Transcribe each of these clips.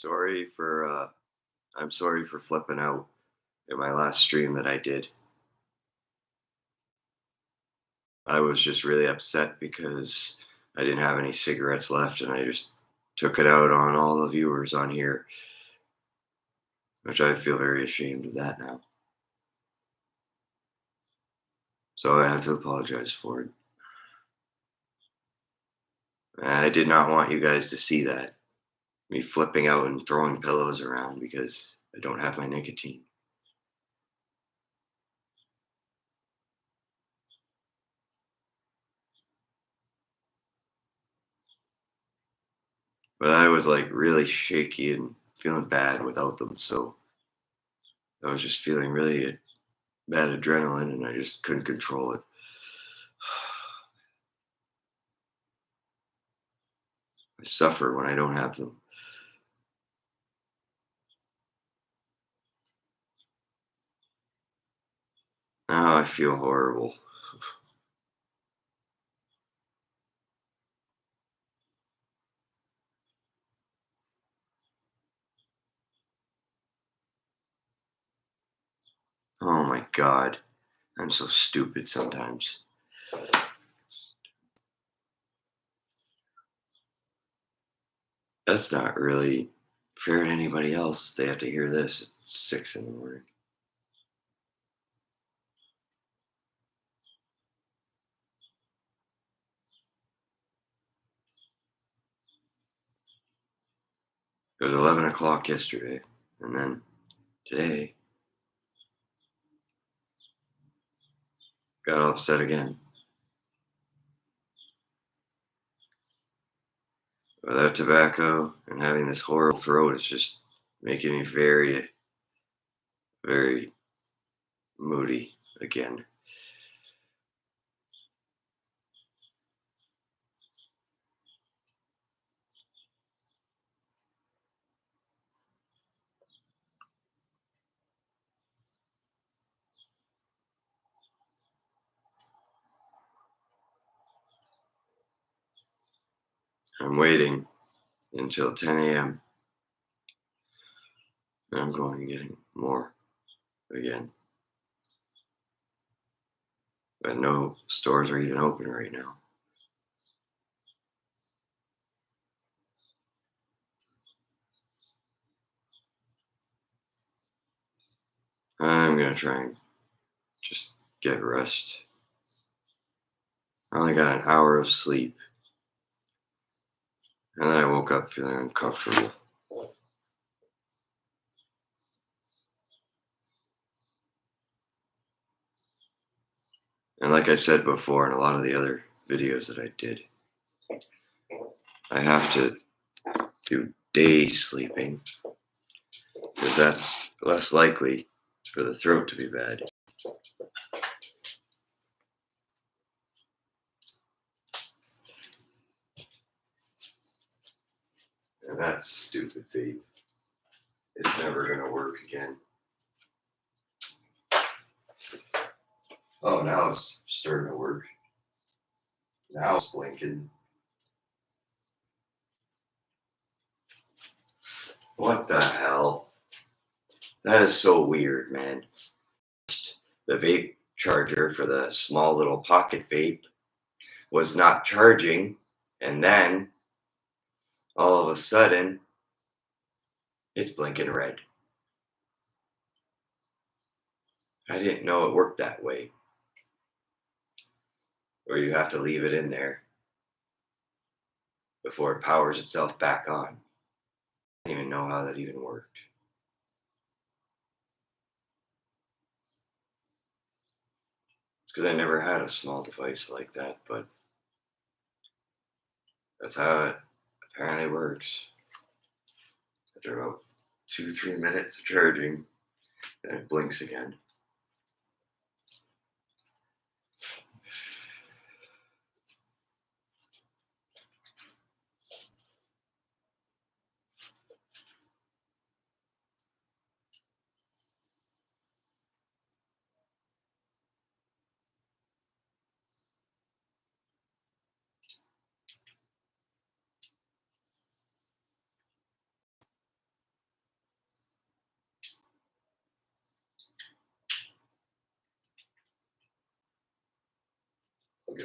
I'm sorry for flipping out in my last stream that I did. I was just really upset because I didn't have any cigarettes left and I just took it out on all the viewers on here, which I feel very ashamed of that now. So I have to apologize for it. I did not want you guys to see that. Me flipping out and throwing pillows around because I don't have my nicotine. But I was like really shaky and feeling bad without them. So I was just feeling really bad adrenaline and I just couldn't control it. I suffer when I don't have them. Now I feel horrible. Oh my God. I'm so stupid sometimes. That's not really fair to anybody else. They have to hear this at 6 in the morning. It was 11 o'clock yesterday. And then today, got all upset again. Without tobacco and having this horrible throat, it's just making me very, very moody again. I'm waiting until 10 a.m. and I'm going and getting more again. But no stores are even open right now. I'm gonna try and just get rest. I only got an hour of sleep, and then I woke up feeling uncomfortable. And like I said before in a lot of the other videos that I did, I have to do day sleeping because that's less likely for the throat to be bad. And that stupid vape, it's never gonna work again. Oh, now it's starting to work. Now it's blinking. What the hell? That is so weird, man. The vape charger for the small little pocket vape was not charging, and then all of a sudden it's blinking red. I didn't know it worked that way, where you have to leave it in there before it powers itself back on. I didn't even know how that even worked. It's because I never had a small device like that, but that's how it apparently works. After about 2, 3 minutes of charging, then it blinks again.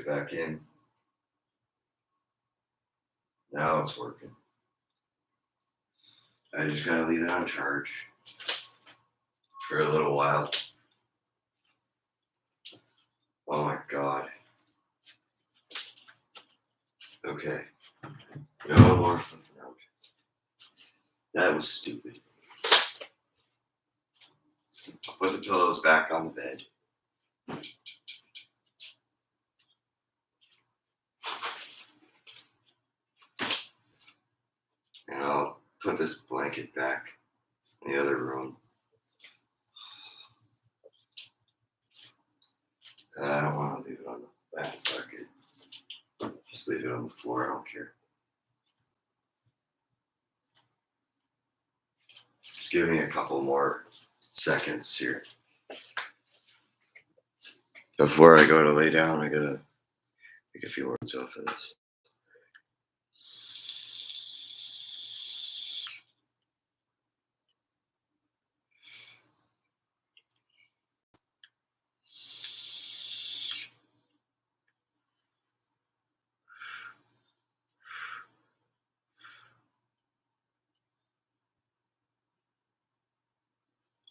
back in. Now it's working. I just gotta leave it on charge for a little while. Oh my god. Okay. No more flipping out. That was stupid. I'll put the pillows back on the bed. And I'll put this blanket back in the other room. I don't want to leave it on the back bucket. Just leave it on the floor. I don't care. Just give me a couple more seconds here. Before I go to lay down, I gotta take a few words off of this.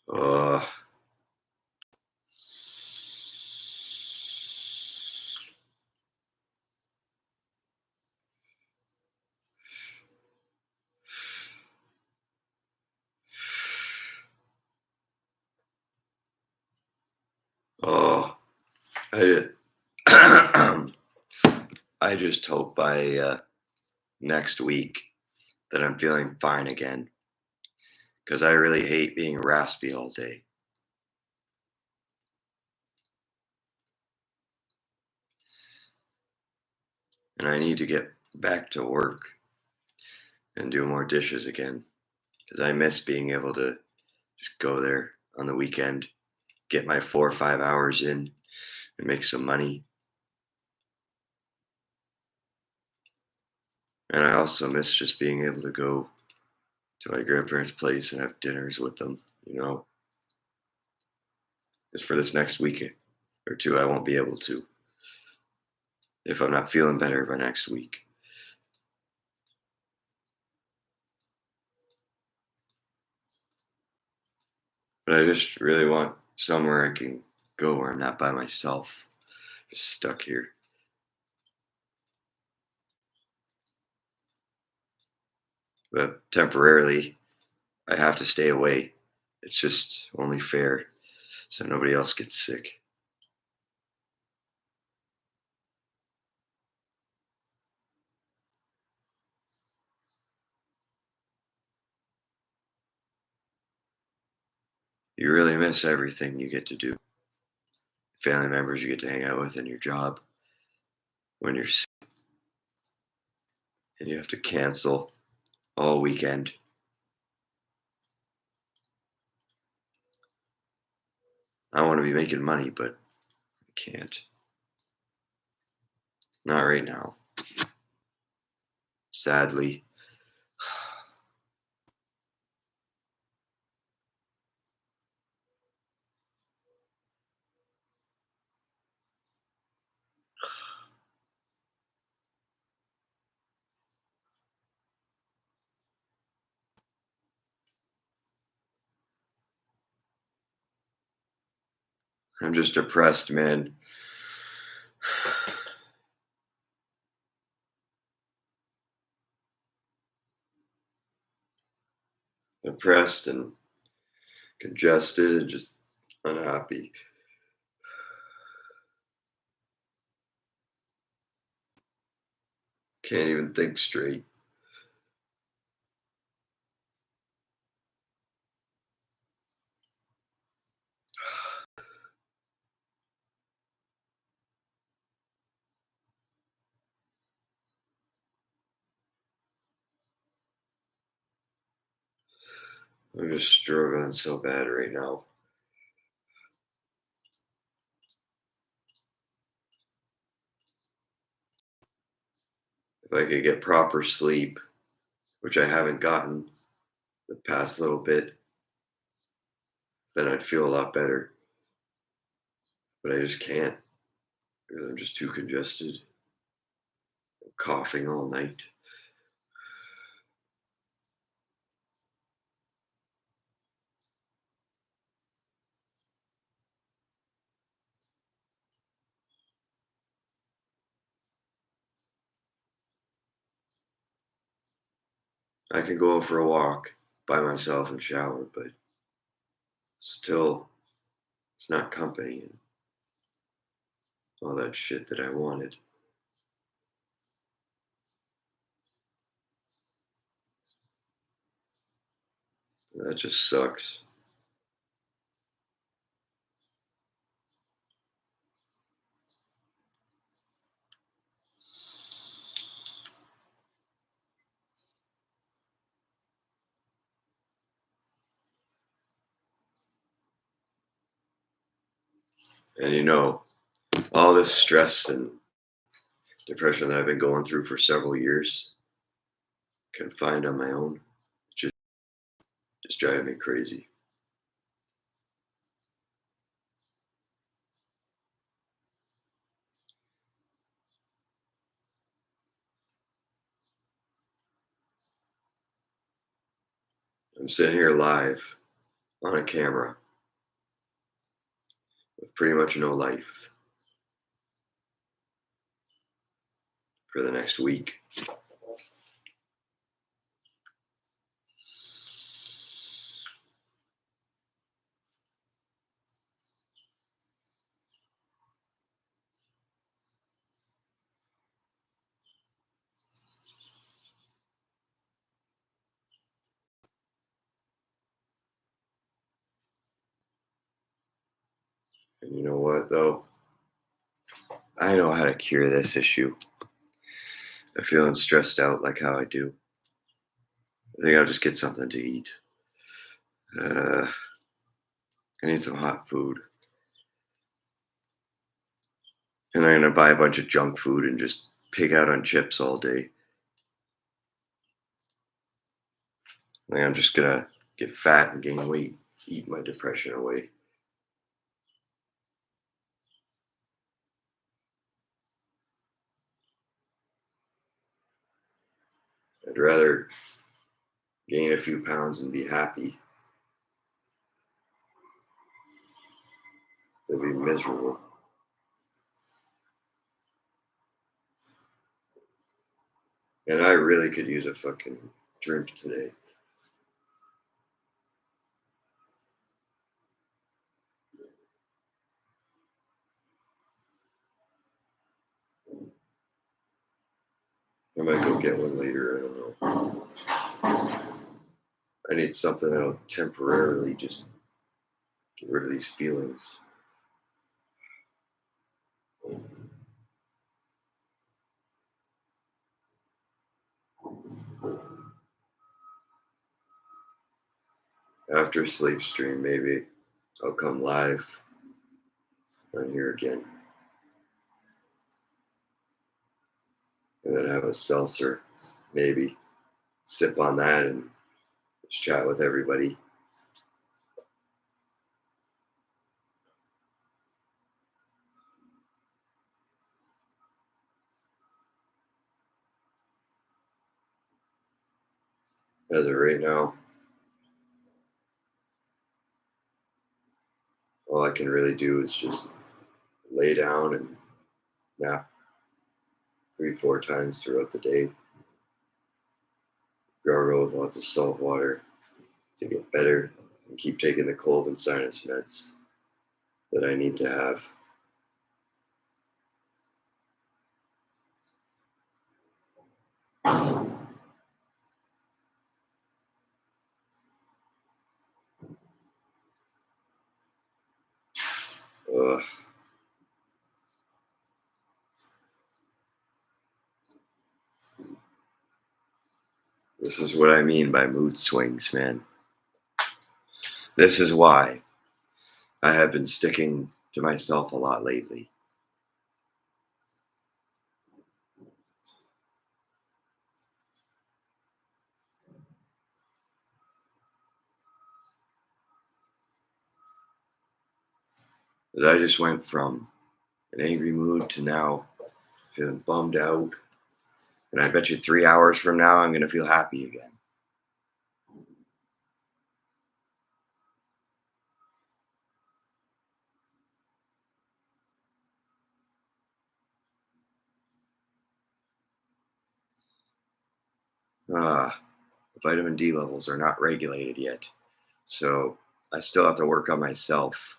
Uh, oh, I, I just hope by next week that I'm feeling fine again. Because I really hate being raspy all day. And I need to get back to work and do more dishes again. Because I miss being able to just go there on the weekend, get my 4 or 5 hours in, and make some money. And I also miss just being able to go to my grandparents' place and have dinners with them, you know. Because for this next week or two, I won't be able to if I'm not feeling better by next week. But I just really want somewhere I can go where I'm not by myself, just stuck here. But temporarily, I have to stay away. It's just only fair so nobody else gets sick. You really miss everything you get to do. Family members you get to hang out with, and your job when you're sick and you have to cancel all weekend. I want to be making money, but I can't. Not right now. Sadly. I'm just depressed, man. Depressed and congested and just unhappy. Can't even think straight. I'm just struggling so bad right now. If I could get proper sleep, which I haven't gotten the past little bit, then I'd feel a lot better. But I just can't. because I'm just too congested. I'm coughing all night. I can go out for a walk by myself and shower, but still, it's not company and all that shit that I wanted. That just sucks. And all this stress and depression that I've been going through for several years, confined on my own, just just driving me crazy. I'm sitting here live on a camera with pretty much no life for the next week. And you know what, though? I know how to cure this issue of feeling stressed out like how I do. I think I'll just get something to eat. Uh, I need some hot food. And I'm going to buy a bunch of junk food and just pig out on chips all day. Like I'm just going to get fat and gain weight, eat my depression away. I'd rather gain a few pounds and be happy than be miserable. And I really could use a fucking drink today. I might go get one later. I don't know. I need something that'll temporarily just get rid of these feelings. After sleep stream, maybe I'll come live on here again. And then have a seltzer, maybe. Sip on that and just chat with everybody. As of right now, all I can really do is just lay down and nap 3, 4 times throughout the day. Gargle with lots of salt water to get better and keep taking the cold and sinus meds that I need to have. Ugh. This is what I mean by mood swings, man. This is why I have been sticking to myself a lot lately. That I just went from an angry mood to now feeling bummed out. And I bet you 3 hours from now, I'm going to feel happy again. Ah, vitamin D levels are not regulated yet. So I still have to work on myself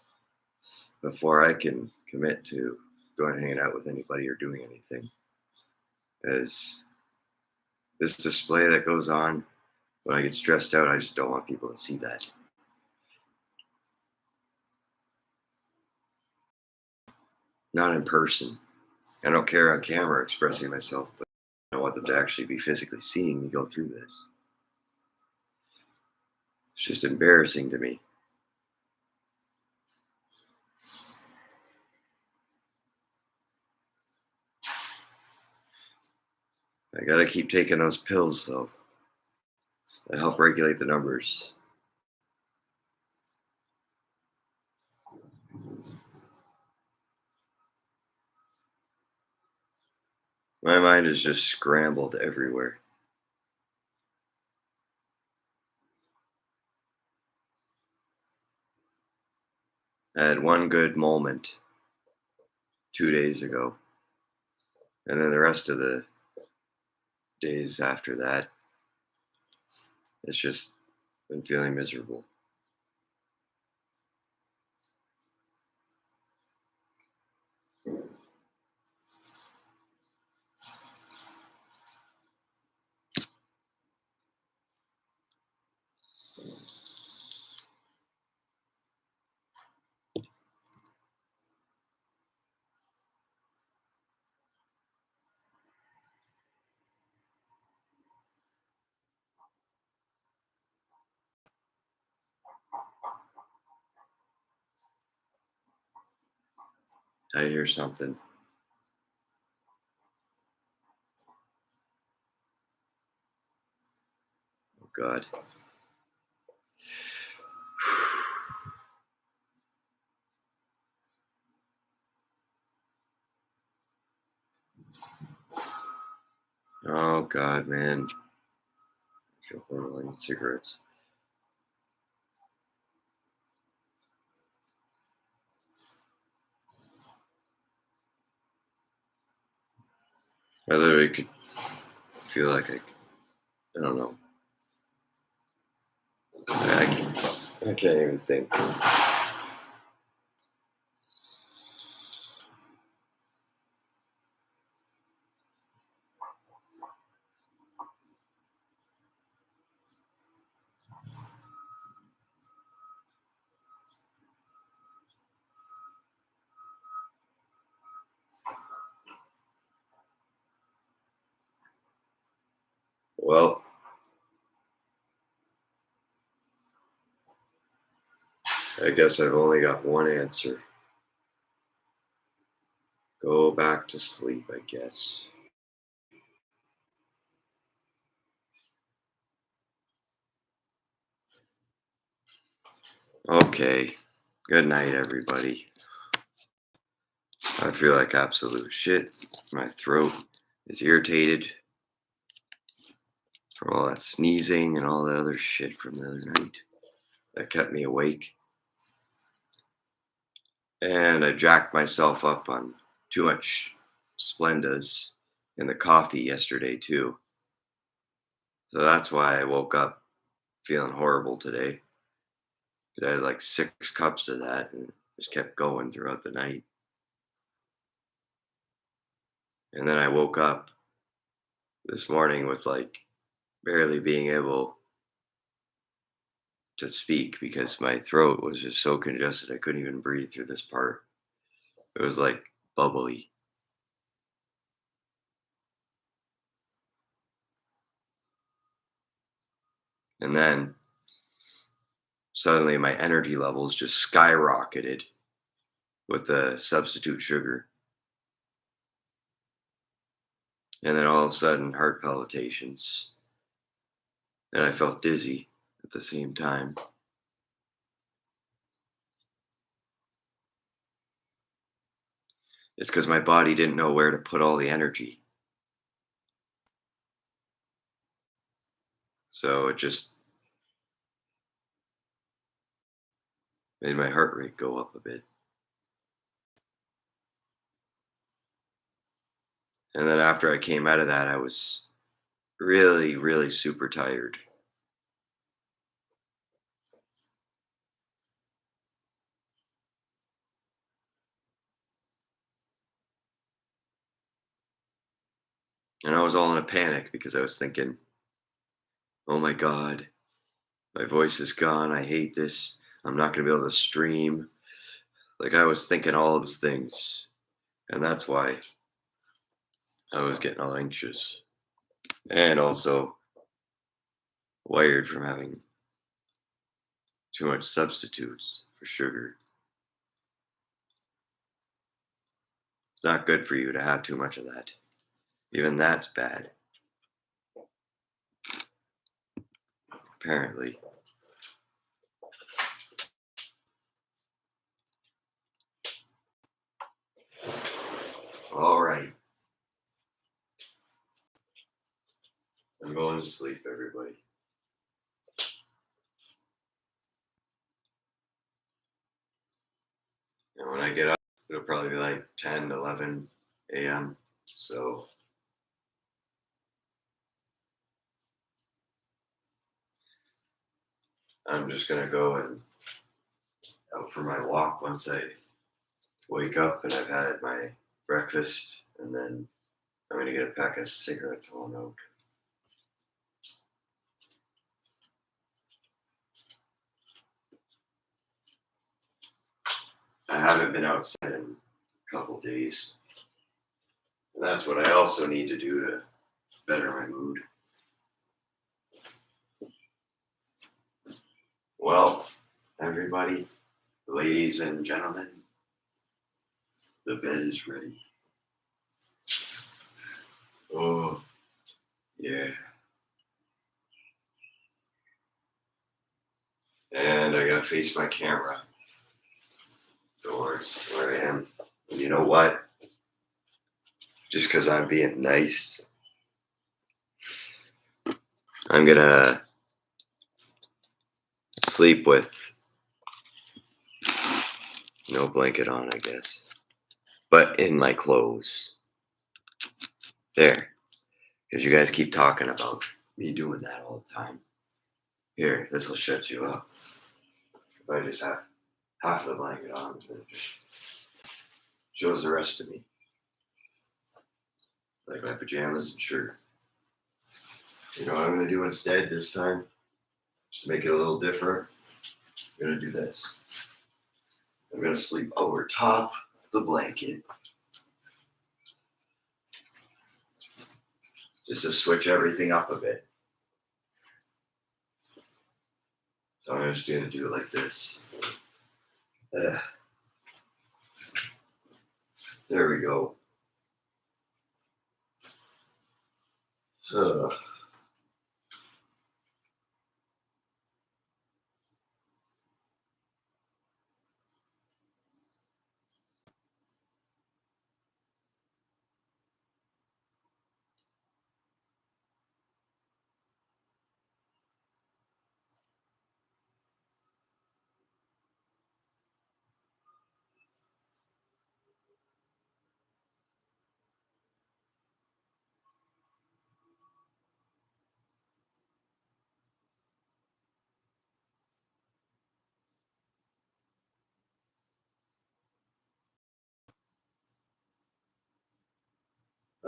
before I can commit to going and hanging out with anybody or doing anything. As this display that goes on when I get stressed out, I just don't want people to see that. Not in person. I don't care on camera expressing myself, but I want them to actually be physically seeing me go through this. It's just embarrassing to me. I gotta keep taking those pills though. That help regulate the numbers. My mind is just scrambled everywhere. I had one good moment 2 days ago, and then the rest of the days after that, it's just been feeling miserable. I hear something. Oh God. Oh God, man. I feel horrible. I need cigarettes. I literally could feel like I don't know. I can't even think. Well, I guess I've only got one answer. Go back to sleep, I guess. Okay. Good night, everybody. I feel like absolute shit. My throat is irritated from all that sneezing and all that other shit from the other night that kept me awake. And I jacked myself up on too much Splendas in the coffee yesterday, too. So that's why I woke up feeling horrible today. I had like 6 cups of that and just kept going throughout the night. And then I woke up this morning with like barely being able to speak because my throat was just so congested I couldn't even breathe through this part. It was like bubbly. And then suddenly my energy levels just skyrocketed with the substitute sugar. And then all of a sudden, heart palpitations. And I felt dizzy at the same time. It's because my body didn't know where to put all the energy. So it just made my heart rate go up a bit. And then after I came out of that, I was really, really super tired. And I was all in a panic because I was thinking, oh my God, my voice is gone. I hate this. I'm not going to be able to stream. Like I was thinking all those things. And that's why I was getting all anxious. And also wired from having too much substitutes for sugar. It's not good for you to have too much of that. Even that's bad, apparently. All right. I'm going to sleep, everybody. And when I get up, it'll probably be like 10, 11 a.m. So I'm just going to go and out for my walk once I wake up and I've had my breakfast. And then I'm going to get a pack of cigarettes on out. I haven't been outside in a couple days. And that's what I also need to do to better my mood. Well, everybody, ladies and gentlemen, the bed is ready. Oh, yeah. And I gotta face my camera towards where I am. And you know what? Just because I'm being nice, I'm gonna sleep with no blanket on, I guess. But in my clothes. There. Because you guys keep talking about me doing that all the time. Here, this will shut you up. If I just have half the blanket on, it just shows the rest of me. Like my pajamas and shirt. You know what I'm gonna do instead this time? Just to make it a little different. I'm gonna do this. I'm gonna sleep over top the blanket. Just to switch everything up a bit. So I'm just gonna do it like this. There we go. Uh,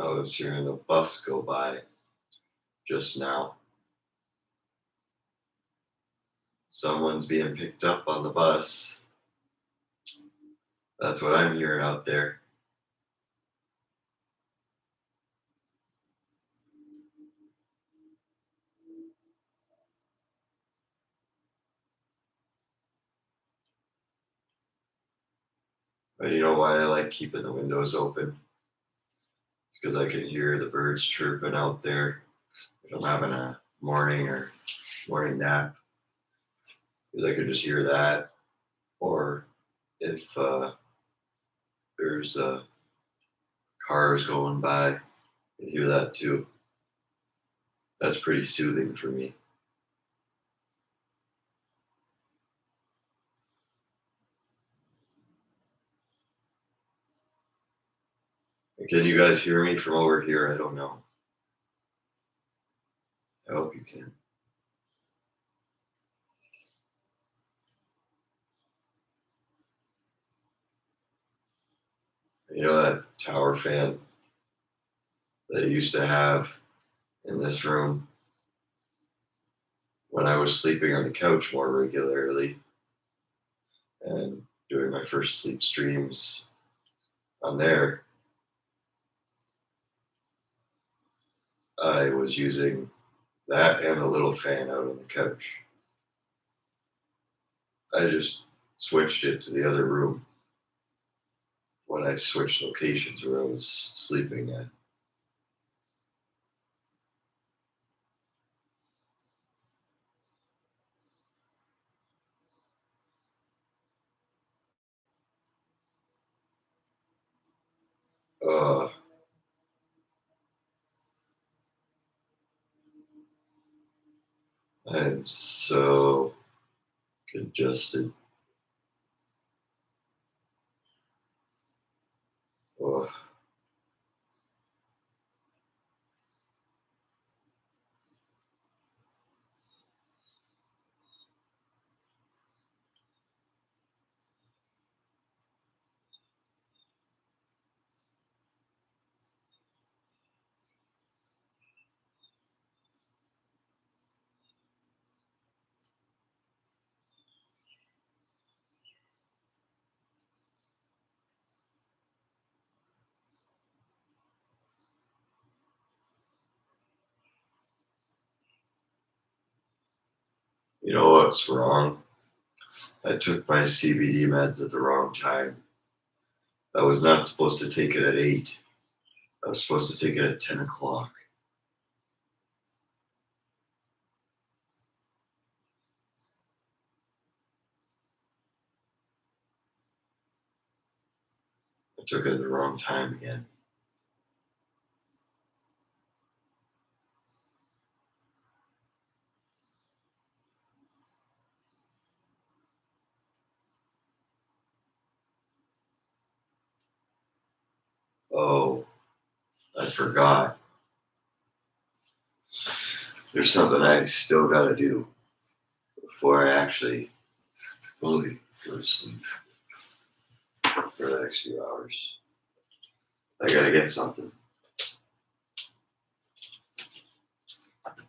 I was hearing the bus go by just now. Someone's being picked up on the bus. That's what I'm hearing out there. But you know why I like keeping the windows open? It's because I can hear the birds chirping out there if I'm having a morning or morning nap. Because I could just hear that. Or if there's cars going by. You hear that too. That's pretty soothing for me. Can you guys hear me from over here? I don't know. I hope you can. You know that tower fan that I used to have in this room when I was sleeping on the couch more regularly and doing my first sleep streams on there? I was using that and a little fan out on the couch. I just switched it to the other room when I switched locations where I was sleeping at. Uh, I'm so congested. Oh, you know what's wrong? I took my CBD meds at the wrong time. I was not supposed to take it at 8. I was supposed to take it at 10 o'clock. I took it at the wrong time again. Oh, I forgot. There's something I still gotta do before I actually fully go to sleep for the next few hours. I gotta get something.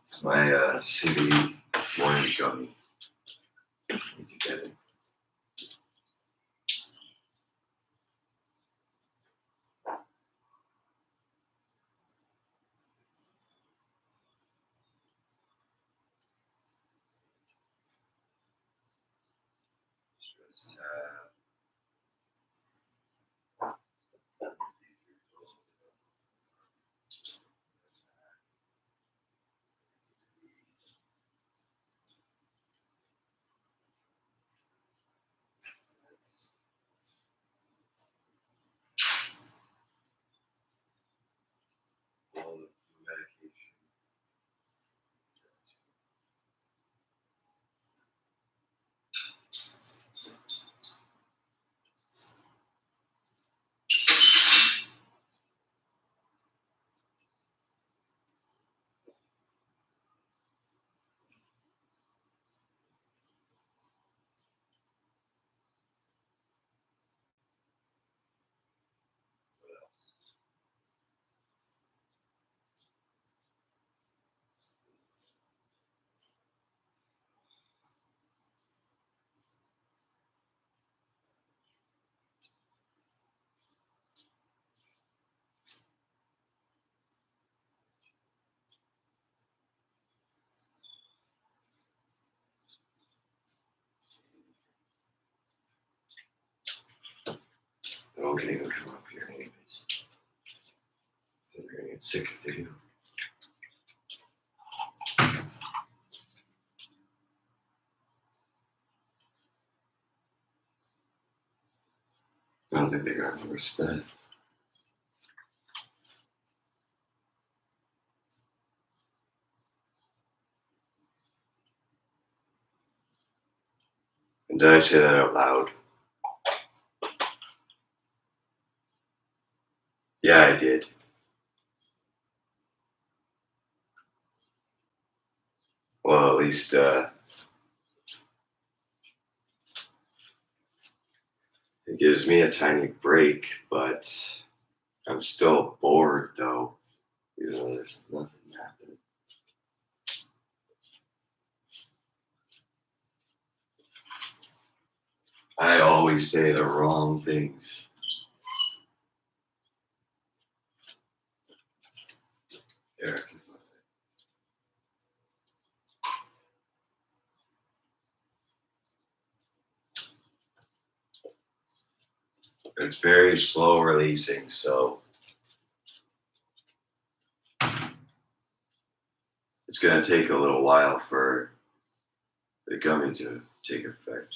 It's my CBD morning gummy. I need to get it. Just, all the medication. Okay, they'll come up here anyways. So they're gonna get sick if they do. I don't think they're gonna respect. And did I say that out loud? Yeah, I did. Well, at least it gives me a tiny break, but I'm still bored though. There's nothing happening. I always say the wrong things. There. It's very slow releasing, so it's going to take a little while for the gummy to take effect.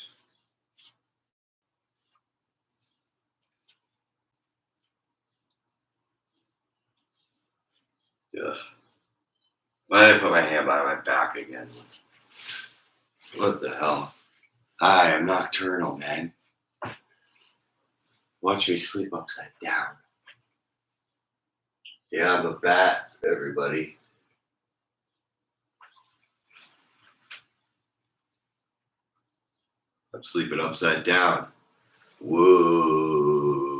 Yeah. Why did I put my hand behind my back again? What the hell? Hi, I'm nocturnal, man. Watch me sleep upside down. Yeah, I'm a bat, everybody. I'm sleeping upside down. Whoa.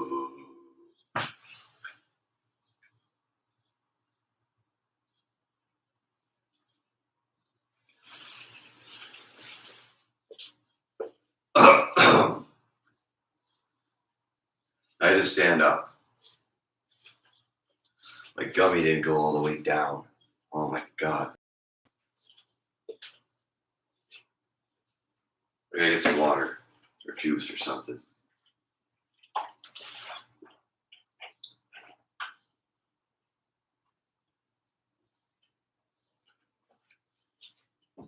I had to stand up. My gummy didn't go all the way down. Oh my god. I gotta get some water or juice or something.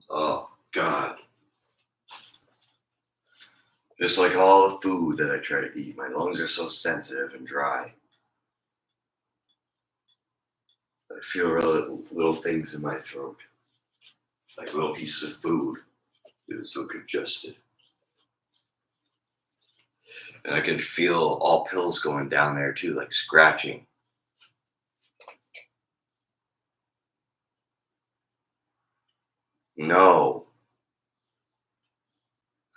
Oh god. Just like all the food that I try to eat, my lungs are so sensitive and dry. I feel little things in my throat, like little pieces of food. It's so congested. And I can feel all pills going down there too, like scratching. No,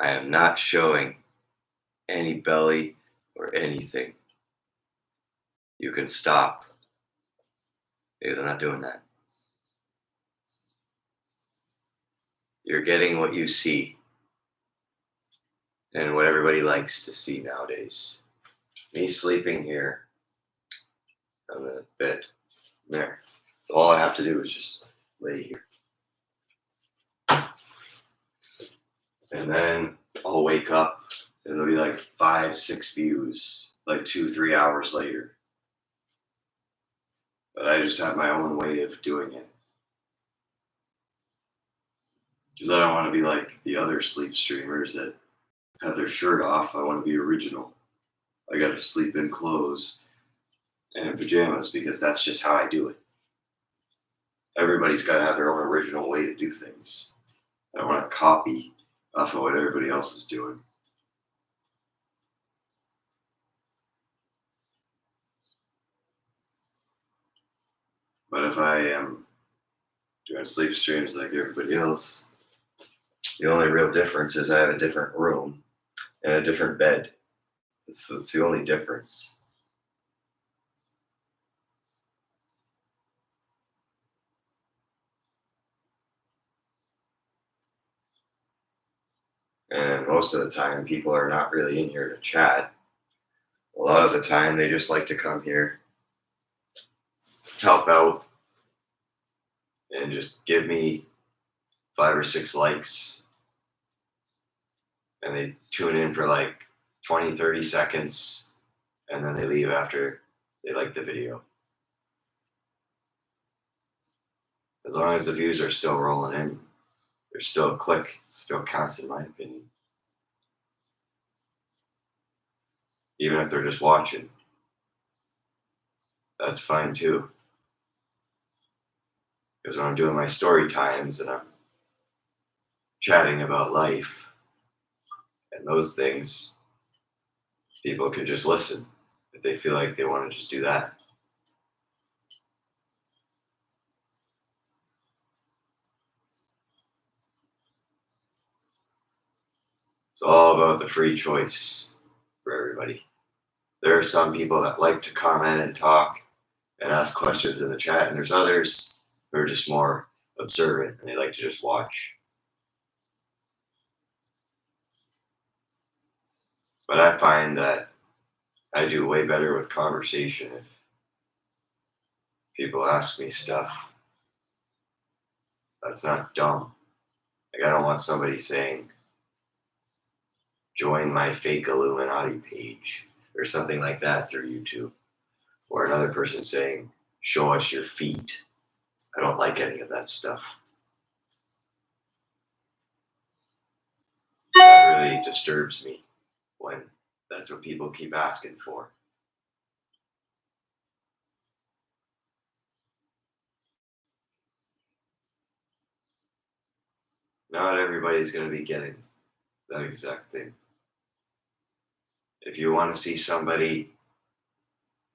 I am not showing any belly or anything. You can stop because I'm not doing that. You're getting what you see and what everybody likes to see nowadays. Me sleeping here on the bed there. So all I have to do is just lay here. And then I'll wake up and there'll be like 5, 6 views, like 2, 3 hours later. But I just have my own way of doing it. Because I don't want to be like the other sleep streamers that have their shirt off. I want to be original. I got to sleep in clothes and in pajamas because that's just how I do it. Everybody's got to have their own original way to do things. I don't want to copy off of what everybody else is doing. But if I am doing sleep streams like everybody else, the only real difference is I have a different room and a different bed. That's the only difference. And most of the time, people are not really in here to chat. A lot of the time, they just like to come here, help out, and just give me 5 or 6 likes. And they tune in for like 20, 30 seconds, and then they leave after they like the video. As long as the views are still rolling in, there's still a click, still counts in my opinion. Even if they're just watching, that's fine too. Because when I'm doing my story times and I'm chatting about life, And those things, people can just listen if they feel like they want to just do that. It's all about the free choice for everybody. There are some people that like to comment and talk and ask questions in the chat, and there's others who are just more observant and they like to just watch. But I find that I do way better with conversation if people ask me stuff that's not dumb. Like, I don't want somebody saying, join my fake Illuminati page or something like that through YouTube, or another person saying, show us your feet. I don't like any of that stuff. That really disturbs me when that's what people keep asking for. Not everybody's going to be getting that exact thing. If you want to see somebody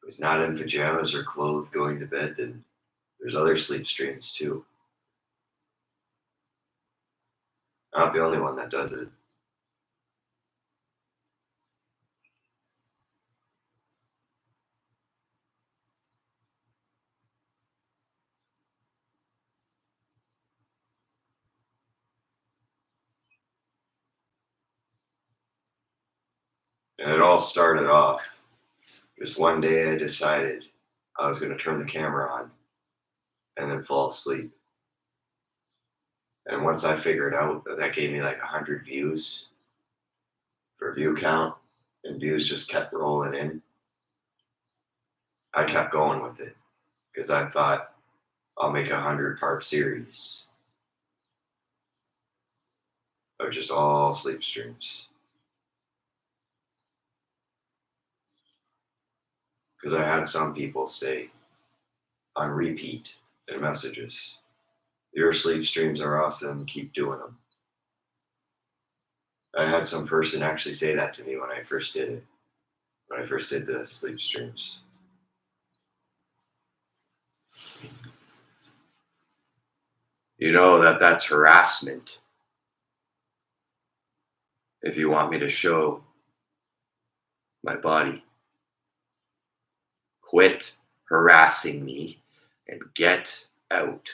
who's not in pajamas or clothes going to bed, then there's other sleep streams too. I'm not the only one that does it. And it all started off just one day I decided I was going to turn the camera on and then fall asleep. And once I figured out that that gave me like 100 views for view count, and views just kept rolling in, I kept going with it because I thought I'll make 100-part series of just all sleep streams. Because I had some people say on repeat in messages, your sleep streams are awesome, keep doing them. I had some person actually say that to me when I first did it, when I first did the sleep streams. You know that that's harassment. If you want me to show my body, quit harassing me and get out.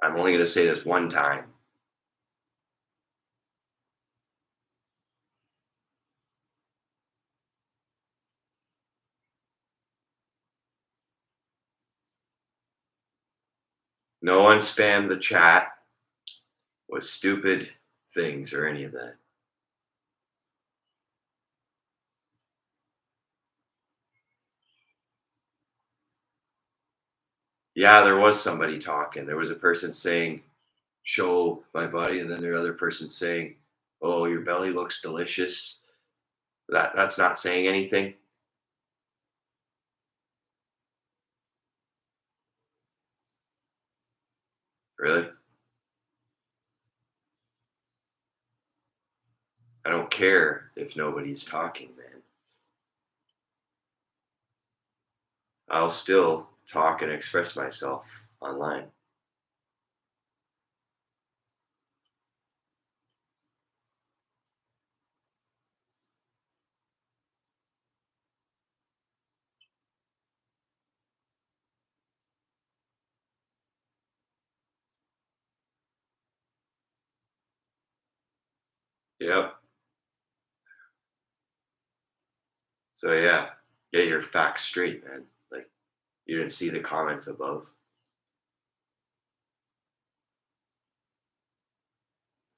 I'm only going to say this one time. No one spammed the chat with stupid things or any of that. Yeah, there was somebody talking. There was a person saying, show my body, and then there other person saying, oh, your belly looks delicious. That's not saying anything. Really? I don't care if nobody's talking, man. I'll still talk and express myself online. Yep. So yeah, get your facts straight, man. Like, you didn't see the comments above.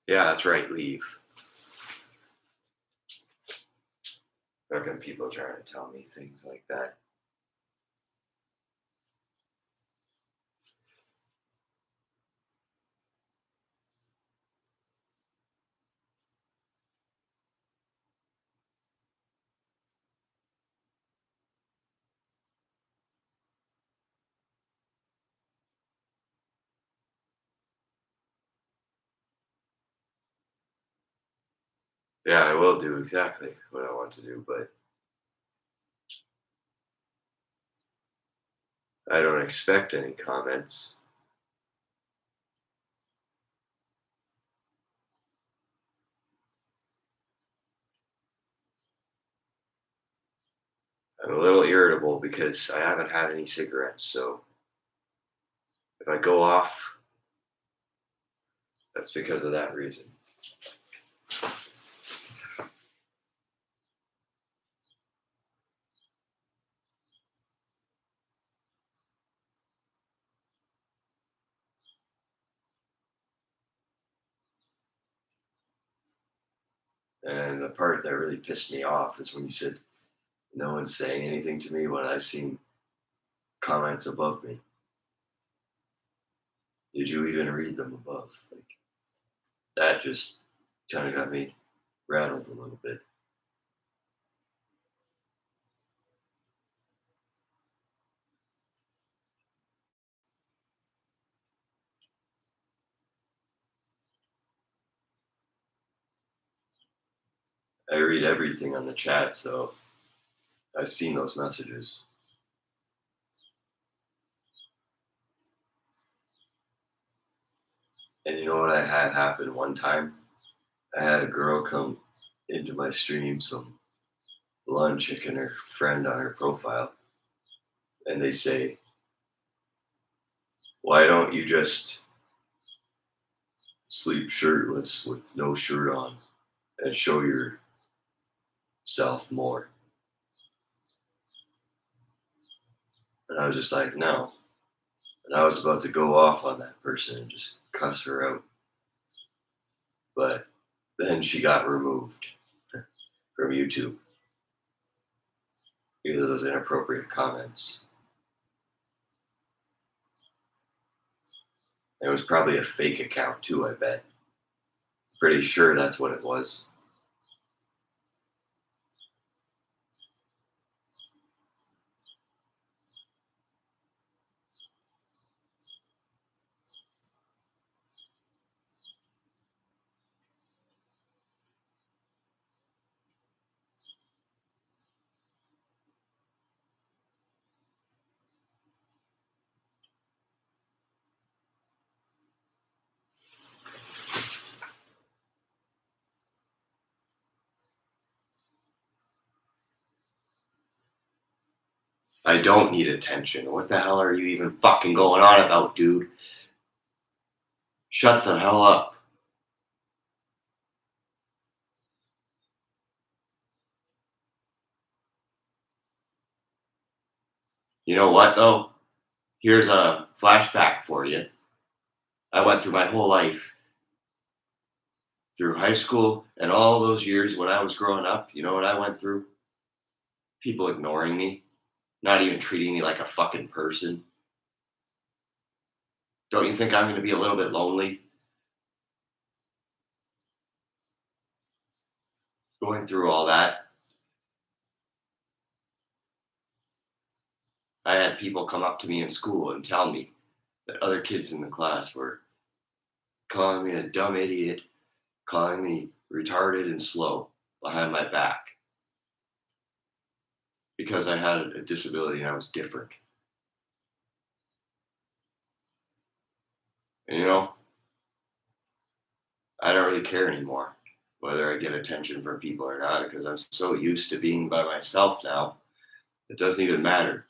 Yeah, that's right. Leave. How come people trying to tell me things like that? Yeah, I will do exactly what I want to do, but I don't expect any comments. I'm a little irritable because I haven't had any cigarettes, so if I go off, that's because of that reason. And the part that really pissed me off is when you said no one's saying anything to me when I seen comments above me. Did you even read them above? Like that just kind of got me rattled a little bit. I read everything on the chat, so I've seen those messages. And you know what I had happen one time? I had a girl come into my stream, some blonde chick and her friend on her profile, and they say, "Why don't you just sleep shirtless with no shirt on and show yourself more?" And I was just like, "No." And I was about to go off on that person and just cuss her out. But then she got removed from YouTube because of those inappropriate comments. It was probably a fake account too, I bet. Pretty sure that's what it was. I don't need attention. What the hell are you even fucking going on about, dude? Shut the hell up. You know what, though? Here's a flashback for you. I went through my whole life, through high school and all those years when I was growing up. You know what I went through? People ignoring me, not even treating me like a fucking person. Don't you think I'm going to be a little bit lonely going through all that? I had people come up to me in school and tell me that other kids in the class were calling me a dumb idiot, calling me retarded and slow behind my back because I had a disability and I was different. And you know, I don't really care anymore whether I get attention from people or not because I'm so used to being by myself now. It doesn't even matter.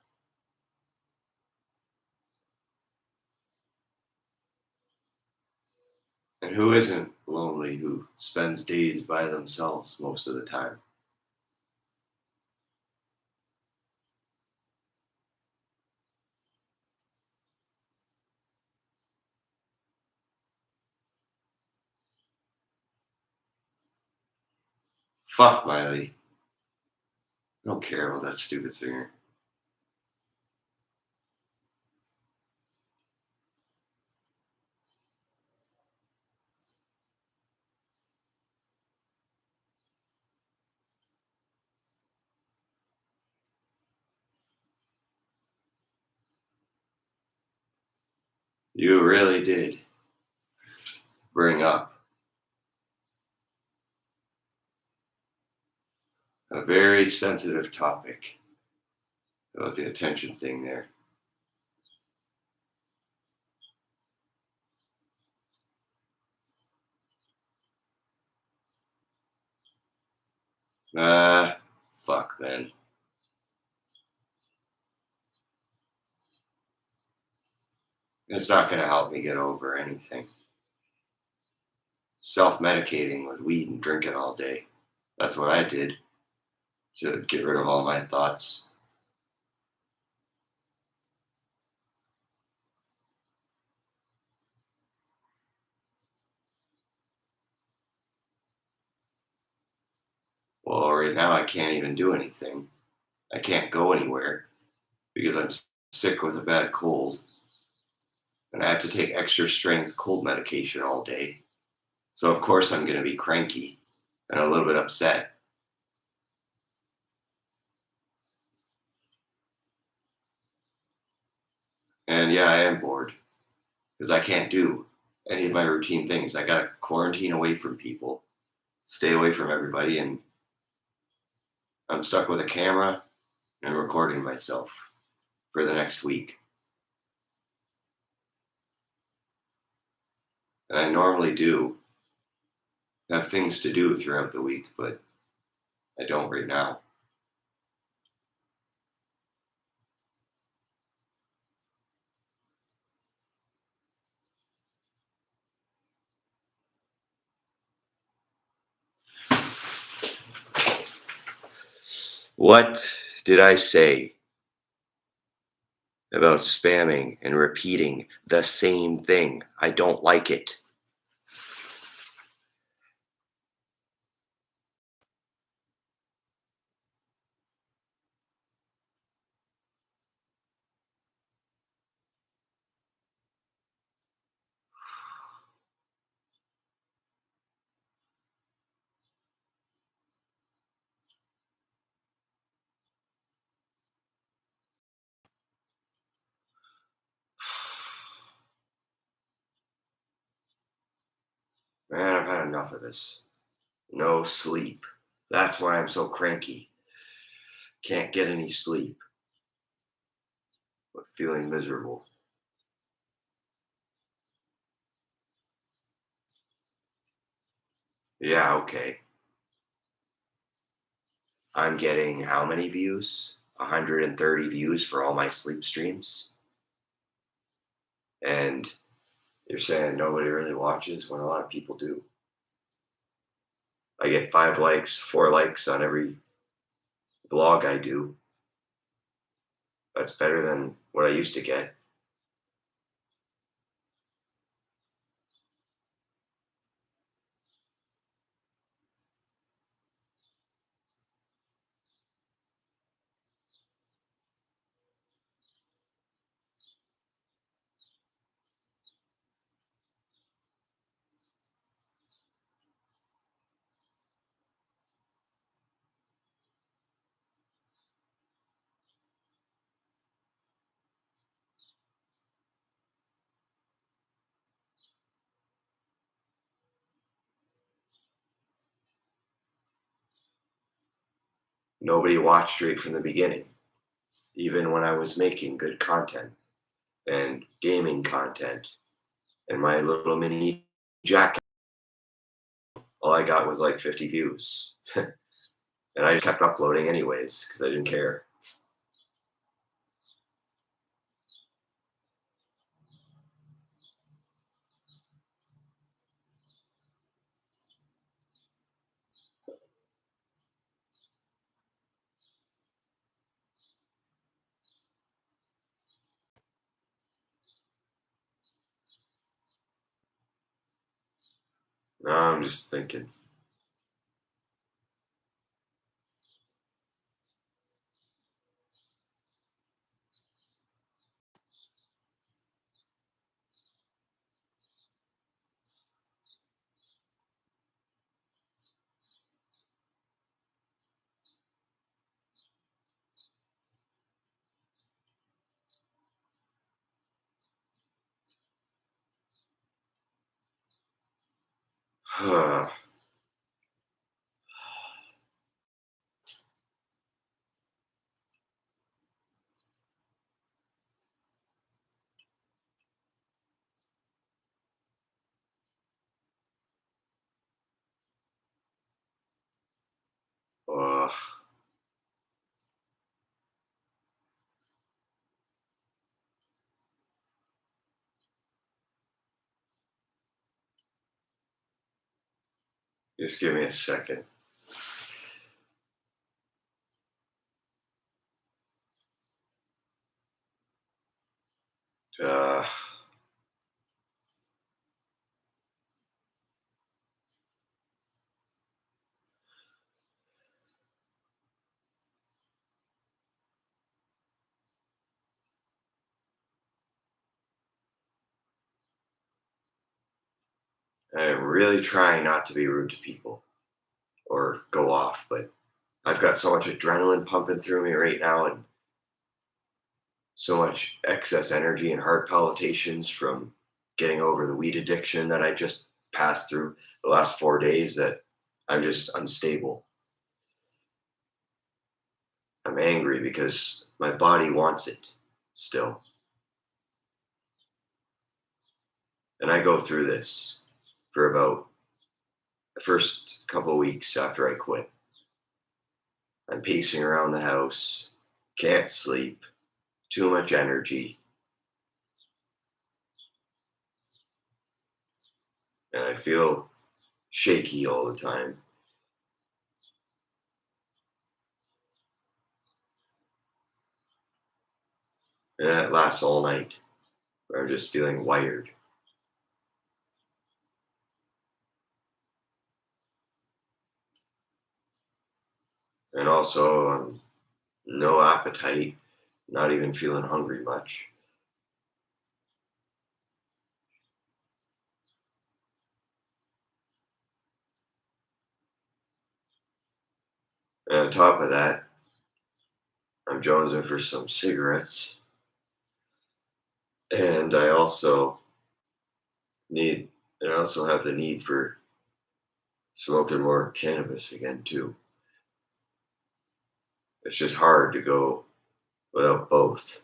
And who isn't lonely who spends days by themselves most of the time? Fuck Miley. I don't care about that stupid singer. You really did bring up A very sensitive topic about the attention thing there. Ah, fuck, man. It's not going to help me get over anything. Self-medicating with weed and drinking all day. That's what I did to get rid of all my thoughts. Well, right now I can't even do anything. I can't go anywhere because I'm sick with a bad cold and I have to take extra strength cold medication all day. So of course I'm going to be cranky and a little bit upset. And yeah, I am bored because I can't do any of my routine things. I got to quarantine away from people, stay away from everybody, and I'm stuck with a camera and recording myself for the next week. And I normally do have things to do throughout the week, but I don't right now. What did I say about spamming and repeating the same thing? I don't like it. Man, I've had enough of this. No sleep. That's why I'm so cranky. Can't get any sleep with feeling miserable. Yeah, okay. I'm getting how many views? 130 views for all my sleep streams. And you're saying nobody really watches when a lot of people do. I get 5 likes, 4 likes on every vlog I do. That's better than what I used to get. Nobody watched right from the beginning, even when I was making good content and gaming content and my little mini jacket. All I got was like 50 views. And I just kept uploading anyways because I didn't care. Now I'm just thinking, just give me a second. Uh, I'm really trying not to be rude to people or go off, but I've got so much adrenaline pumping through me right now and so much excess energy and heart palpitations from getting over the weed addiction that I just passed through the last 4 days that I'm just unstable. I'm angry because my body wants it still. And I go through this for about the first couple of weeks after I quit. I'm pacing around the house, can't sleep, too much energy, and I feel shaky all the time. And that lasts all night, where I'm just feeling wired. And also, no appetite, not even feeling hungry much. And on top of that, I'm jonesing for some cigarettes. And need, I also have the need for smoking more cannabis again, too. It's just hard to go without both.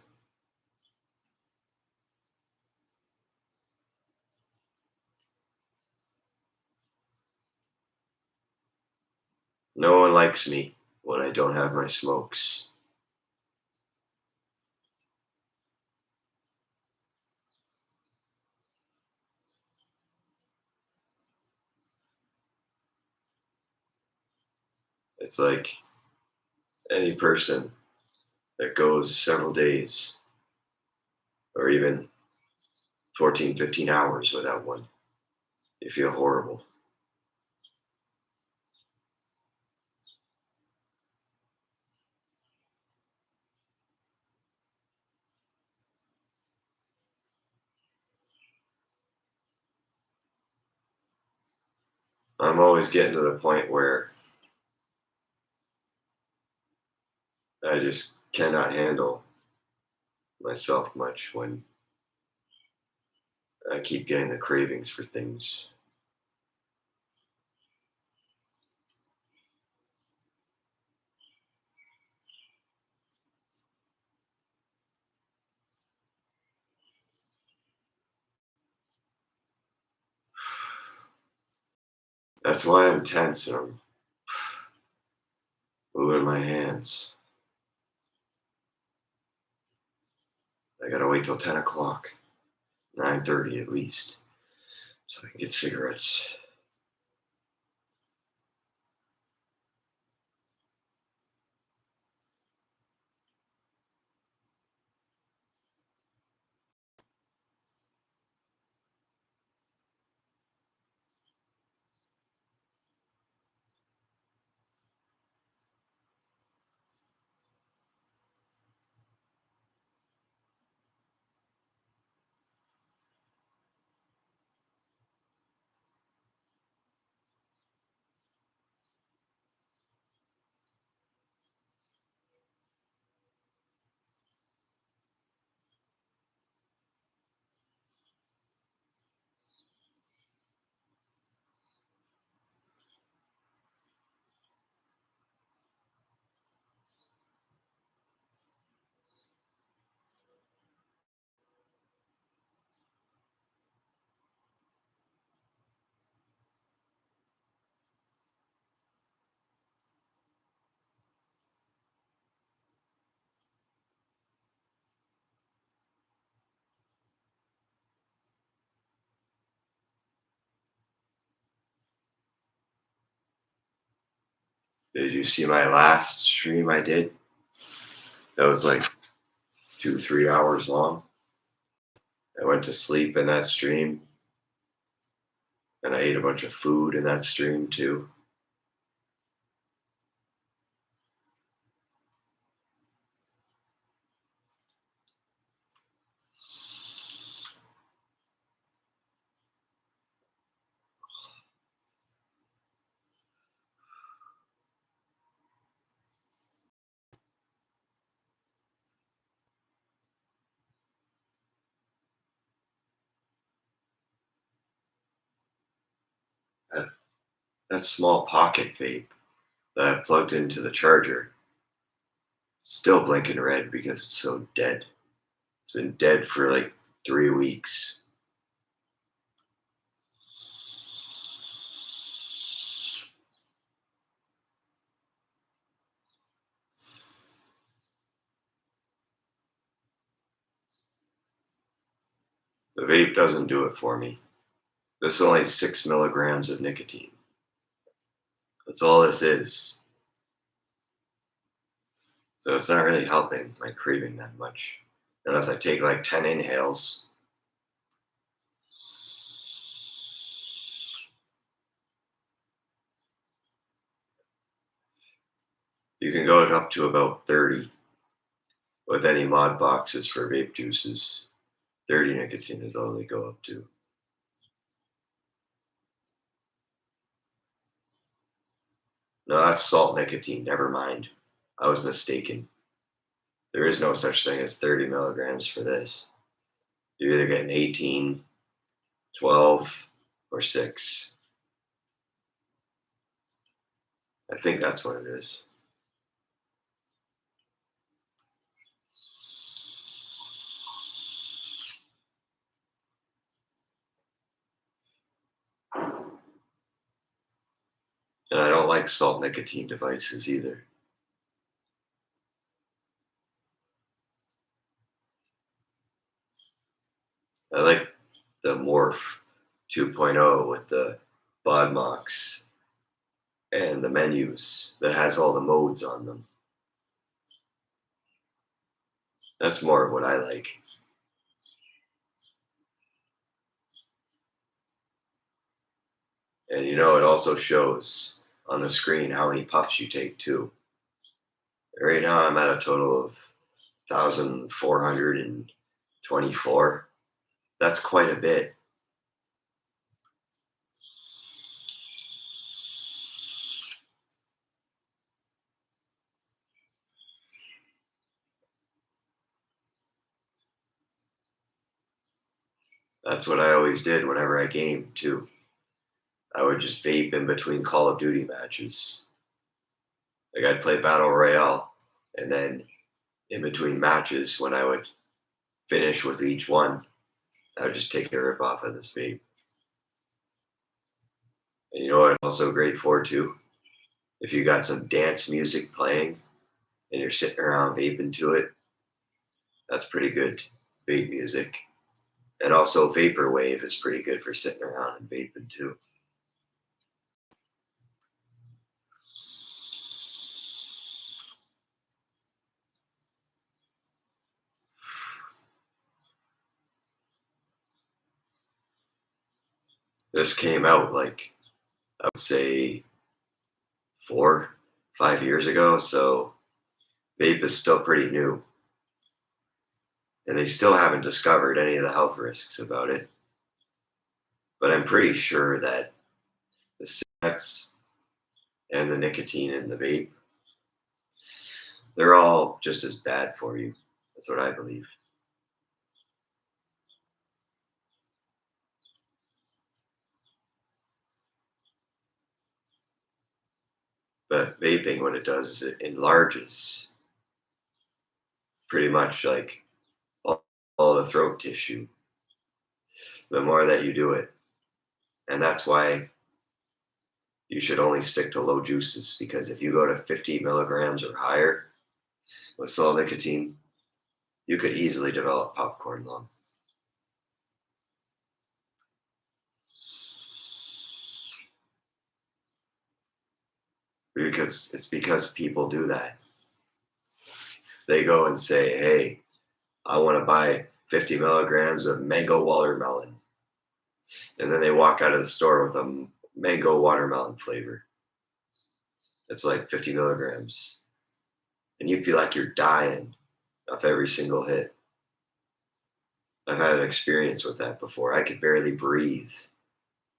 No one likes me when I don't have my smokes. It's like any person that goes several days or even 14, 15 hours without one, you feel horrible. I'm always getting to the point where I just cannot handle myself much when I keep getting the cravings for things. That's why I'm tense and I'm moving my hands. I gotta wait till 10 o'clock, 9:30 at least, so I can get cigarettes. Did you see my last stream I did? That was like 2, 3 hours long. I went to sleep in that stream, and I ate a bunch of food in that stream too. That, that small pocket vape that I plugged into the charger still blinking red because it's so dead. It's been dead for like 3 weeks. The vape doesn't do it for me. This is only 6 milligrams of nicotine. That's all this is. So it's not really helping my craving that much. Unless I take like 10 inhales. You can go up to about 30 with any mod boxes for vape juices. 30 nicotine is all they go up to. No, that's salt nicotine. Never mind. I was mistaken. There is no such thing as 30 milligrams for this. You're either getting 18, 12, or 6. I think that's what it is. And I don't like salt nicotine devices either. I like the Morph 2.0 with the BodMox and the menus that has all the modes on them. That's more of what I like. And it also shows on the screen how many puffs you take too. Right now I'm at a total of 1,424. That's quite a bit. That's what I always did whenever I gamed too. I would just vape in between Call of Duty matches. Like I'd play Battle Royale, and then in between matches, when I would finish with each one, I would just take a rip off of this vape. And you know what it's also great for too? If you got some dance music playing and you're sitting around vaping to it, that's pretty good vape music. And also Vaporwave is pretty good for sitting around and vaping too. This came out like, I would say 4, 5 years ago, so vape is still pretty new. And they still haven't discovered any of the health risks about it. But I'm pretty sure that the cigarettes and the nicotine in the vape, they're all just as bad for you. That's what I believe. But vaping, what it does is it enlarges pretty much like all the throat tissue the more that you do it. And that's why you should only stick to low juices, because if you go to 50 milligrams or higher with salt nicotine, you could easily develop popcorn lung. Because people do that. They go and say, "Hey, I want to buy 50 milligrams of mango watermelon," and then they walk out of the store with a mango watermelon flavor. It's like 50 milligrams, and you feel like you're dying off every single hit. I've had an experience with that before. I could barely breathe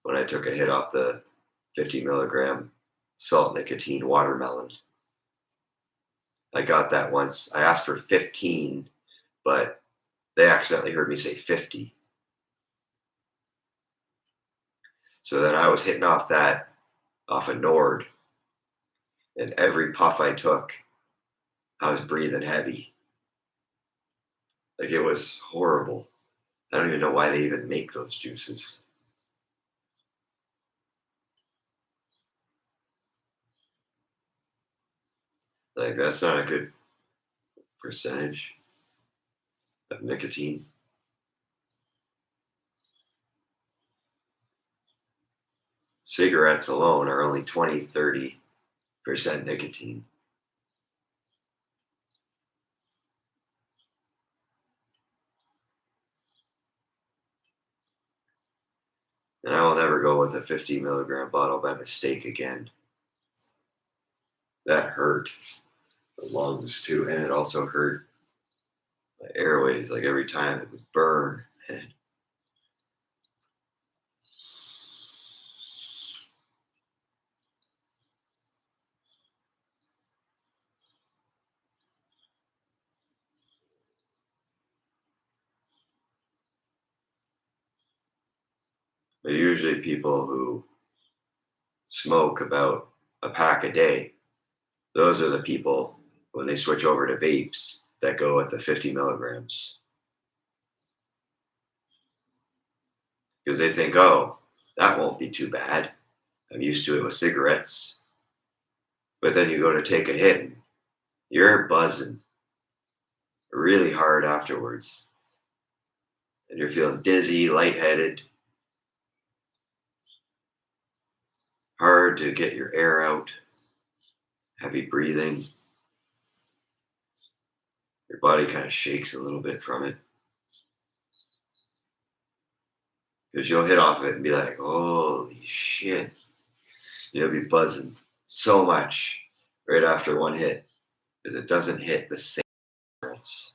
when I took a hit off the 50 milligram salt nicotine watermelon. I got that once. I asked for 15, but they accidentally heard me say 50. So then I was hitting off that off a Nord, and every puff I took, I was breathing heavy. Like it was horrible. I don't even know why they even make those juices. Like that's not a good percentage of nicotine. Cigarettes alone are only 20, 30% nicotine. And I will never go with a 50 milligram bottle by mistake again. That hurt the lungs too, and it also hurt my airways. Like every time it would burn. But usually people who smoke about a pack a day, those are the people when they switch over to vapes that go at the 50 milligrams because they think, oh, that won't be too bad. I'm used to it with cigarettes. But then you go to take a hit and you're buzzing really hard afterwards. And you're feeling dizzy, lightheaded, hard to get your air out, heavy breathing. Your body kind of shakes a little bit from it. Because you'll hit off it and be like, holy shit. You'll be buzzing so much right after one hit because it doesn't hit the same difference.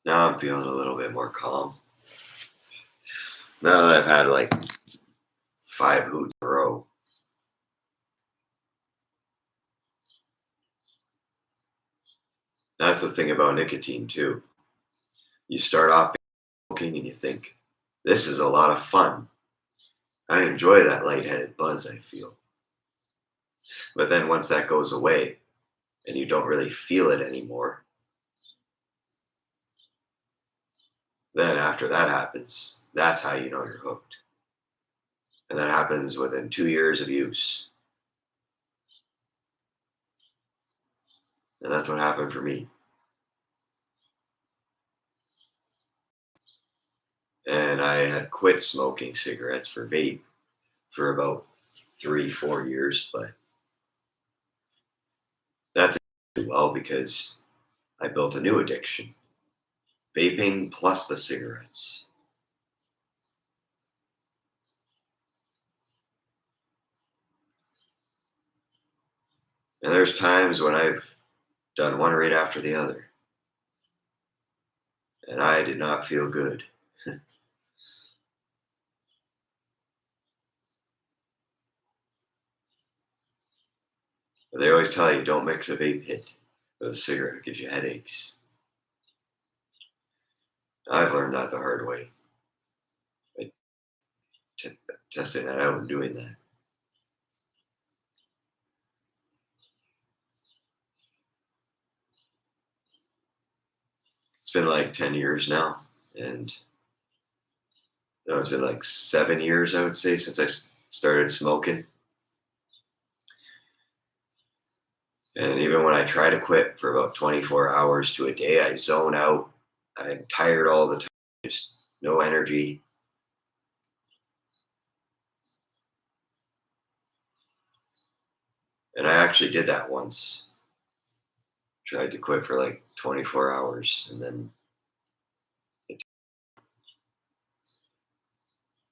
Now I'm feeling a little bit more calm. Now that I've had like 5 hoots in a row. That's the thing about nicotine too. You start off smoking and you think, this is a lot of fun. I enjoy that lightheaded buzz I feel. But then once that goes away and you don't really feel it anymore, then after that happens, that's how you know you're hooked. And that happens within 2 years of use. And that's what happened for me. And I had quit smoking cigarettes for vape for about 3, 4 years, but that didn't do well because I built a new addiction, vaping plus the cigarettes. And there's times when I've done one right after the other, and I did not feel good. But they always tell you don't mix a vape hit with a cigarette, it gives you headaches. I've learned that the hard way. By testing that out and doing that. It's been like 10 years now, and it's been like 7 years, I would say, since I started smoking. And even when I try to quit for about 24 hours to a day, I zone out. I'm tired all the time, just no energy. And I actually did that once. Tried to quit for like 24 hours, and then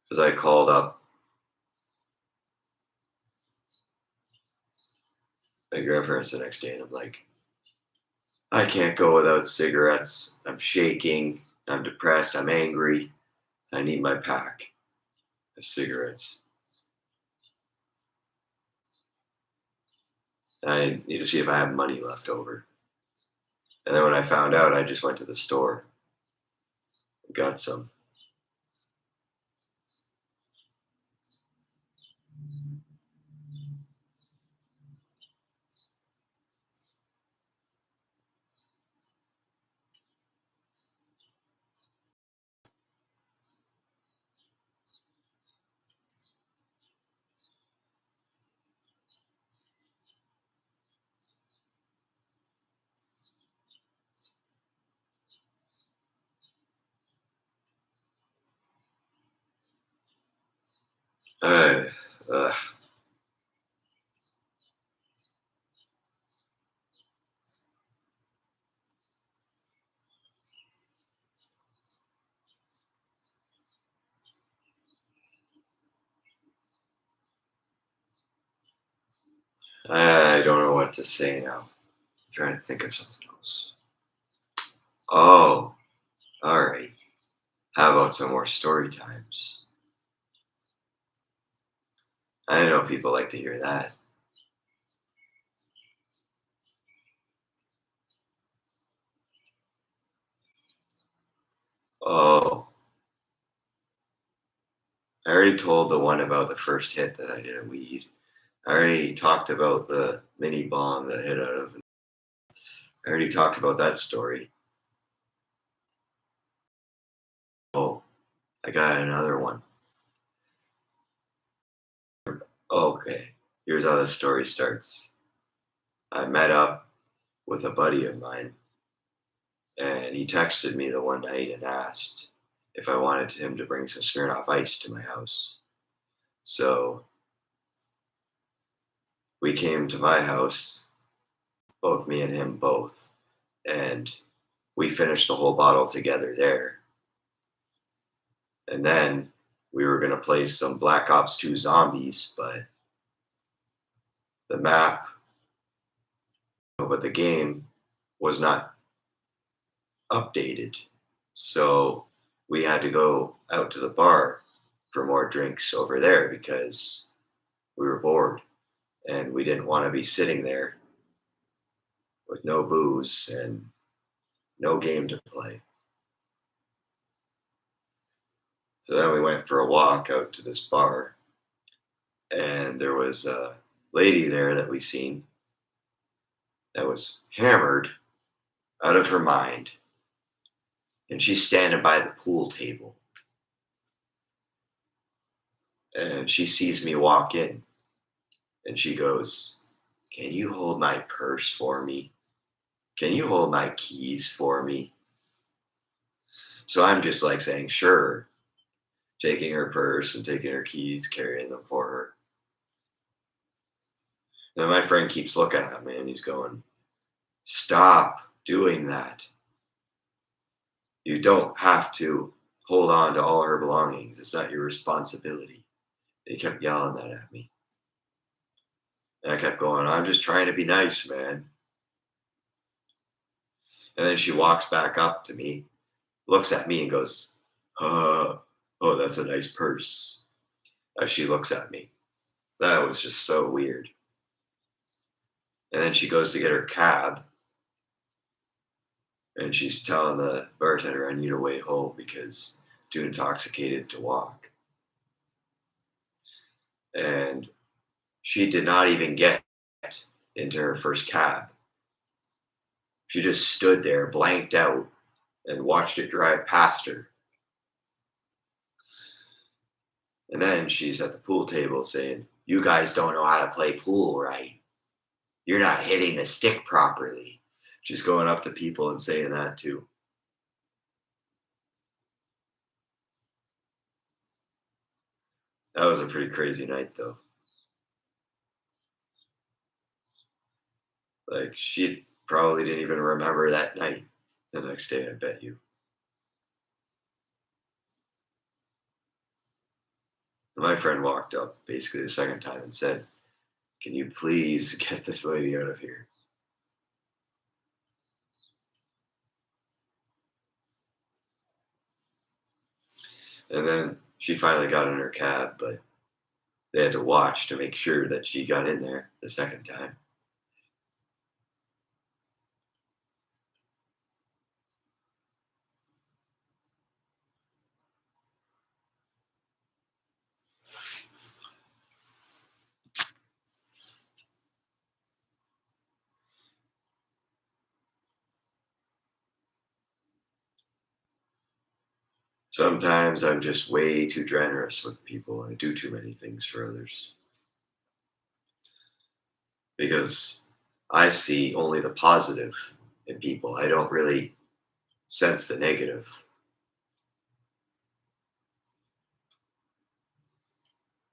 because I called up my grandparents the next day and I'm like, I can't go without cigarettes. I'm shaking. I'm depressed. I'm angry. I need my pack of cigarettes. I need to see if I have money left over. And then when I found out, I just went to the store and got some. I, uh, I don't know what to say now. I'm trying to think of something else. Oh, all right. How about some more story times? I know people like to hear that. Oh, I already told the one about the first hit that I did at weed. I already talked about the mini bomb that hit out of. I already talked about that story. Oh, I got another one. Okay, here's how the story starts. I met up with a buddy of mine, and he texted me the one night and asked if I wanted him to bring some Smirnoff Ice to my house. So we came to my house, both me and him both, and we finished the whole bottle together there. And then we were going to play some Black Ops 2 Zombies, the map, but the game was not updated. So we had to go out to the bar for more drinks over there because we were bored and we didn't want to be sitting there with no booze and no game to play. So then we went for a walk out to this bar, and there was a lady there that we seen that was hammered out of her mind, and she's standing by the pool table, and she sees me walk in, and she goes, "Can you hold my purse for me? Can you hold my keys for me?" So I'm just like saying, "Sure," taking her purse and taking her keys, carrying them for her. And my friend keeps looking at me and he's going, "Stop doing that. You don't have to hold on to all her belongings. It's not your responsibility." And he kept yelling that at me. And I kept going, "I'm just trying to be nice, man." And then she walks back up to me, looks at me and goes, "Oh, that's a nice purse," as she looks at me. That was just so weird. And then she goes to get her cab and she's telling the bartender, "I need a way home because too intoxicated to walk." And she did not even get into her first cab. She just stood there, blanked out, and watched it drive past her. And then she's at the pool table saying, "You guys don't know how to play pool right." You're not hitting the stick properly. Just going up to people and saying that too. That was a pretty crazy night though. Like she probably didn't even remember that night the next day, I bet you. My friend walked up basically the second time and said, "Can you please get this lady out of here?" And then she finally got in her cab, but they had to watch to make sure that she got in there the second time. Sometimes I'm just way too generous with people. I do too many things for others because I see only the positive in people. I don't really sense the negative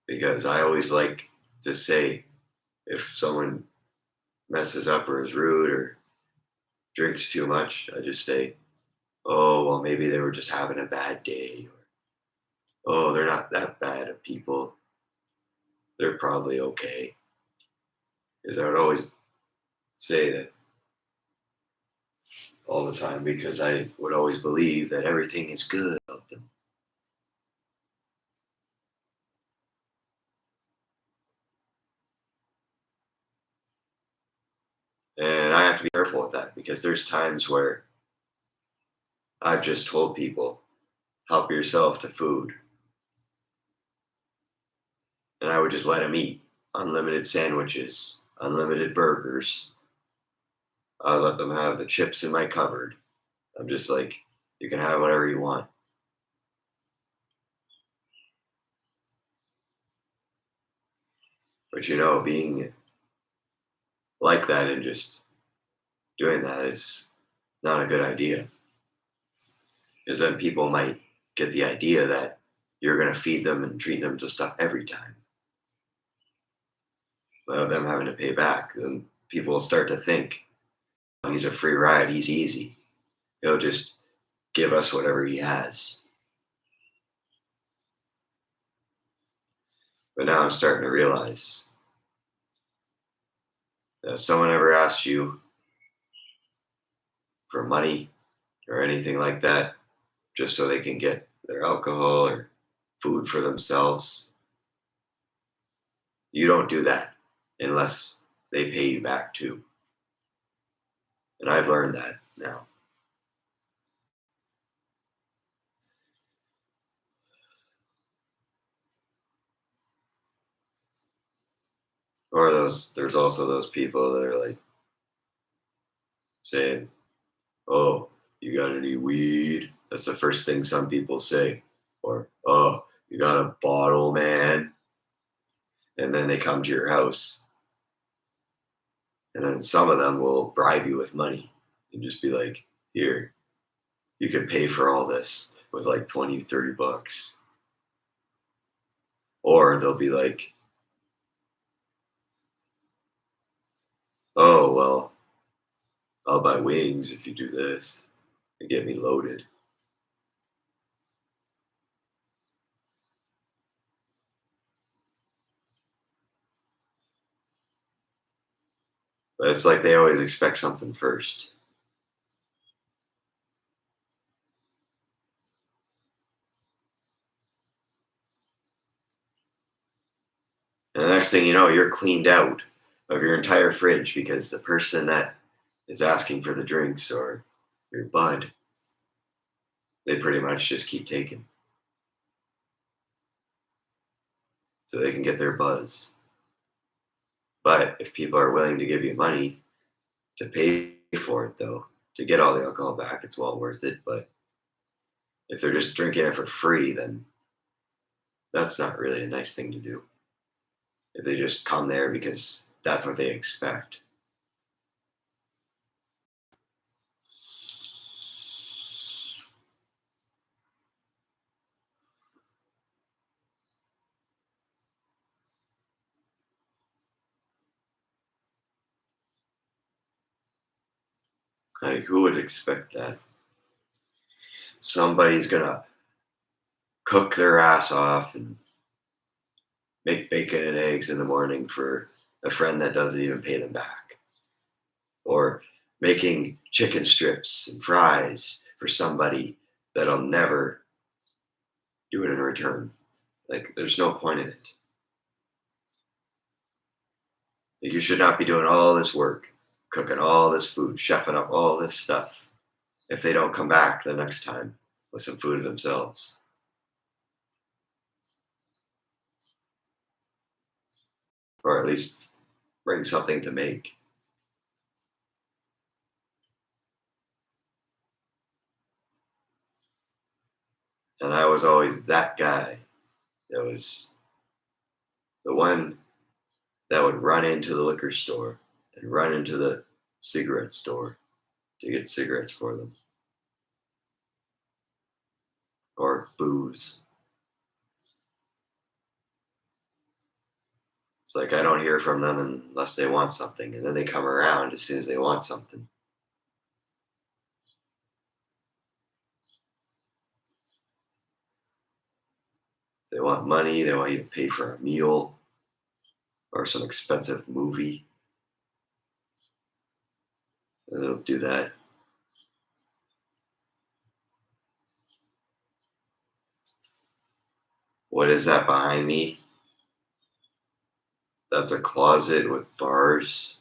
because I always like to say if someone messes up or is rude or drinks too much, I just say, "Oh, well, maybe they were just having a bad day." Or, "Oh, they're not that bad of people. They're probably okay." Because I would always say that all the time because I would always believe that everything is good about them. And I have to be careful with that because there's times where I've just told people, help yourself to food. And I would just let them eat unlimited sandwiches, unlimited burgers. I let them have the chips in my cupboard. I'm just like, you can have whatever you want. But being like that and just doing that is not a good idea. Because then people might get the idea that you're going to feed them and treat them to stuff every time without them having to pay back. Then people will start to think, "Oh, he's a free ride, he's easy. He'll just give us whatever he has." But now I'm starting to realize that if someone ever asks you for money or anything like that, just so they can get their alcohol or food for themselves, you don't do that unless they pay you back too. And I've learned that now. Or there's also those people that are like saying, "Oh, you got any weed?" That's the first thing some people say. Or, "Oh, you got a bottle, man?" And then they come to your house. And then some of them will bribe you with money and just be like, "Here, you can pay for all this with like 20, 30 bucks." Or they'll be like, "Oh, well, I'll buy wings if you do this and get me loaded." But it's like they always expect something first. And the next thing you know, you're cleaned out of your entire fridge because the person that is asking for the drinks or your bud, they pretty much just keep taking so they can get their buzz. But if people are willing to give you money to pay for it, though, to get all the alcohol back, it's well worth it. But if they're just drinking it for free, then that's not really a nice thing to do. If they just come there because that's what they expect. Like, who would expect that? Somebody's gonna cook their ass off and make bacon and eggs in the morning for a friend that doesn't even pay them back. Or making chicken strips and fries for somebody that'll never do it in return. Like, there's no point in it. Like, you should not be doing all this work, cooking all this food, chefing up all this stuff if they don't come back the next time with some food themselves. Or at least bring something to make. And I was always that guy that was the one that would run into the liquor store and run into the cigarette store to get cigarettes for them or booze. It's like I don't hear from them unless they want something, and then they come around as soon as they want something. If they want money, they want you to pay for a meal or some expensive movie, and they'll do that. What is that behind me? That's a closet with bars.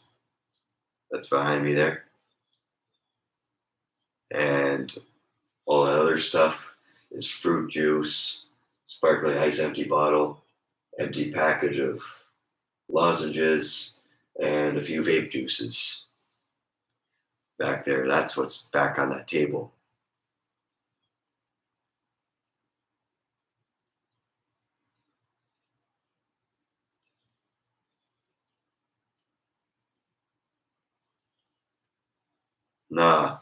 That's behind me there. And all that other stuff is fruit juice, sparkling ice empty bottle, empty package of lozenges, and a few vape juices back there. That's what's back on that table. Nah,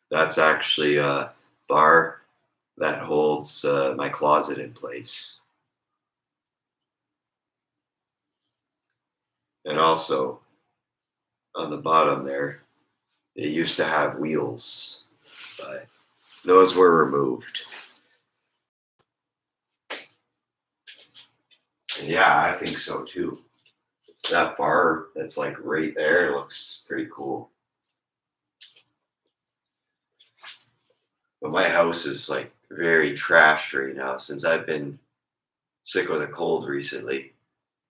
that's actually a bar that holds my closet in place. And also, on the bottom there, it used to have wheels, but those were removed. And yeah, I think so too. That bar that's like right there looks pretty cool. But my house is like very trashed right now since I've been sick with a cold recently.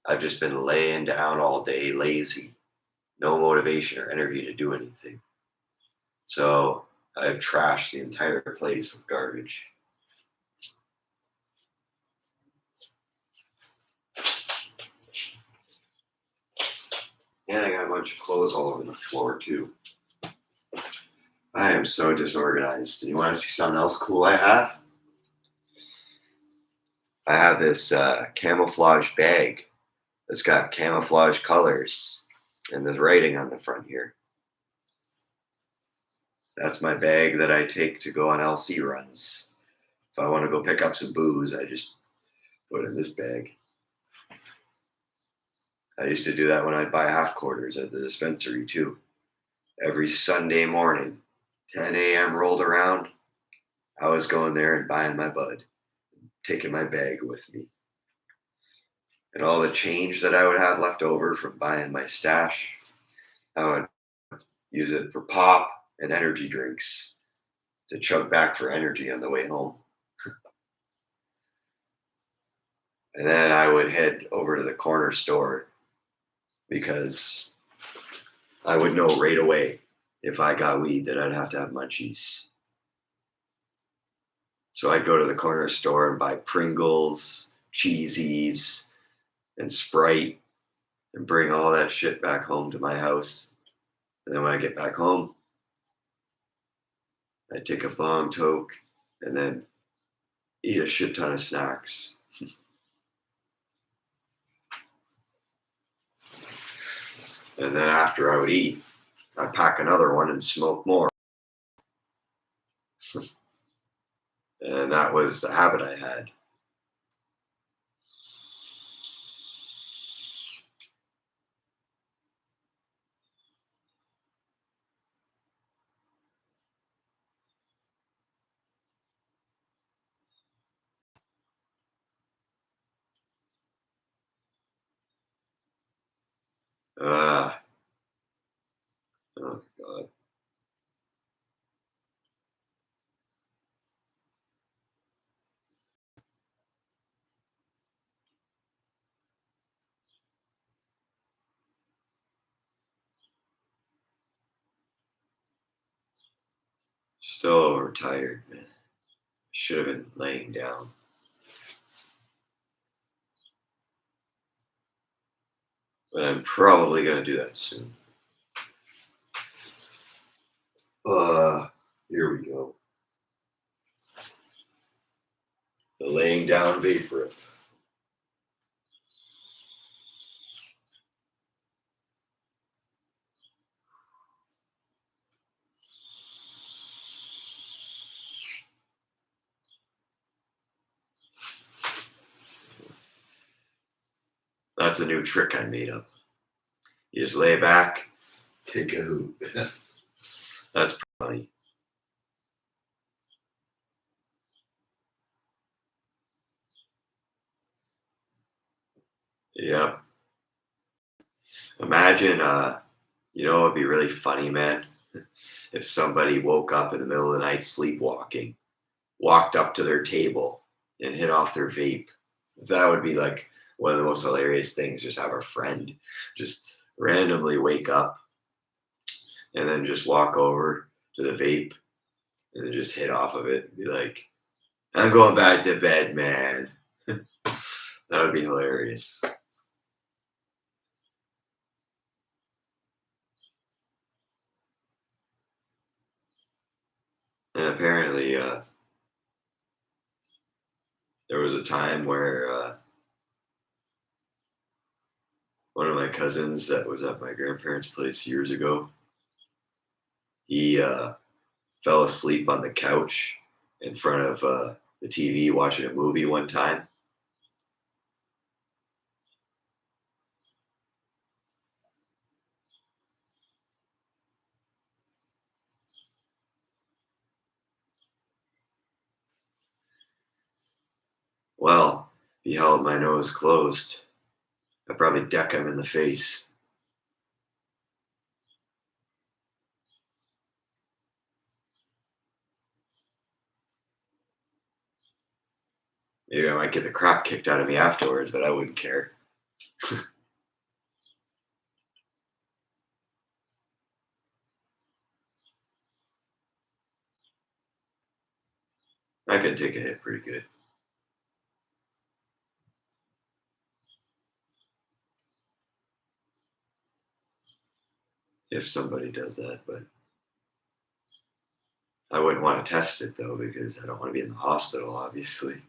I've just been laying down all day, lazy, no motivation or energy to do anything. So I've trashed the entire place with garbage. And I got a bunch of clothes all over the floor too. I am so disorganized. You want to see something else cool I have? I have this camouflage bag that's got camouflage colors and there's writing on the front here. That's my bag that I take to go on LC runs. If I want to go pick up some booze, I just put it in this bag. I used to do that when I'd buy half quarters at the dispensary too. Every Sunday morning, 10 a.m. rolled around, I was going there and buying my bud, taking my bag with me. And all the change that I would have left over from buying my stash, I would use it for pop and energy drinks to chug back for energy on the way home. And then I would head over to the corner store because I would know right away if I got weed that I'd have to have munchies. So I'd go to the corner store and buy Pringles, Cheesies, and Sprite and bring all that shit back home to my house. And then when I get back home, I'd take a bong toke and then eat a shit ton of snacks. And then after I would eat, I'd pack another one and smoke more. And that was the habit I had. Ah, oh God. Still overtired, man. Should have been laying down. But I'm probably gonna do that soon. Here we go. The laying down vape rip. That's a new trick I made up. You just lay back, take a hoot. That's funny. Yep. Imagine, it'd be really funny, man, if somebody woke up in the middle of the night sleepwalking, walked up to their table and hit off their vape. That would be like one of the most hilarious things. Just have a friend just randomly wake up and then just walk over to the vape and then just hit off of it and be like, I'm going back to bed, man. That would be hilarious. And apparently, there was a time where one of my cousins that was at my grandparents' place years ago, he fell asleep on the couch in front of the TV watching a movie one time. Well, he held my nose closed. I'd probably deck him in the face. Maybe I might get the crap kicked out of me afterwards, but I wouldn't care. I can take a hit pretty good if somebody does that, but I wouldn't want to test it though because I don't want to be in the hospital, obviously.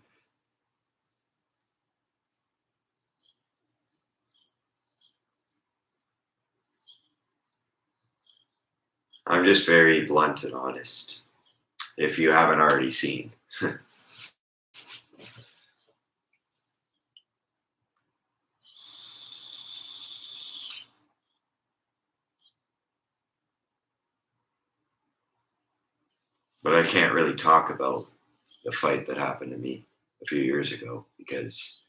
I'm just very blunt and honest. If you haven't already seen, but I can't really talk about the fight that happened to me a few years ago because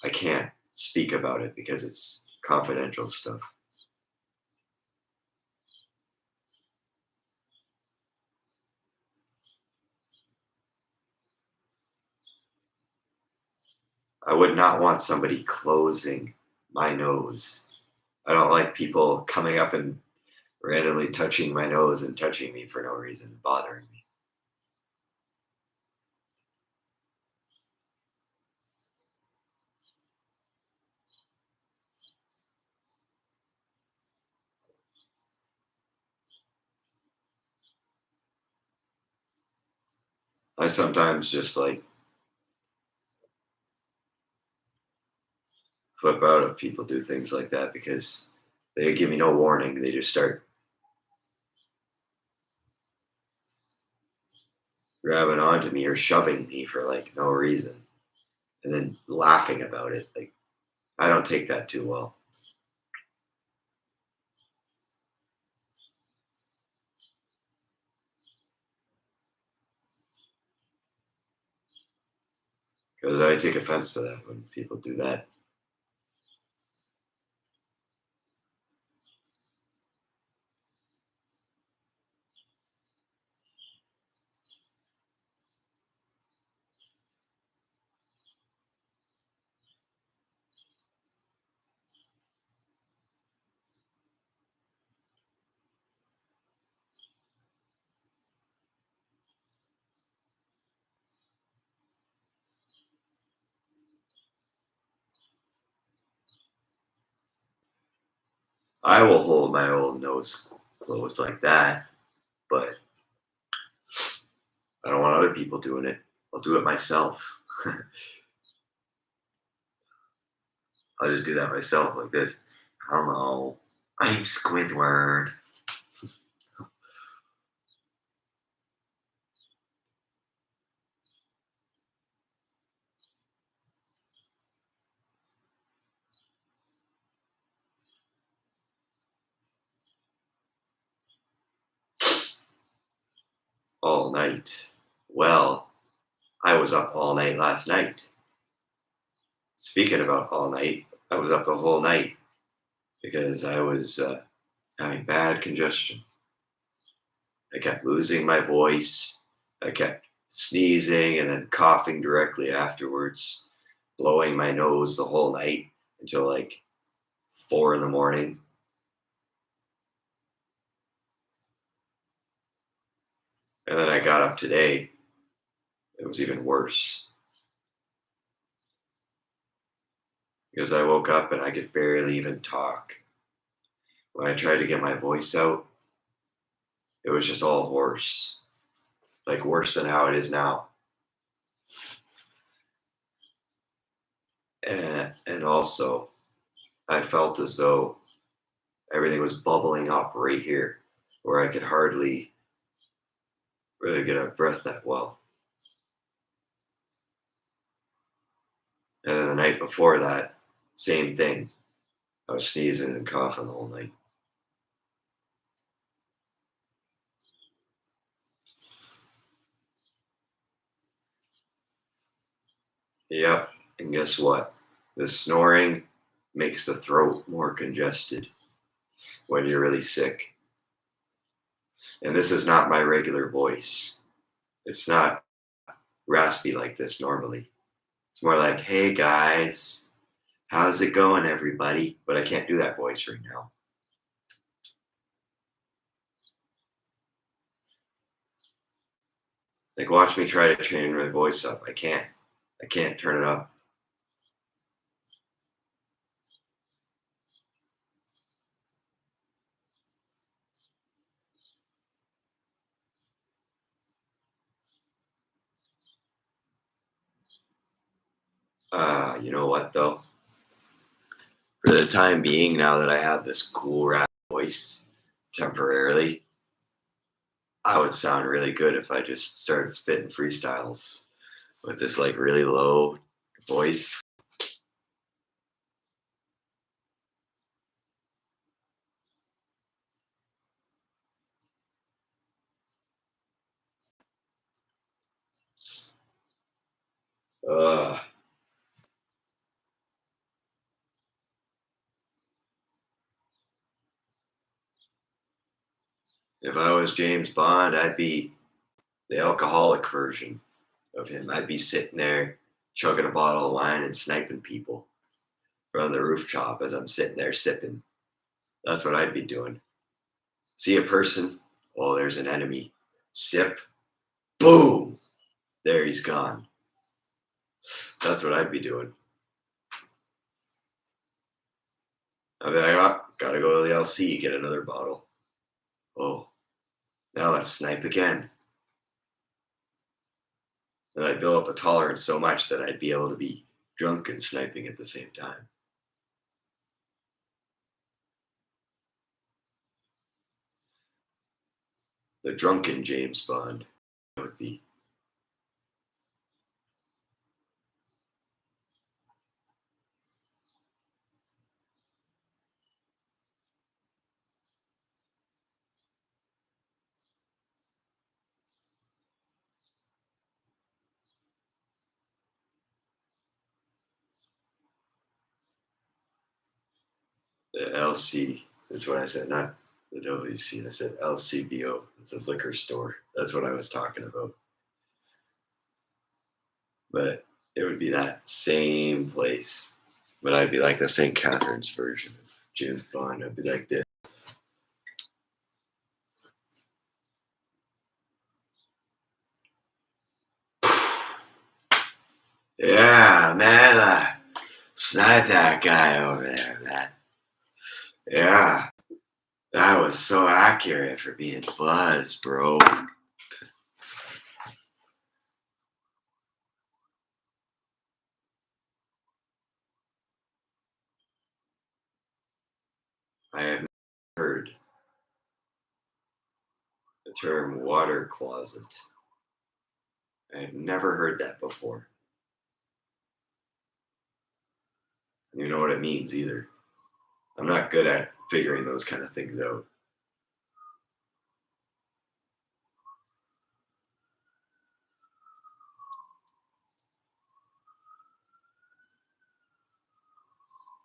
I can't speak about it because it's confidential stuff. I would not want somebody closing my nose. I don't like people coming up and randomly touching my nose and touching me for no reason, bothering me. I sometimes just like flip out if people do things like that because they give me no warning. They just start grabbing onto me or shoving me for like no reason and then laughing about it. Like, I don't take that too well because I take offense to that when people do that. I will hold my own nose closed like that, but I don't want other people doing it. I'll do it myself. I'll just do that myself like this. Hello, I'm Squidward. All night. Well, I was up all night last night. Speaking about all night, I was up the whole night because I was having bad congestion. I kept losing my voice. I kept sneezing and then coughing directly afterwards, blowing my nose the whole night until like 4 in the morning. And then I got up today. It was even worse because I woke up and I could barely even talk. When I tried to get my voice out, it was just all hoarse, like worse than how it is now. And also, I felt as though everything was bubbling up right here where I could hardly really get a breath that well. And then the night before that, same thing. I was sneezing and coughing the whole night. Yep. And guess what? The snoring makes the throat more congested when you're really sick. And this is not my regular voice. It's not raspy like this normally. It's more like, hey guys, how's it going, everybody? But I can't do that voice right now. Like, watch me try to turn my voice up. I can't. I can't turn it up. You know what, though? For the time being, now that I have this cool rap voice temporarily, I would sound really good if I just started spitting freestyles with this like really low voice. Ugh. If I was James Bond, I'd be the alcoholic version of him. I'd be sitting there chugging a bottle of wine and sniping people from the rooftop as I'm sitting there sipping. That's what I'd be doing. See a person, oh, there's an enemy. Sip, boom, there he's gone. That's what I'd be doing. I'd be like, oh, gotta go to the LC, get another bottle. Oh, now let's snipe again. And I'd build up the tolerance so much that I'd be able to be drunk and sniping at the same time. The drunken James Bond would be. The LC. That's what I said, not the WC. I said LCBO. It's a liquor store. That's what I was talking about. But it would be that same place. But I'd be like the St. Catharines version of James Bond. I'd be like this. Yeah, man. Snipe that guy over there, man. Yeah. That was so accurate for being Buzz, bro. I have heard the term water closet. I have never heard that before. You know what it means either. I'm not good at figuring those kind of things out.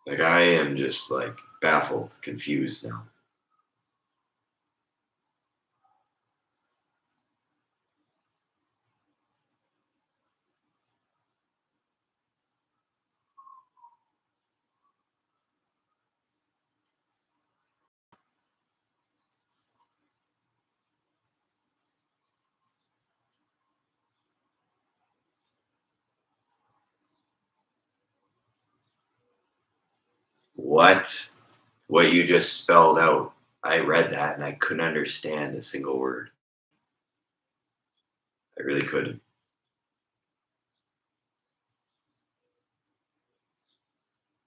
Like I am just like baffled, confused now. What? What you just spelled out. I read that and I couldn't understand a single word. I really couldn't.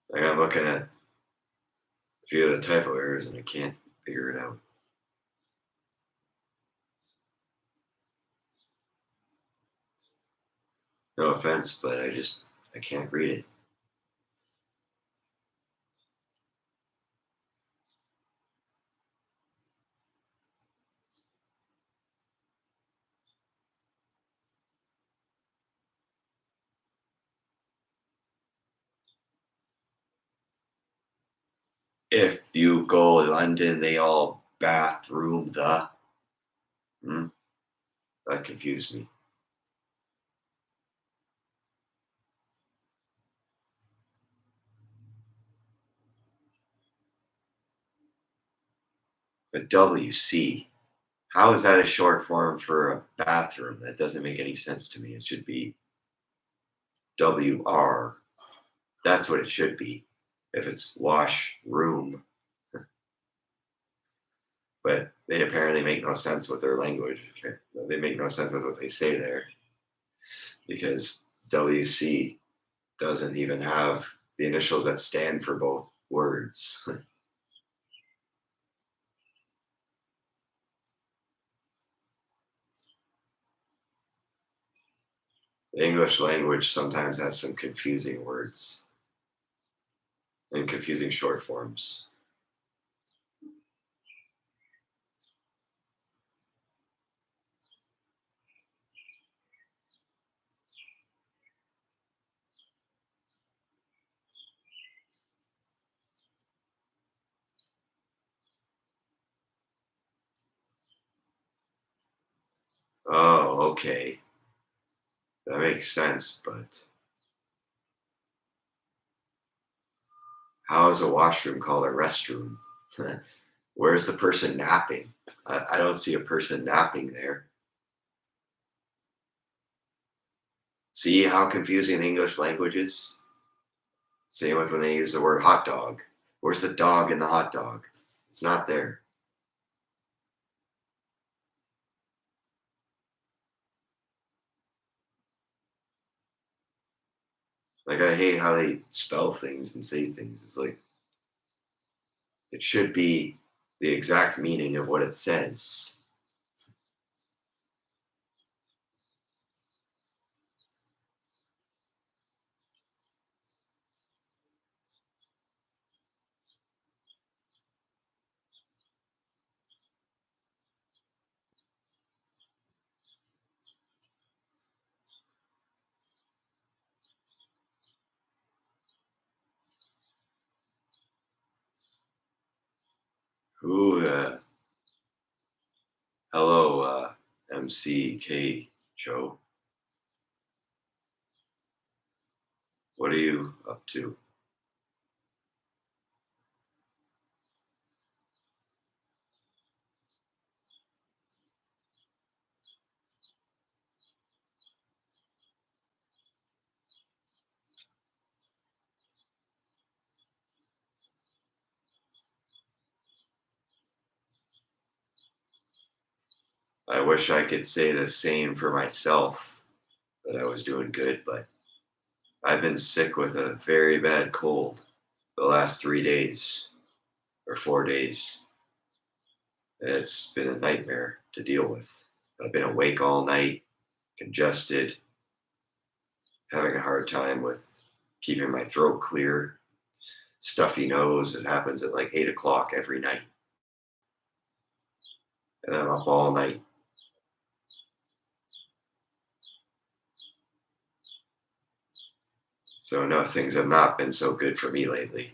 Like I'm looking at a few of the typo errors and I can't figure it out. No offense, but I can't read it. If you go London, they all bathroom the. Hmm, that confused me. A WC. How is that a short form for a bathroom? That doesn't make any sense to me. It should be WR. That's what it should be if it's wash room. But they apparently make no sense with their language. They make no sense with what they say there because WC doesn't even have the initials that stand for both words. The English language sometimes has some confusing words and confusing short forms. Oh, okay. That makes sense, but how is a washroom called a restroom? Where's the person napping? I don't see a person napping there. See how confusing the English language is? Same with when they use the word hot dog. Where's the dog in the hot dog? It's not there. Like I hate how they spell things and say things. It's like it should be the exact meaning of what it says. Ooh, hello, MCK Joe. What are you up to? I wish I could say the same for myself, that I was doing good, but I've been sick with a very bad cold the last 3 days or 4 days. And it's been a nightmare to deal with. I've been awake all night, congested, having a hard time with keeping my throat clear, stuffy nose. It happens at like 8 o'clock every night. And I'm up all night. So no, things have not been so good for me lately.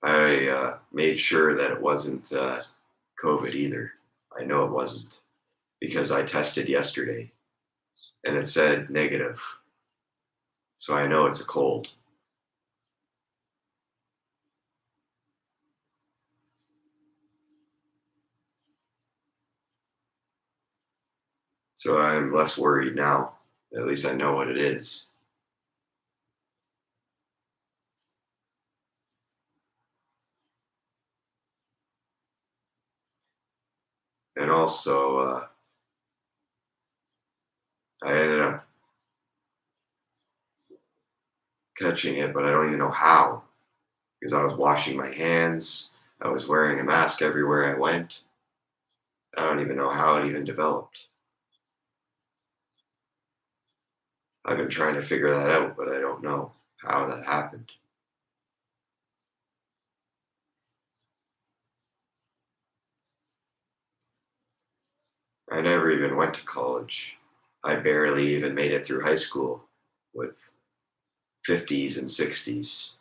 I made sure that it wasn't COVID either. I know it wasn't because I tested yesterday and it said negative. So I know it's a cold. So I'm less worried now. At least I know what it is. And also, I ended up catching it, but I don't even know how because I was washing my hands. I was wearing a mask everywhere I went. I don't even know how it even developed. I've been trying to figure that out, but I don't know how that happened. I never even went to college. I barely even made it through high school with 50s and 60s.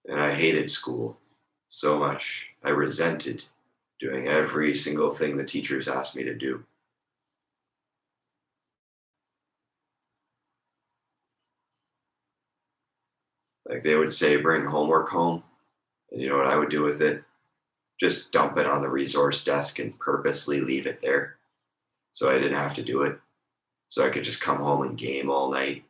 And I hated school so much. I resented doing every single thing the teachers asked me to do. Like they would say, bring homework home. And you know what I would do with it? Just dump it on the resource desk and purposely leave it there so I didn't have to do it. So I could just come home and game all night.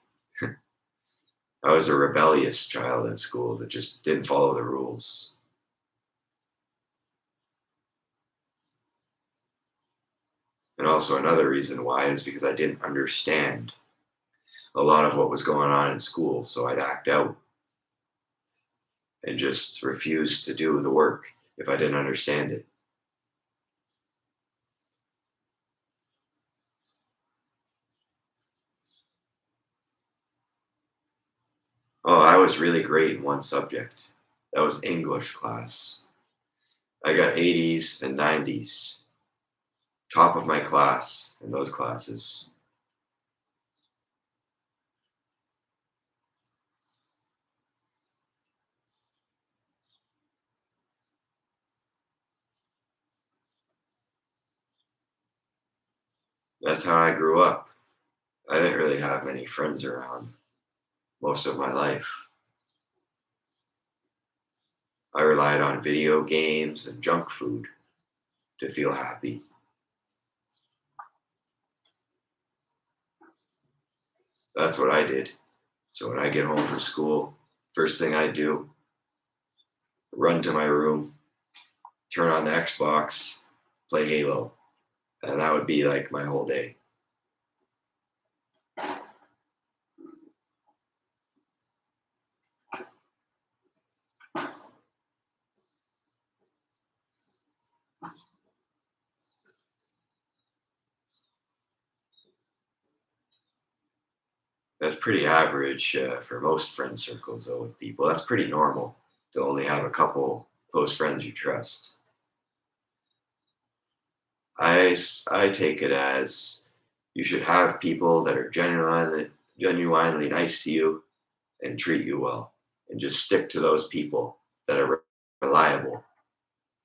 I was a rebellious child in school that just didn't follow the rules. And also, another reason why is because I didn't understand a lot of what was going on in school. So I'd act out and just refuse to do the work if I didn't understand it. Oh, I was really great in one subject. That was English class. I got 80s and 90s, top of my class in those classes. That's how I grew up. I didn't really have many friends around most of my life. I relied on video games and junk food to feel happy. That's what I did. So when I get home from school, first thing I do, run to my room, turn on the Xbox, play Halo. And that would be like my whole day. That's pretty average for most friend circles, though, with people. That's pretty normal to only have a couple close friends you trust. I take it as you should have people that are genuinely nice to you and treat you well, and just stick to those people that are reliable.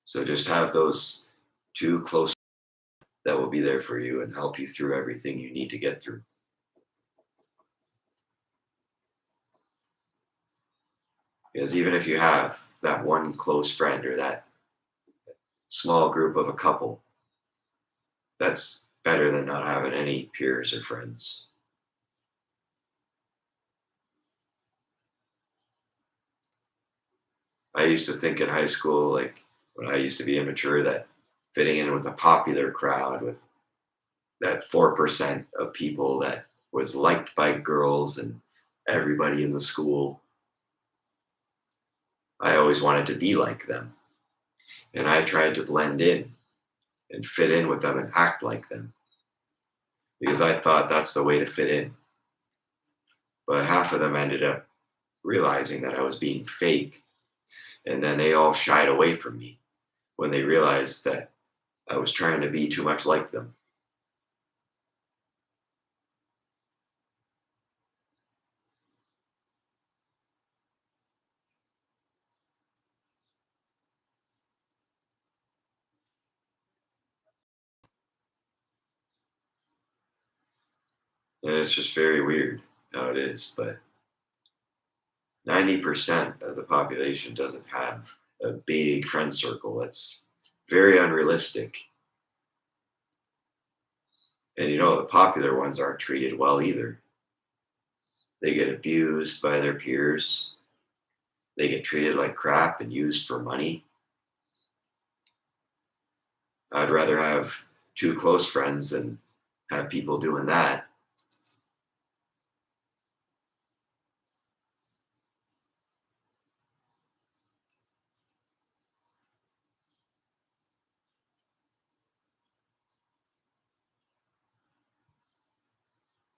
So just have those two close that will be there for you and help you through everything you need to get through. Because even if you have that one close friend or that small group of a couple, that's better than not having any peers or friends. I used to think in high school, like when I used to be immature, that fitting in with a popular crowd, with that 4% of people that was liked by girls and everybody in the school, I always wanted to be like them. And I tried to blend in and fit in with them and act like them because I thought that's the way to fit in. But half of them ended up realizing that I was being fake. And then they all shied away from me when they realized that I was trying to be too much like them. And it's just very weird how it is. But 90% of the population doesn't have a big friend circle. It's very unrealistic. And the popular ones aren't treated well either. They get abused by their peers. They get treated like crap and used for money. I'd rather have two close friends than have people doing that.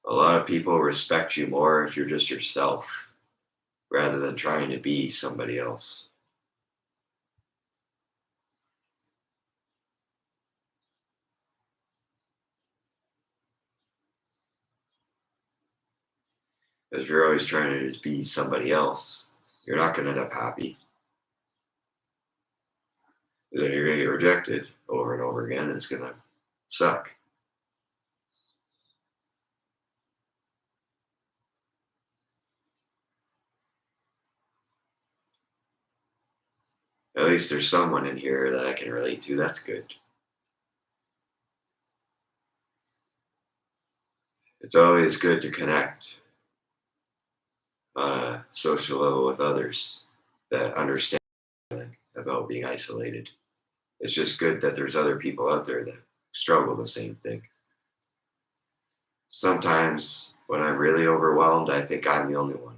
A lot of people respect you more if you're just yourself rather than trying to be somebody else. Because you're always trying to just be somebody else, you're not going to end up happy. Then you're going to get rejected over and over again. And it's going to suck. At least there's someone in here that I can relate to. That's good. It's always good to connect on a social level with others that understand about being isolated. It's just good that there's other people out there that struggle the same thing. Sometimes when I'm really overwhelmed, I think I'm the only one.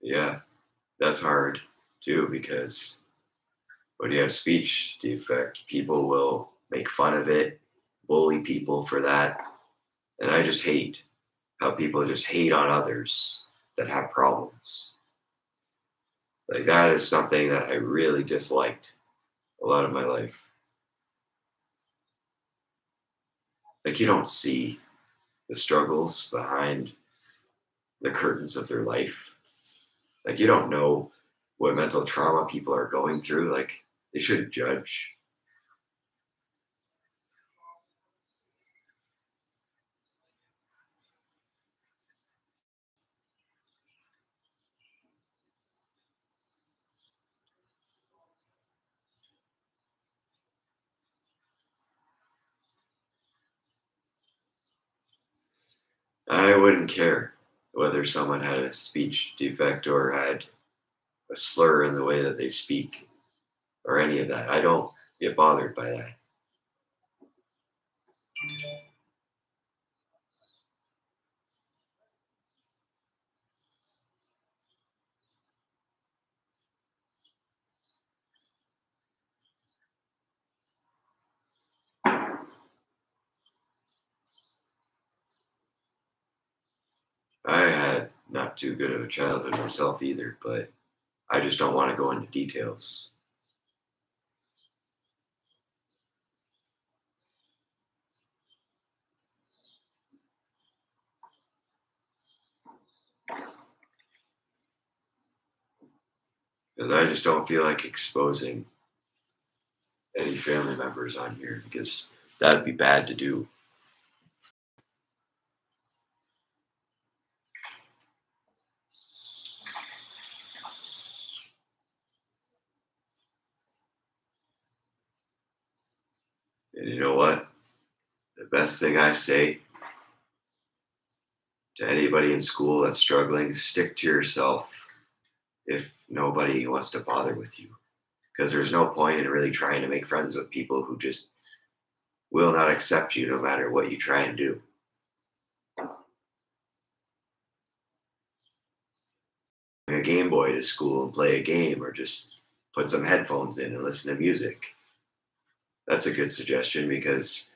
Yeah, that's hard too because when you have speech defect, people will make fun of it, bully people for that. And I just hate how people just hate on others that have problems. Like that is something that I really disliked a lot of my life. Like you don't see the struggles behind the curtains of their life. Like you don't know what mental trauma people are going through. Like they shouldn't judge. I wouldn't care whether someone had a speech defect or had a slur in the way that they speak or any of that. I don't get bothered by that. I had not too good of a childhood myself either, but I just don't want to go into details. Because I just don't feel like exposing any family members on here because that'd be bad to do. And you know what? The best thing I say to anybody in school that's struggling, stick to yourself if nobody wants to bother with you. Because there's no point in really trying to make friends with people who just will not accept you no matter what you try and do. Bring a Game Boy to school and play a game, or just put some headphones in and listen to music. That's a good suggestion because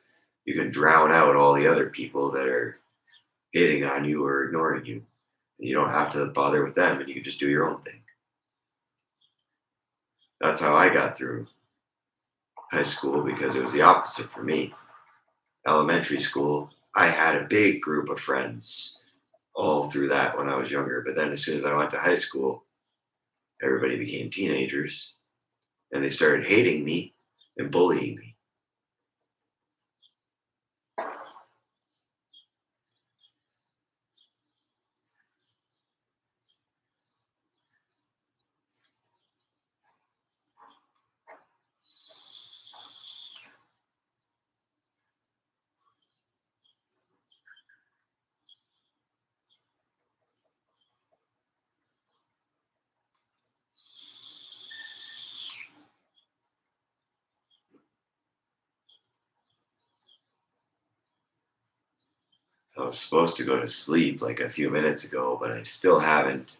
you can drown out all the other people that are hating on you or ignoring you. You don't have to bother with them and you can just do your own thing. That's how I got through high school because it was the opposite for me. Elementary school, I had a big group of friends all through that when I was younger. But then as soon as I went to high school, everybody became teenagers and they started hating me and bullying me. I was supposed to go to sleep like a few minutes ago, but I still haven't.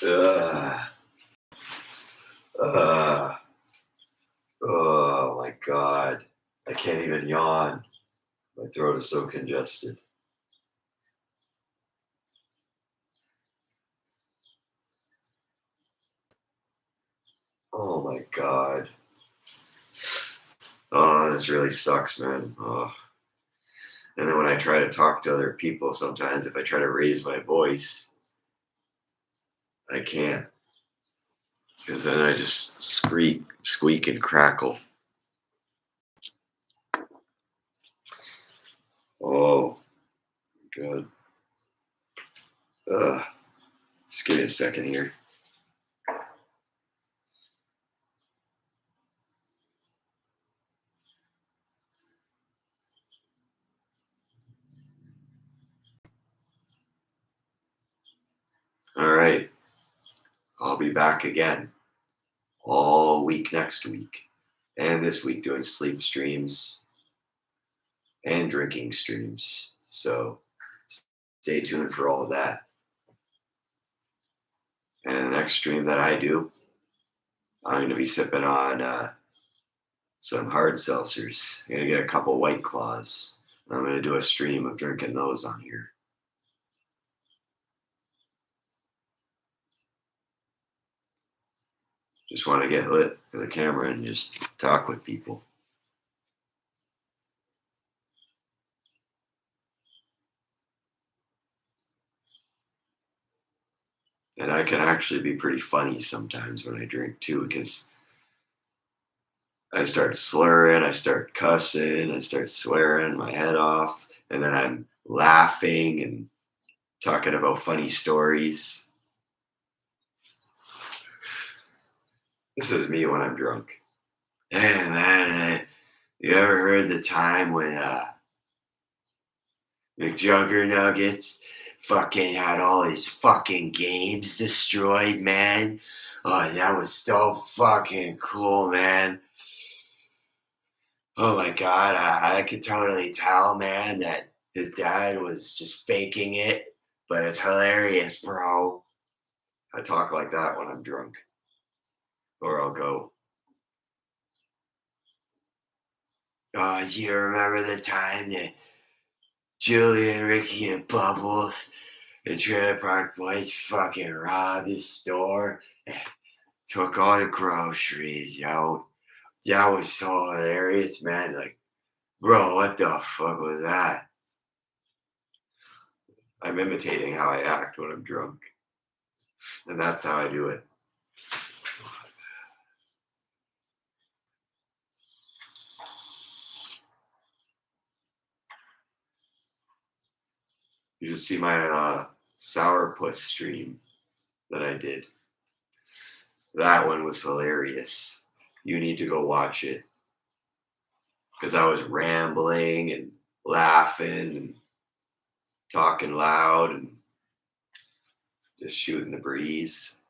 Ugh. Ugh. Oh my God. I can't even yawn. My throat is so congested. Oh my God. Oh, this really sucks, man. Oh. And then when I try to talk to other people, sometimes if I try to raise my voice, I can't. Because then I just squeak, and crackle. Oh, good. Just give me a second here. All right. I'll be back again all week next week. And this week doing sleep streams and drinking streams. So stay tuned for all of that. And the next stream that I do, I'm going to be sipping on some hard seltzers. I'm going to get a couple White Claws. I'm going to do a stream of drinking those on here. Just want to get lit for the camera and just talk with people. And I can actually be pretty funny sometimes when I drink too, because I start slurring, I start cussing, I start swearing my head off, and then I'm laughing and talking about funny stories. This is me when I'm drunk. Hey man, you ever heard the time when McJugger Nuggets fucking had all his fucking games destroyed, man? Oh, that was so fucking cool, man. Oh my God, I could totally tell, man, that his dad was just faking it, but it's hilarious, bro. I talk like that when I'm drunk. Or I'll go, oh, do you remember the time that Julian, Ricky, and Bubbles, the Trailer Park Boys, fucking robbed his store and took all the groceries, yo? That was so hilarious, man. Like, bro, what the fuck was that? I'm imitating how I act when I'm drunk. And that's how I do it. You should see my sourpuss stream that I did. That one was hilarious. You need to go watch it because I was rambling and laughing and talking loud and just shooting the breeze.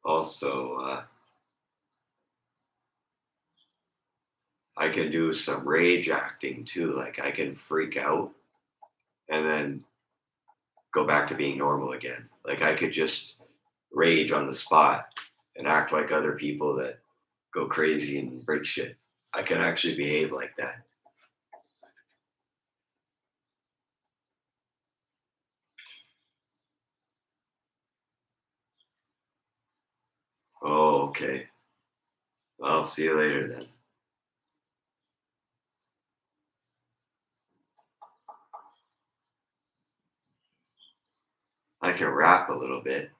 Also, I can do some rage acting too. Like I can freak out and then go back to being normal again. Like I could just rage on the spot and act like other people that go crazy and break shit. I can actually behave like that. Oh, okay. I'll see you later then. I can rap a little bit.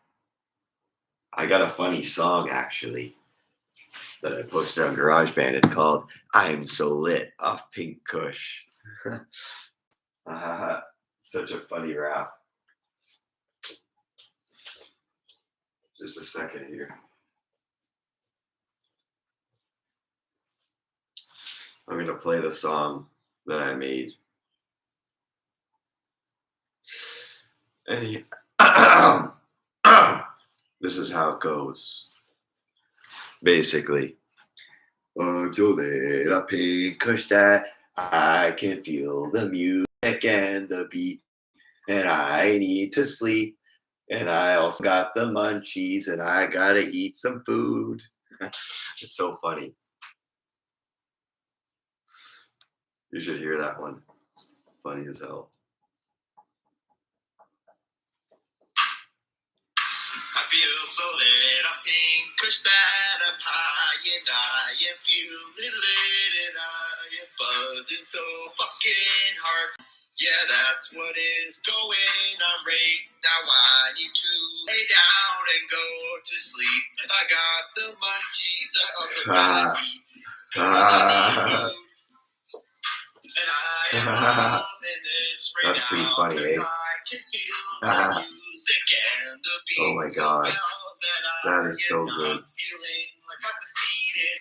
I got a funny song actually that I posted on GarageBand. It's called I'm So Lit off Pink Kush. Such a funny rap. Just a second here. I'm going to play the song that I made. And this is how it goes. Basically, until then, I pink kush that I can feel the music and the beat, and I need to sleep. And I also got the munchies, and I gotta eat some food. It's so funny. You should hear that one. It's funny as hell. I feel so lit, I'm pink, cause that I'm high and I am feeling lit and I am buzzing so fucking hard. Yeah, that's what is going on right now. I need to lay down and go to sleep. I got the munchies, I also gotta eat. And I am loving this right that's now. Pretty funny, eh? I can feel the music and the beat. Oh my god. That is so good. Feeling like I'm defeated.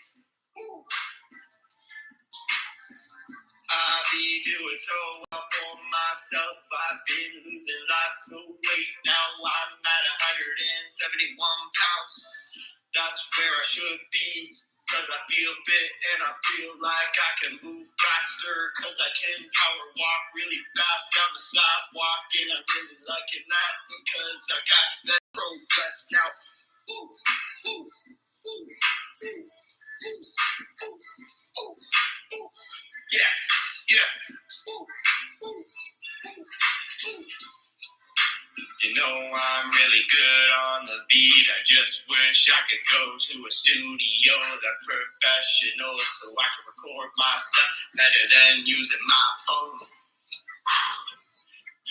I be doing so well for myself. I've been losing lots of weight. Now I'm at 171 pounds. That's where I should be. Cause I feel fit and I feel like I can move faster. Cause I can power walk really fast down the sidewalk. And I'm really liking that because I got that progress now. Ooh, ooh, ooh, ooh, ooh, ooh, ooh. Yeah, yeah. Ooh, ooh, ooh, ooh. You know I'm really good on the beat. I just wish I could go to a studio that's professional so I can record my stuff better than using my phone.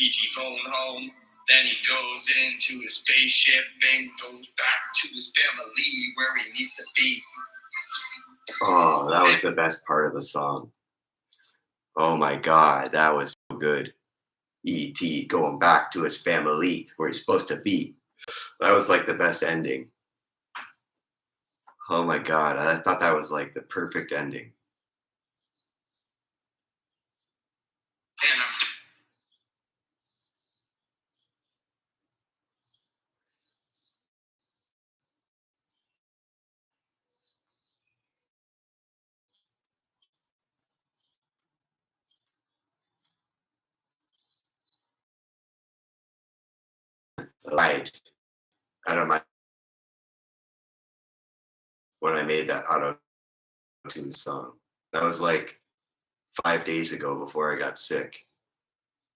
E.T. phone home. Then he goes into his spaceship and goes back to his family where he needs to be. Oh, that was the best part of the song. Oh my god, that was so good. E.T. going back to his family where he's supposed to be. That was like the best ending. Oh my god, I thought that was like the perfect ending. Lied out of my when I made that auto tune song. That was like 5 days ago before I got sick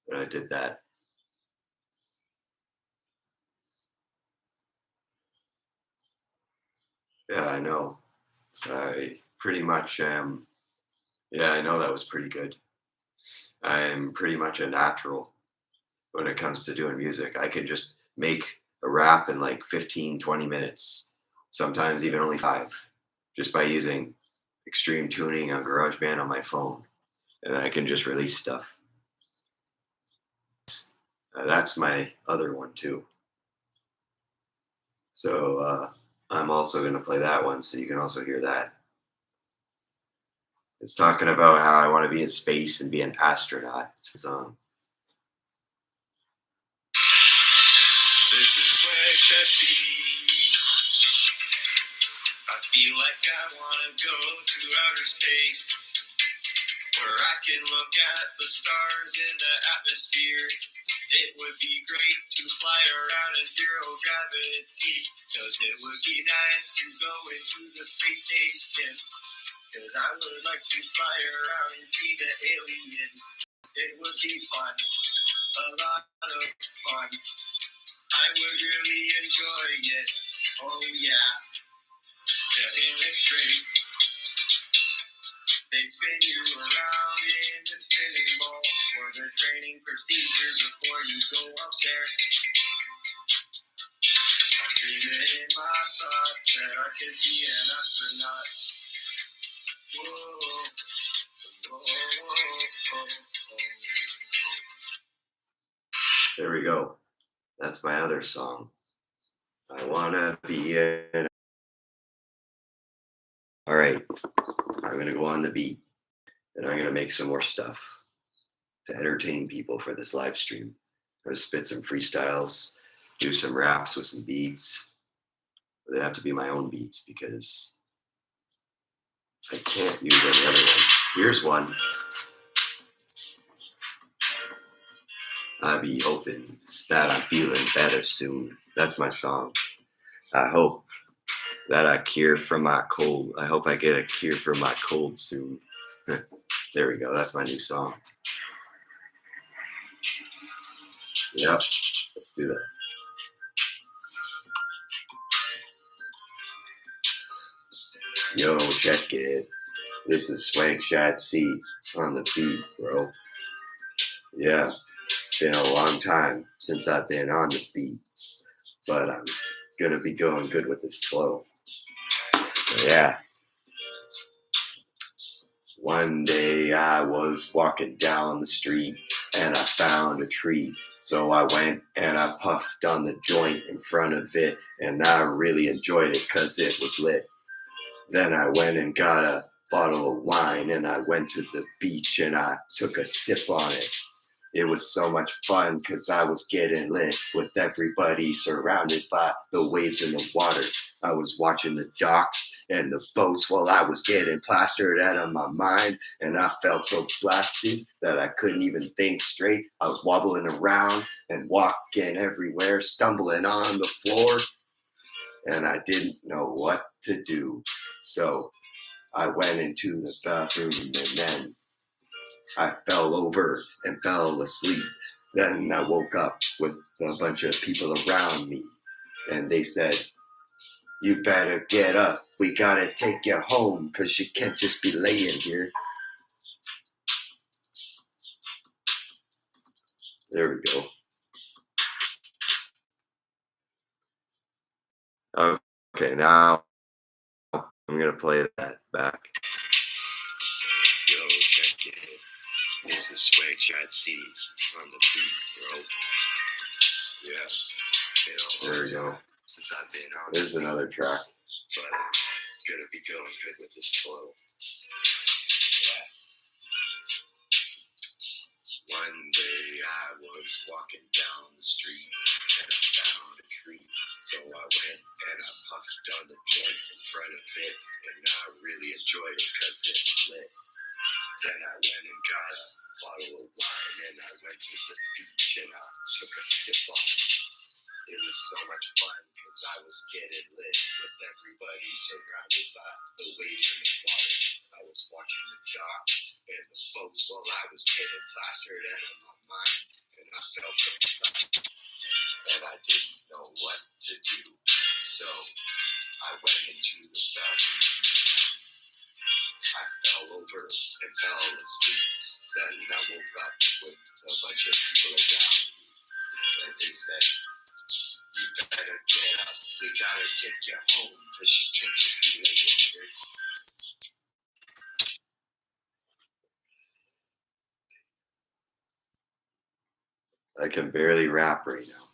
when I did that. Yeah, I know. I pretty much am. Yeah, I know that was pretty good. I'm pretty much a natural when it comes to doing music. I can just make a rap in like 15, 20 minutes, sometimes even only five, just by using extreme tuning on GarageBand on my phone. And then I can just release stuff. That's my other one too. So I'm also going to play that one so you can also hear that. It's talking about how I want to be in space and be an astronaut. It's a song. This is where I see. I feel like I want to go to outer space, where I can look at the stars in the atmosphere. It would be great to fly around in zero gravity, cause it would be nice to go into the space station, cause I would like to fly around and see the aliens. It would be fun, a lot of fun. I would really enjoy it. Oh yeah, in a straight. They spin you around in the spinning ball for the training procedure before you go up there. I'm dreaming in my thoughts that I could be an astronaut. Whoa, whoa, whoa, whoa. There we go. That's my other song. I wanna be in. All right, I'm gonna go on the beat, and I'm gonna make some more stuff to entertain people for this live stream. I'm gonna spit some freestyles, do some raps with some beats. They have to be my own beats because I can't use any other ones. Here's one. I be hoping that I'm feeling better soon. That's my song. I hope that I cure from my cold. I hope I get a cure from my cold soon. There we go. That's my new song. Yep. Let's do that. Yo, check it. This is Swank Shot C on the beat, bro. Yeah, it's been a long time since I've been on the beat, but I'm gonna be going good with this flow. So yeah. One day I was walking down the street and I found a tree. So I went and I puffed on the joint in front of it, and I really enjoyed it cause it was lit. Then I went and got a bottle of wine and I went to the beach and I took a sip on it. It was so much fun because I was getting lit with everybody surrounded by the waves in the water. I was watching the docks and the boats while I was getting plastered out of my mind. And I felt so blasted that I couldn't even think straight. I was wobbling around and walking everywhere, stumbling on the floor. And I didn't know what to do. So I went into the bathroom and then I fell over and fell asleep. Then I woke up with a bunch of people around me, and they said, "You better get up. We gotta take you home because you can't just be laying here." There we go. Okay, now I'm gonna play that back. Yo, check it. This is Swag Shot C on the beat, bro. Yeah. There we go. Since I've been on. There's another track. But I'm gonna be going good with this flow. Yeah. One day I was walking down the street and I found a tree. So I went and I puffed on the joint in front of it, and I really enjoyed it because it was lit. Then I went and got a bottle of wine and I went to the beach and I took a sip on it. It was so much fun because I was getting lit with everybody surrounded by the waves in the water. I was watching the docks and the boats while I was getting plastered out of my mind. And I felt so bad and I didn't know what to do. So I went into the We gotta take you home, cause you can't just be laying here. I can barely rap right now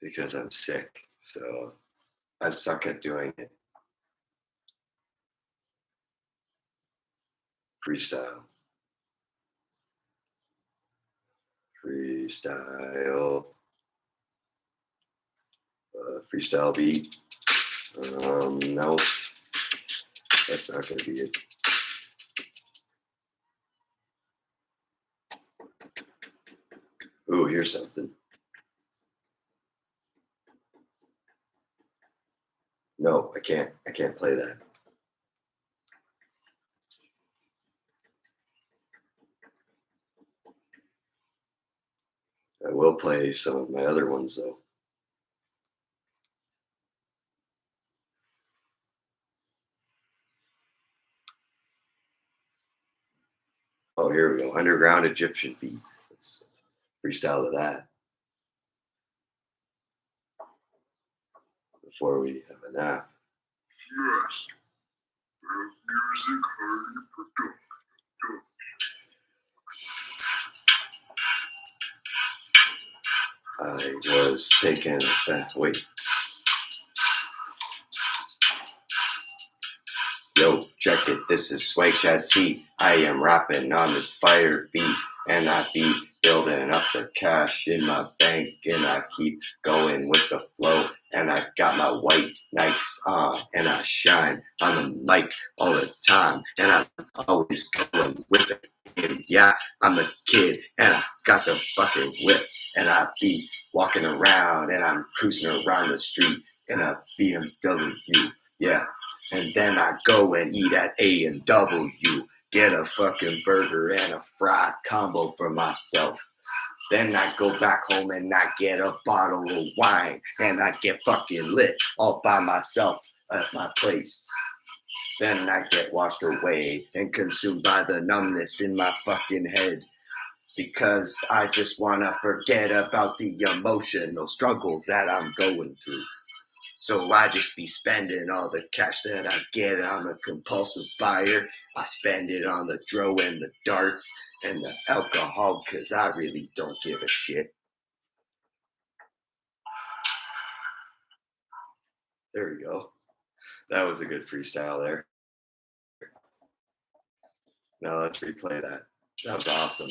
because I'm sick, so I suck at doing it. Freestyle. Freestyle. Freestyle beat. No, that's not gonna be it. Ooh, here's something. No, I can't play that. I will play some of my other ones though. Oh, here we go. Underground Egyptian beat. Let's freestyle to that before we have a nap. Yes. Music highly productive. I was taken back. Wait. Yo, check it. This is Swag Chat C. I am rapping on this fire beat, and I be building up the cash in my bank, and I keep going with the flow. And I got my white Nikes on, and I shine on the mic all the time, and I'm always going with it. And yeah, I'm a kid, and I got the fucking whip, and I be walking around, and I'm cruising around the street in a BMW. Yeah. And then I go and eat at A&W, get a fucking burger and a fried combo for myself. Then I go back home and I get a bottle of wine, and I get fucking lit all by myself at my place. Then I get washed away and consumed by the numbness in my fucking head, because I just wanna forget about the emotional struggles that I'm going through. So I just be spending all the cash that I get. I'm a compulsive buyer. I spend it on the dro and the darts and the alcohol, cause I really don't give a shit. There we go. That was a good freestyle there. Now let's replay that. That was awesome.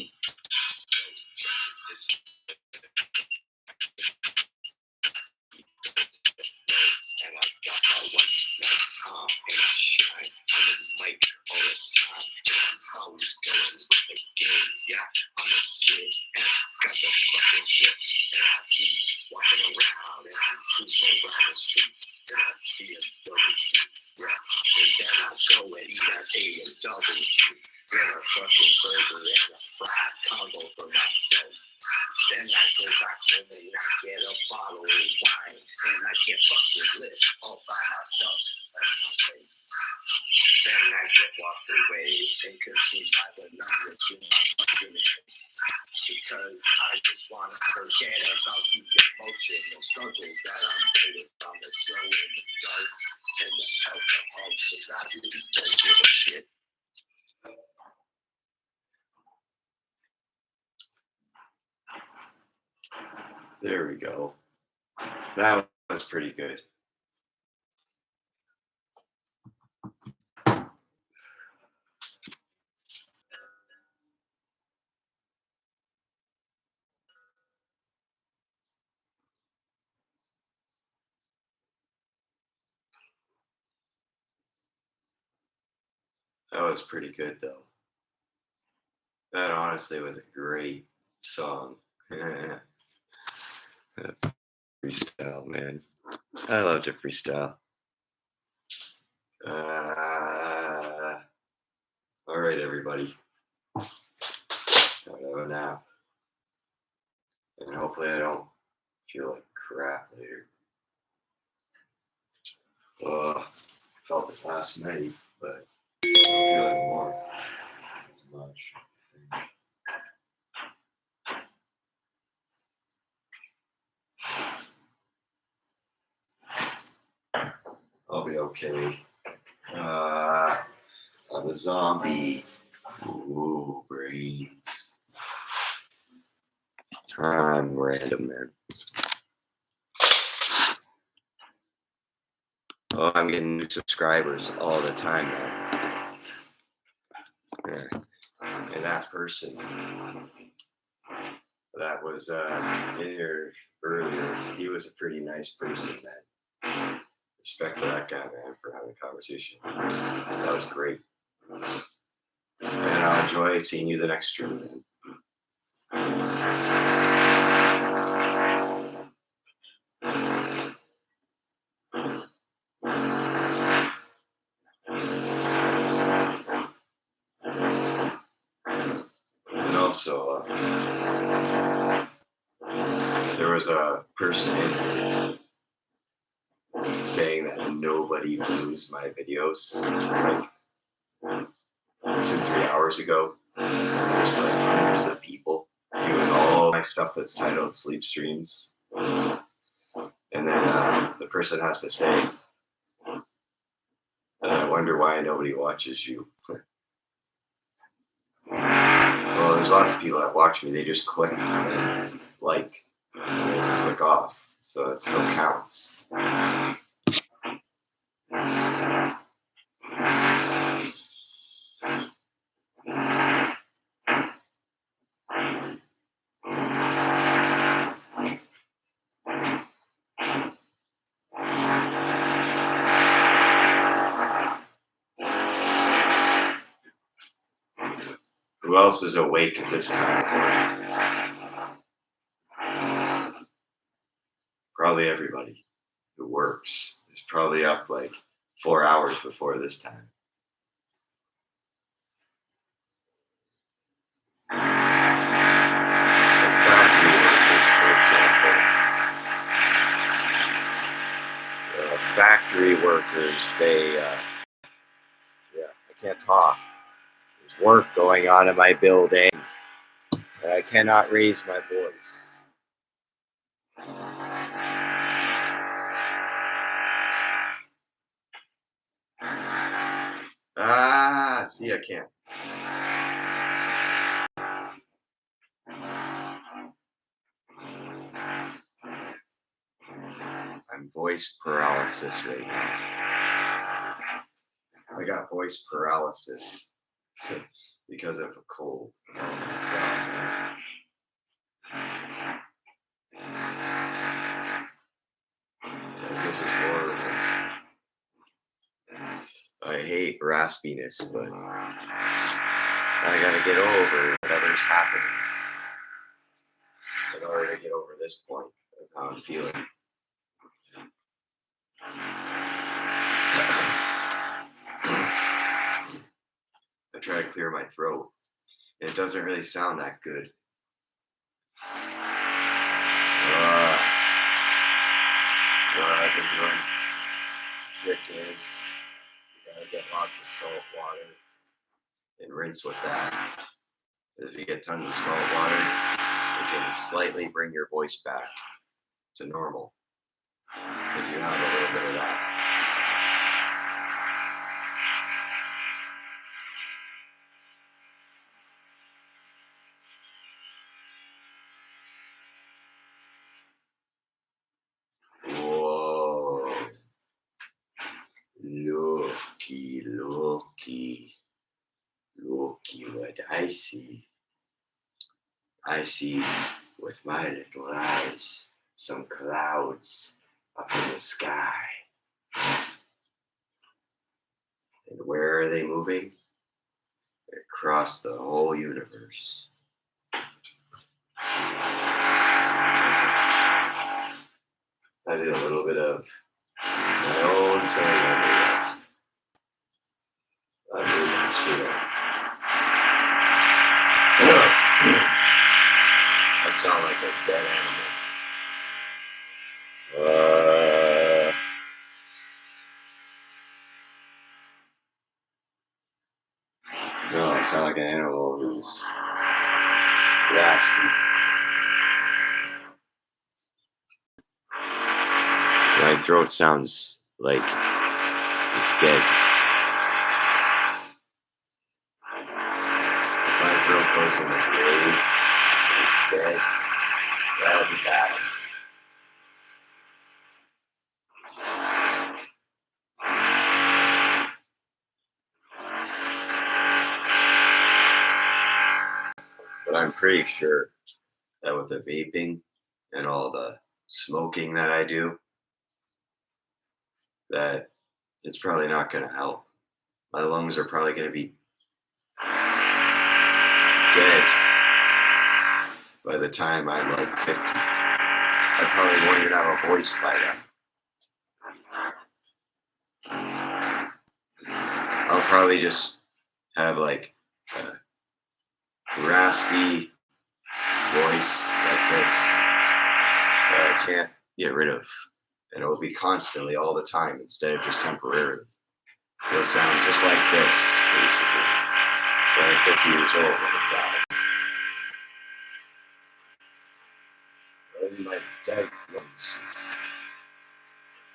Because I just want to forget about the emotional struggles that I'm dealing on the show and the darts and the alcohol, because I really don't give a shit. There we go. That was pretty good. That was pretty good, though. That honestly was a great song. Freestyle, man. I love to freestyle. All right, everybody. Time to have a nap. And hopefully I don't feel like crap later. I felt it last night, but I don't feel it anymore as much. I'll be okay. I'm a zombie. Ooh, brains. I'm random, man. Oh, I'm getting new subscribers all the time, man. Yeah. And that person that was in here earlier, he was a pretty nice person, man. Respect to that guy, man, for having a conversation. That was great. And I'll enjoy seeing you the next stream, man. And also, there was a person in here saying that nobody views my videos like 2-3 hours ago. There's like hundreds of people viewing all my stuff that's titled Sleep Streams. And then the person has to say, I wonder why nobody watches you. Well, there's lots of people that watch me. They just click like and then click off. So it still counts. Who else is awake at this time? Probably everybody who works is probably up like 4 hours before this time. The factory workers, for example. Factory workers, they, I can't talk. There's work going on in my building, and I cannot raise my voice. See, I can't. I'm voice paralysis right now. I got voice paralysis because of a cold. Oh my God. This is horrible. I hate raspiness, but I gotta get over whatever's happening in order to get over this point of how I'm feeling. I try to clear my throat, and it doesn't really sound that good. What I've been doing, trick is you gotta get lots of salt water and rinse with that. If you get tons of salt water, it can slightly bring your voice back to normal if you have a little bit of that. Whoa. Looky what I see. I see with my little eyes some clouds up in the sky. And where are they moving? They're across the whole universe. I did a little bit of my own singing. I made that shit up. I sound like a dead animal. No, I sound like an animal who's raspy. My throat sounds like It's dead. If my throat goes in the grave and it's dead, that'll be bad. But I'm pretty sure that with the vaping and all the smoking that I do, that it's probably not going to help. My lungs are probably going to be dead by the time I'm like 50. I probably won't even have a voice by then. I'll probably just have like a raspy voice like this that I can't get rid of. And it'll be constantly all the time instead of just temporarily. It'll sound just like this, basically, when I'm 50 years old when it dies. And my diagnosis is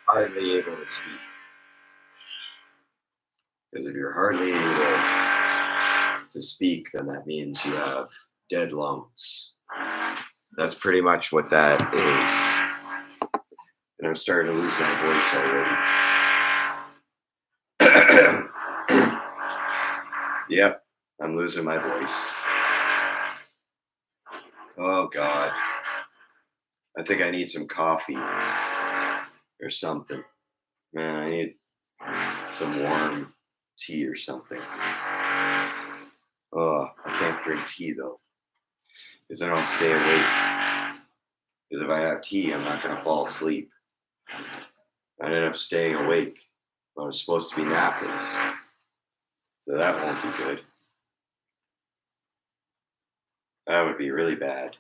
hardly able to speak. Because if you're hardly able to speak, then that means you have dead lungs. That's pretty much what that is. And I'm starting to lose my voice already. Yep, I'm losing my voice. Oh, God. I think I need some coffee or something. Man, I need some warm tea or something. Oh, I can't drink tea though, because then I'll stay awake. Because if I have tea, I'm not going to fall asleep. I end up staying awake when I'm supposed to be napping. So that won't be good. That would be really bad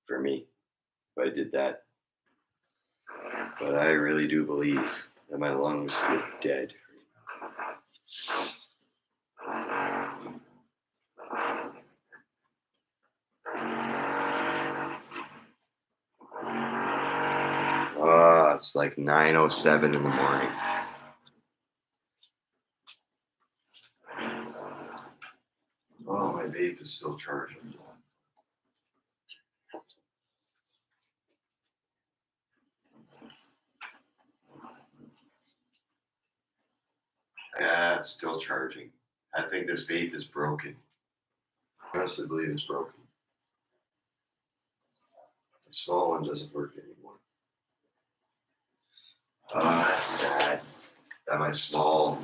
for me if I did that. But I really do believe that my lungs feel dead. It's like 9:07 in the morning. Oh, my vape is still charging. Yeah, it's still charging. I think this vape is broken. I honestly believe it's broken. The small one doesn't work anymore. That's sad that my small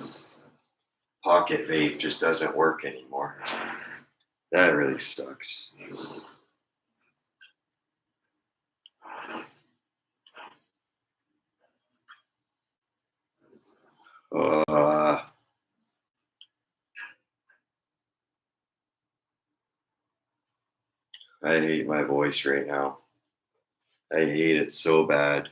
pocket vape just doesn't work anymore. That really sucks. Uh, I hate my voice right now. I hate it so bad.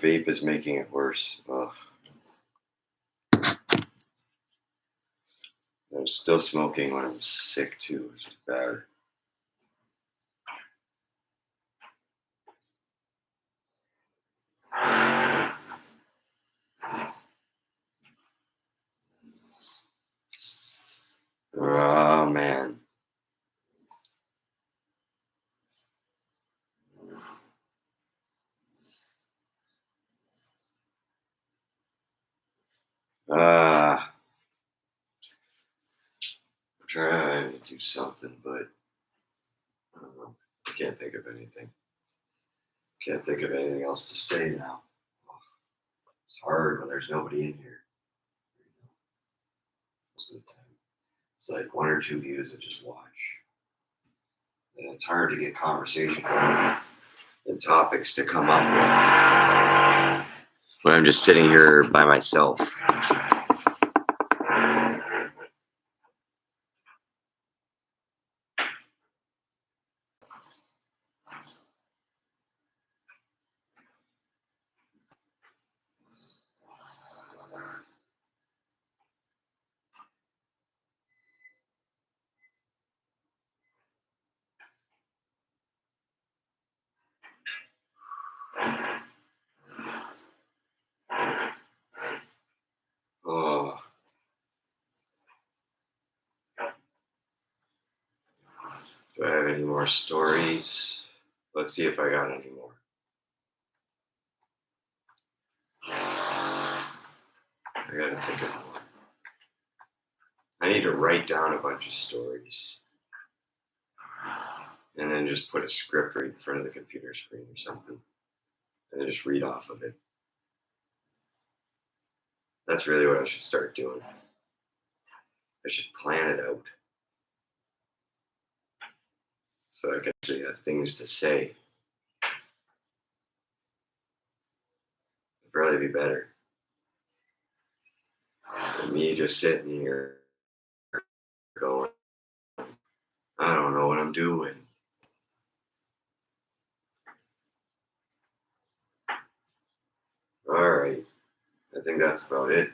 Vape is making it worse. Ugh. I'm still smoking when I'm sick too, which is bad. Oh man. I'm trying to do something, but I don't know. I can't think of anything. Can't think of anything else to say now. It's hard when there's nobody in here. Most of the time. It's like one or two views that just watch. And it's hard to get conversation going and topics to come up with when I'm just sitting here by myself. any more stories. Let's see if I got any more. I gotta think of more. I need to write down a bunch of stories and then just put a script right in front of the computer screen or something and then just read off of it. That's really what I should start doing. I should plan it out so I can actually have things to say. It'd probably be better than me just sitting here going, I don't know what I'm doing. All right, I think that's about it.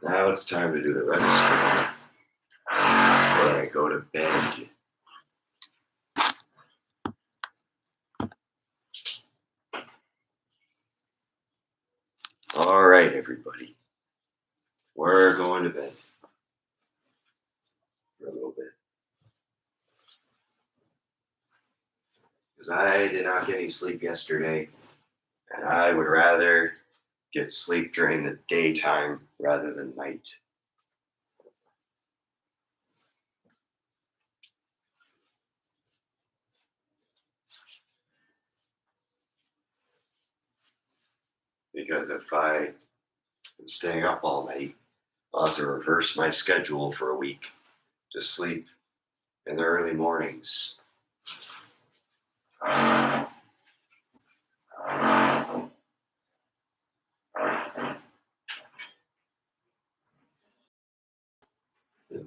Now it's time to do the rest of before I go to bed. All right, everybody. We're going to bed for a little bit. Because I did not get any sleep yesterday, and I would rather get sleep during the daytime rather than night. Because if I am staying up all night, I'll have to reverse my schedule for a week to sleep in the early mornings. And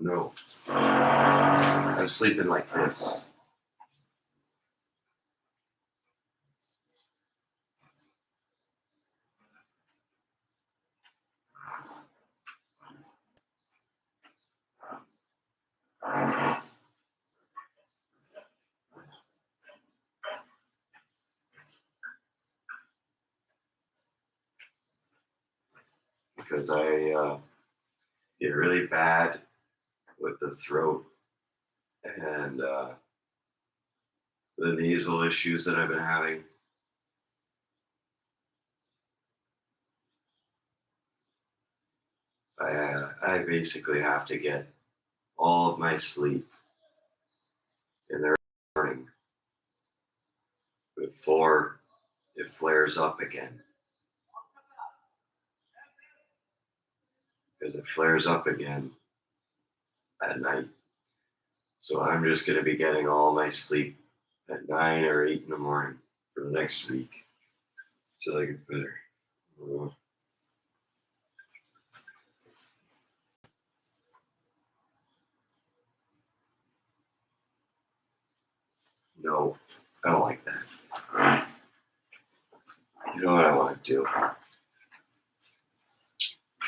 no, I'm sleeping like this. Because I get really bad with the throat and the nasal issues that I've been having. I basically have to get all of my sleep in the morning before it flares up again. Because it flares up again at night. So I'm just going to be getting all my sleep at 9 or 8 in the morning for the next week till I get better. No, I don't like that. You know what I want to do?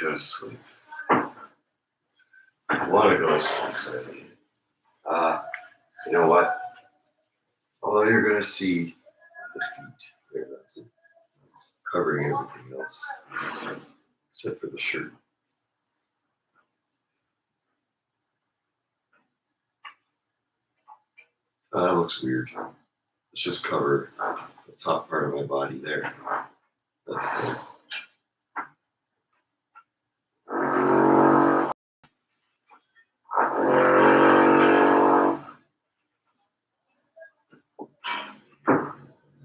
Go to sleep. I want to go to sleep. You know what? All you're going to see is the feet. There, that's it. Covering everything else except for the shirt. That looks weird. Let's just cover the top part of my body there. That's good.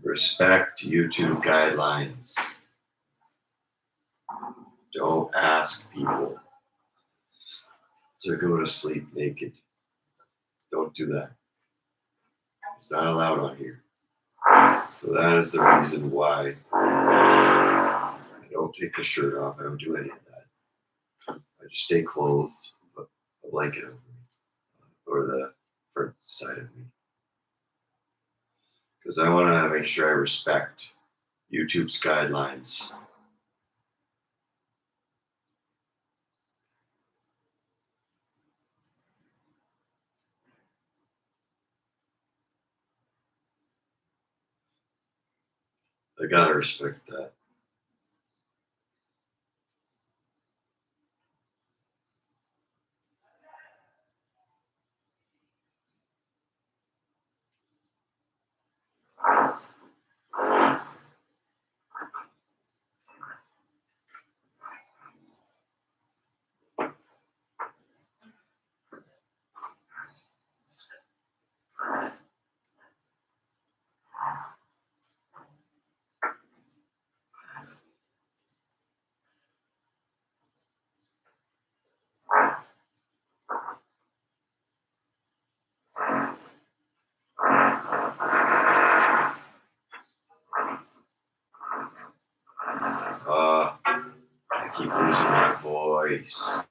Respect YouTube guidelines. Don't ask people to go to sleep naked. Don't do that. It's not allowed on here. So that is the reason why I don't take the shirt off. I don't do any of that. I just stay clothed, put a blanket over me, or the front side of me. Because I want to make sure I respect YouTube's guidelines. I gotta respect that. place.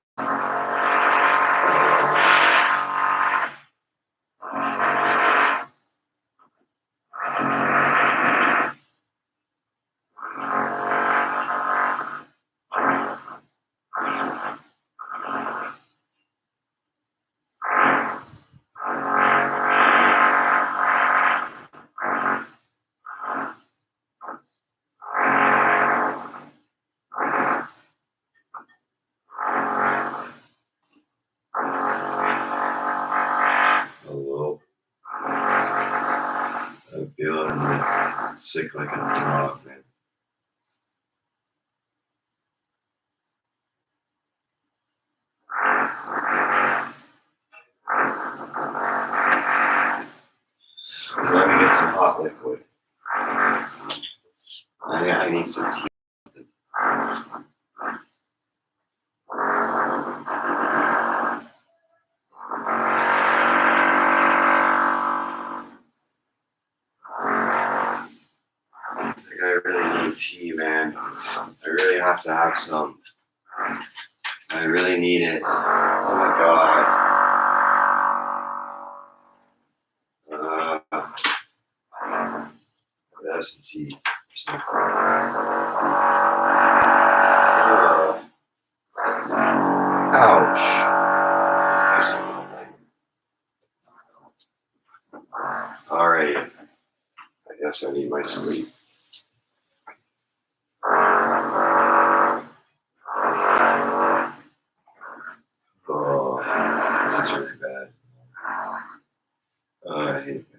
Hello. I'm feeling sick like a dog, man. Let me get some hot liquid. I need some tea. I really need tea, man. I really have to have some. I really need it. Oh my god. Have some tea or something. Ouch. Alright. I guess I need my sleep. Oh, this is really bad. I hate my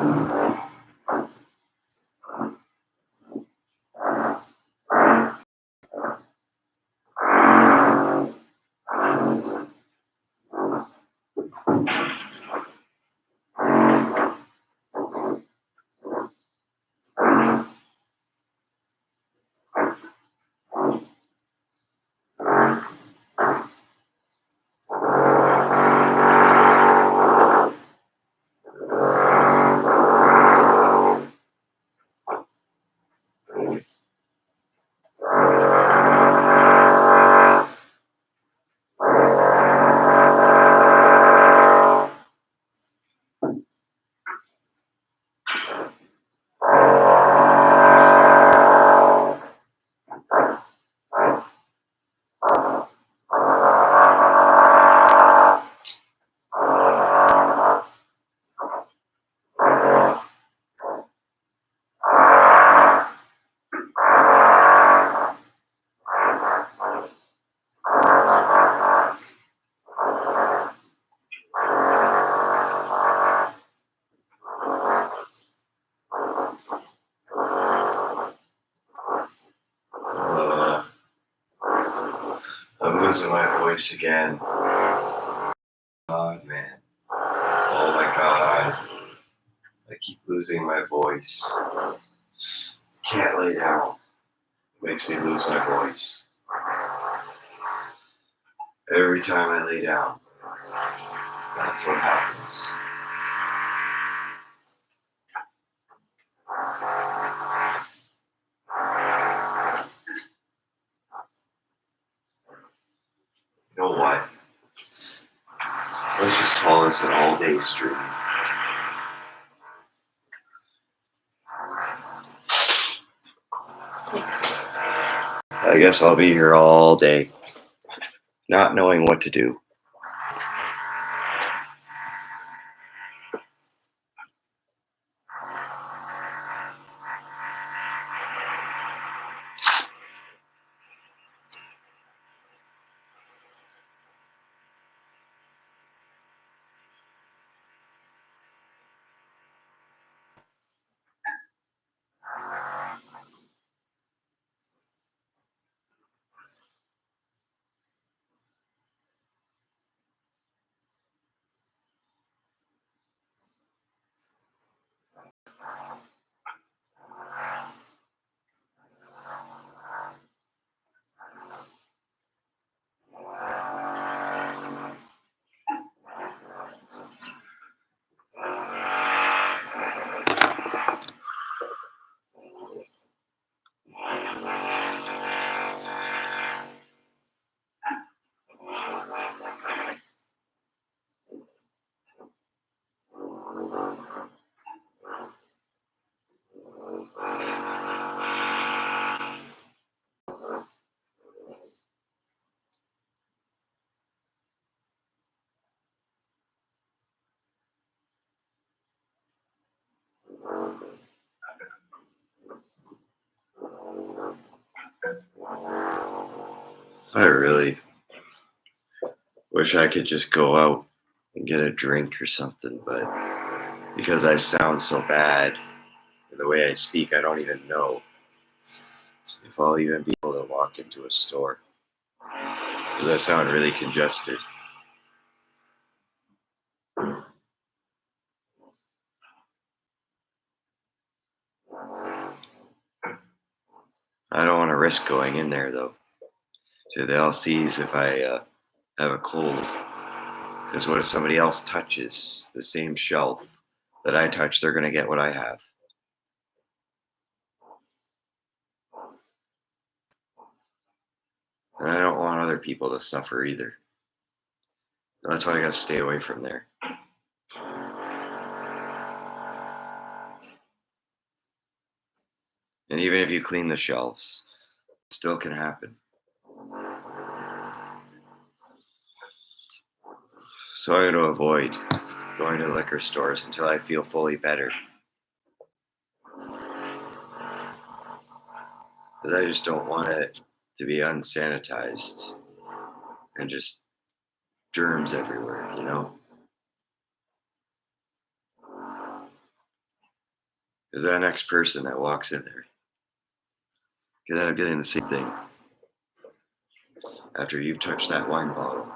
Uh, I'm losing my voice again. God, man. Oh my God. I keep losing my voice. Can't lay down. It makes me lose my voice. Every time I lay down, that's what happens. You know what? Let's just call this an all-day stream. I guess I'll be here all day, not knowing what to do. I really wish I could just go out and get a drink or something, but because I sound so bad and the way I speak, I don't even know if I'll even be able to walk into a store. Because I sound really congested. I don't want to risk going in there though. So they'll see if I have a cold. Because what if somebody else touches the same shelf that I touch? They're going to get what I have. And I don't want other people to suffer either. That's why I got to stay away from there. And even if you clean the shelves, it still can happen. So I'm going to avoid going to liquor stores until I feel fully better. Because I just don't want it to be unsanitized and just germs everywhere, you know? Because that next person that walks in there could end up getting the same thing after you've touched that wine bottle.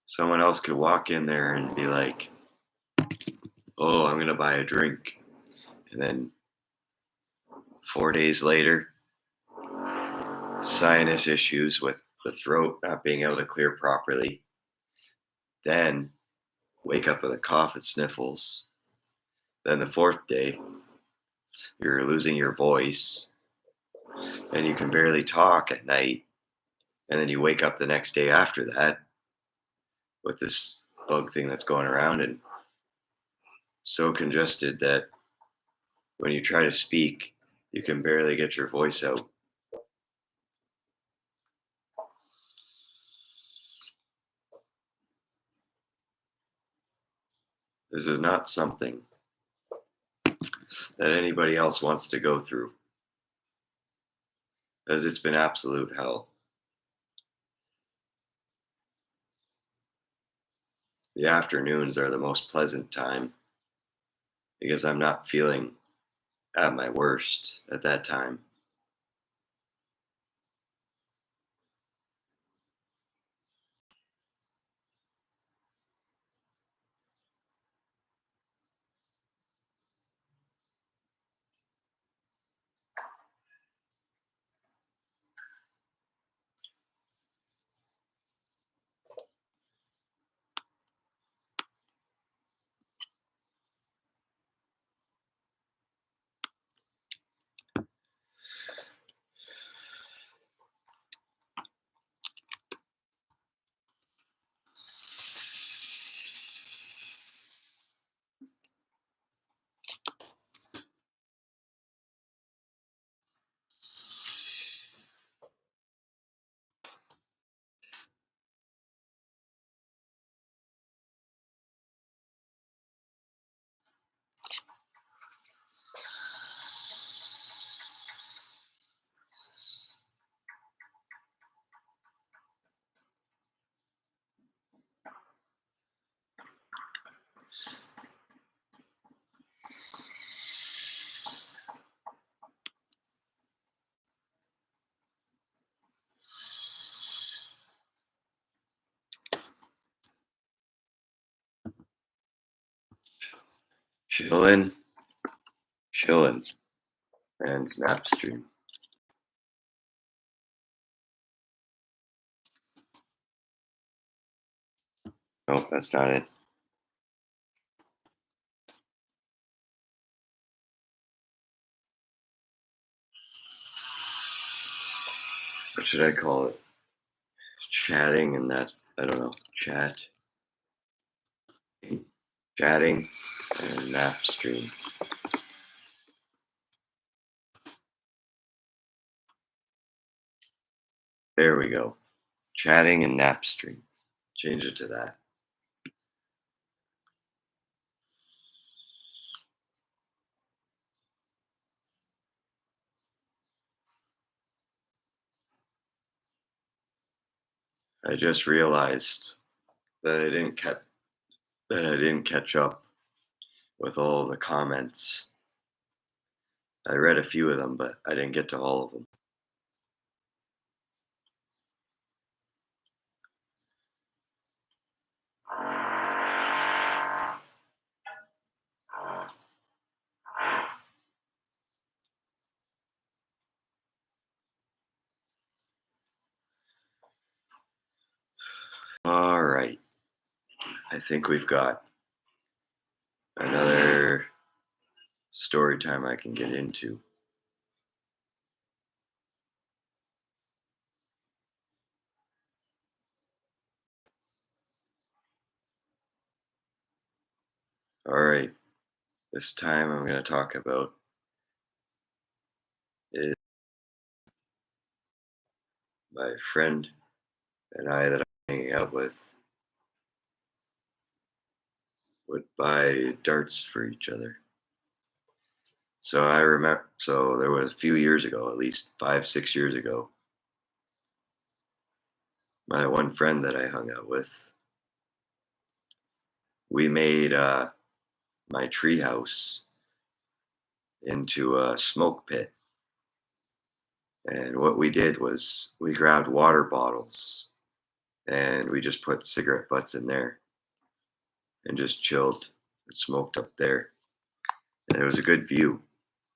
Someone else could walk in there and be like, "Oh, I'm going to buy a drink." And then 4 days later, sinus issues with the throat not being able to clear properly. Then wake up with a cough and sniffles. Then the fourth day, you're losing your voice and you can barely talk at night. And then you wake up the next day after that with this bug thing that's going around and so congested that when you try to speak, you can barely get your voice out. This is not something that anybody else wants to go through, as it's been absolute hell. The afternoons are the most pleasant time because I'm not feeling at my worst at that time. Chillin', chillin', and nap stream. Nope, that's not it. What should I call it? Chatting and that, I don't know, chatting and nap stream. There we go. Chatting and nap stream. Change it to that. I just realized that I didn't catch up with all of the comments. I read a few of them, but I didn't get to all of them. All right. I think we've got another story time I can get into. All right. This time I'm going to talk about is my friend and I that I'm hanging out with would buy darts for each other. So I remember, so there was a few years ago, at least 5, 6 years ago, my one friend that I hung out with, we made my treehouse into a smoke pit. And what we did was we grabbed water bottles and we just put cigarette butts in there and just chilled and smoked up there. And it was a good view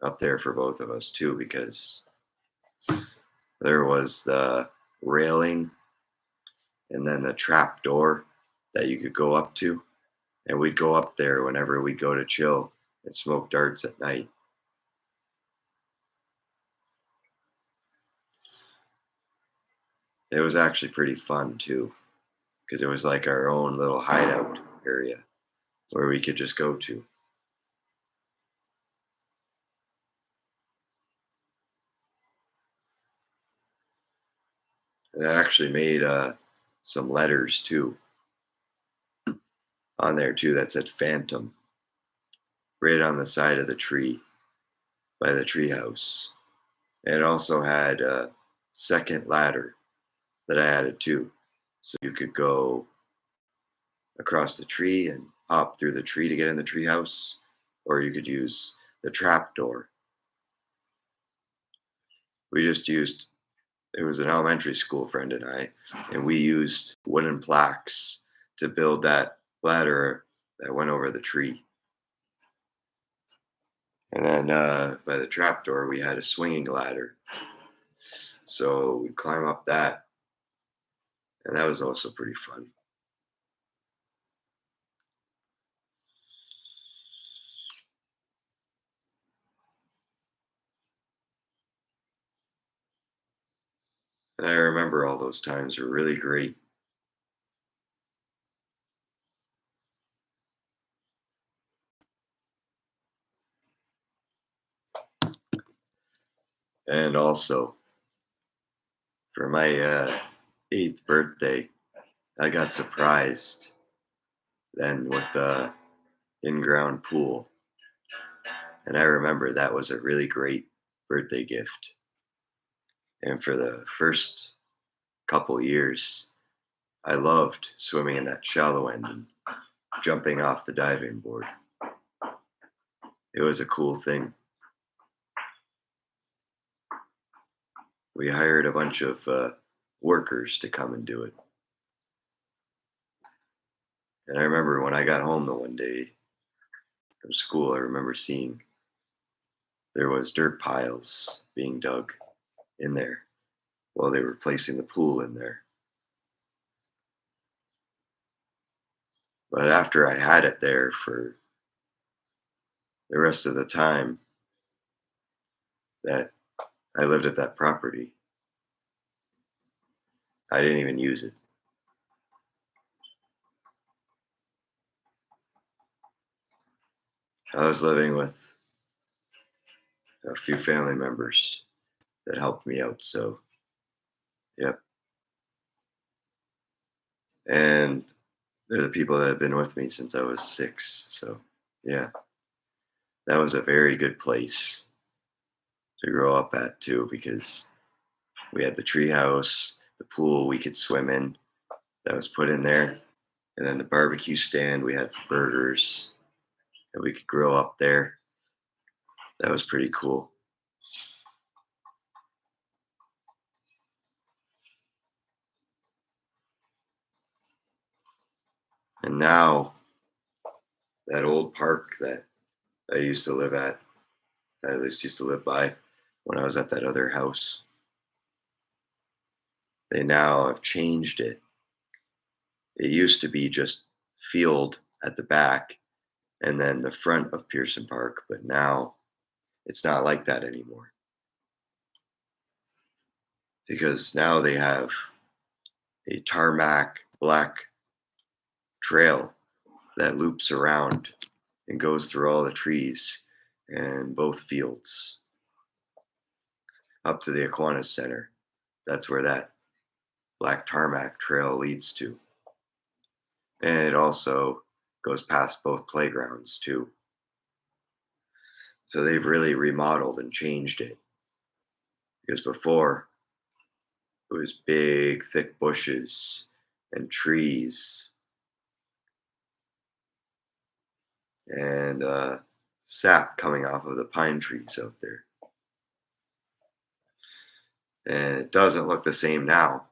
up there for both of us too, because there was the railing and then the trap door that you could go up to. And we'd go up there whenever we'd go to chill and smoke darts at night. It was actually pretty fun too, because it was like our own little hideout area where we could just go to. And I actually made some letters too on there too that said Phantom right on the side of the tree by the treehouse. And it also had a second ladder that I added too, so you could go across the tree and hop through the tree to get in the treehouse, or you could use the trap door. We just used, it was an elementary school friend and we used wooden plaques to build that ladder that went over the tree. And then by the trap door, we had a swinging ladder. So we'd climb up that, and that was also pretty fun. And I remember all those times were really great. And also, for my 8th birthday, I got surprised then with the in-ground pool. And I remember that was a really great birthday gift. And for the first couple years, I loved swimming in that shallow end and jumping off the diving board. It was a cool thing. We hired a bunch of workers to come and do it. And I remember when I got home the one day from school, I remember seeing there was dirt piles being dug in there while they were placing the pool in there. But after I had it there for the rest of the time that I lived at that property, I didn't even use it. I was living with a few family members that helped me out. So, yep. And they're the people that have been with me since I was 6. So, yeah, that was a very good place to grow up at too, because we had the treehouse, the pool we could swim in that was put in there, and then the barbecue stand we had for burgers, and we could grill up there. That was pretty cool. And now that old park that I used to live at least used to live by when I was at that other house, they now have changed it. It used to be just field at the back and then the front of Pearson Park, but now it's not like that anymore, because now they have a tarmac black trail that loops around and goes through all the trees and both fields up to the Aquinas Center. That's where that black tarmac trail leads to. And it also goes past both playgrounds too. So they've really remodeled and changed it because before it was big, thick bushes and trees and sap coming off of the pine trees out there. And it doesn't look the same now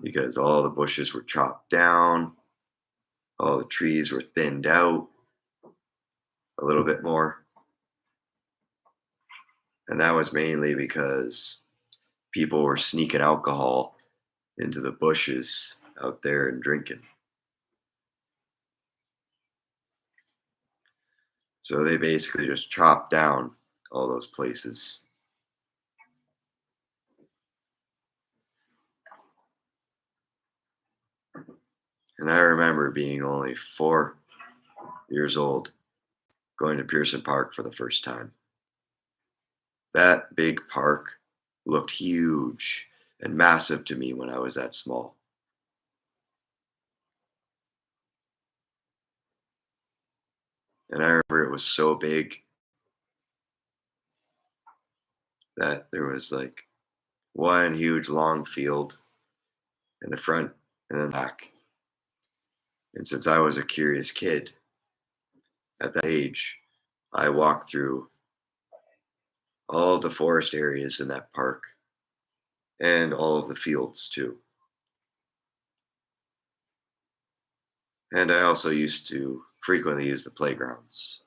because all the bushes were chopped down, all the trees were thinned out a little bit more. And that was mainly because people were sneaking alcohol into the bushes out there and drinking. So they basically just chopped down all those places. And I remember being only 4 years old going to Pearson Park for the first time. That big park looked huge and massive to me when I was that small. And I remember it was so big that there was like one huge long field in the front and the back. And since I was a curious kid at that age, I walked through all of the forest areas in that park and all of the fields too. And I also used to frequently use the playgrounds.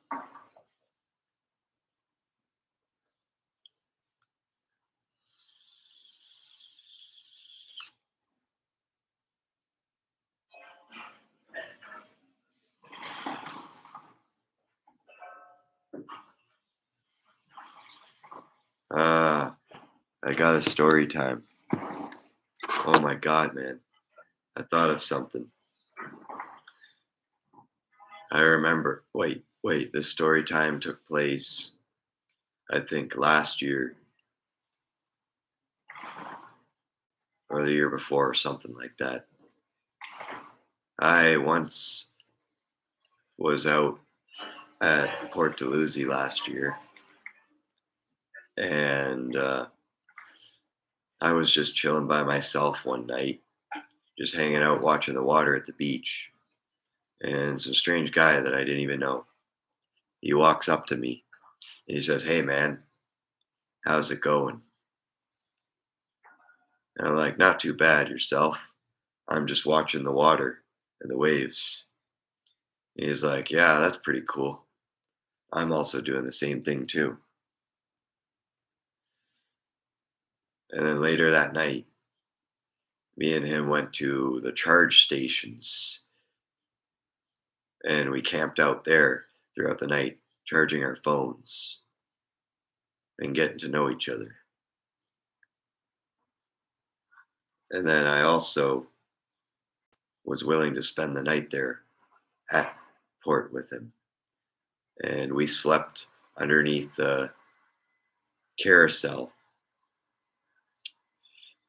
Ah, I got a story time. Oh my God, man. I thought of something. I remember. Wait. This story time took place, I think, last year or the year before or something like that. I once was out at Port Dalhousie last year and I was just chilling by myself one night, just hanging out watching the water at the beach. And some strange guy that I didn't even know, he walks up to me and he says, "Hey man, how's it going?" And I'm like, "Not too bad, yourself?" "I'm just watching the water and the waves." And he's like, "Yeah, that's pretty cool. I'm also doing the same thing too." And then later that night, me and him went to the charge stations and we camped out there throughout the night, charging our phones and getting to know each other. And then I also was willing to spend the night there at port with him. And we slept underneath the carousel,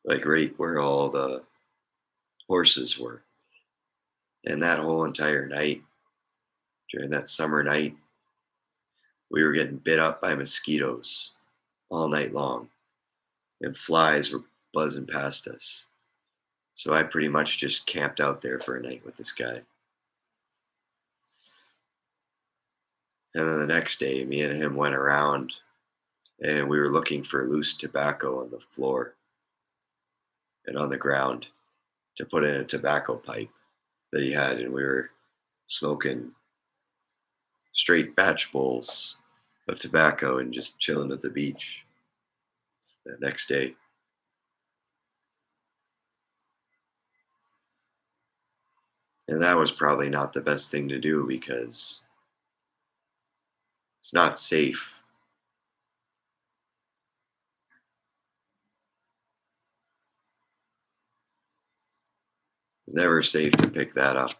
like right where all the horses were. And that whole entire night, during that summer night, we were getting bit up by mosquitoes all night long, and flies were buzzing past us. So I pretty much just camped out there for a night with this guy. And then the next day, me and him went around and we were looking for loose tobacco on the floor and on the ground to put in a tobacco pipe that he had. And we were smoking straight batch bowls of tobacco and just chilling at the beach the next day. And that was probably not the best thing to do because it's not safe. It's never safe to pick that up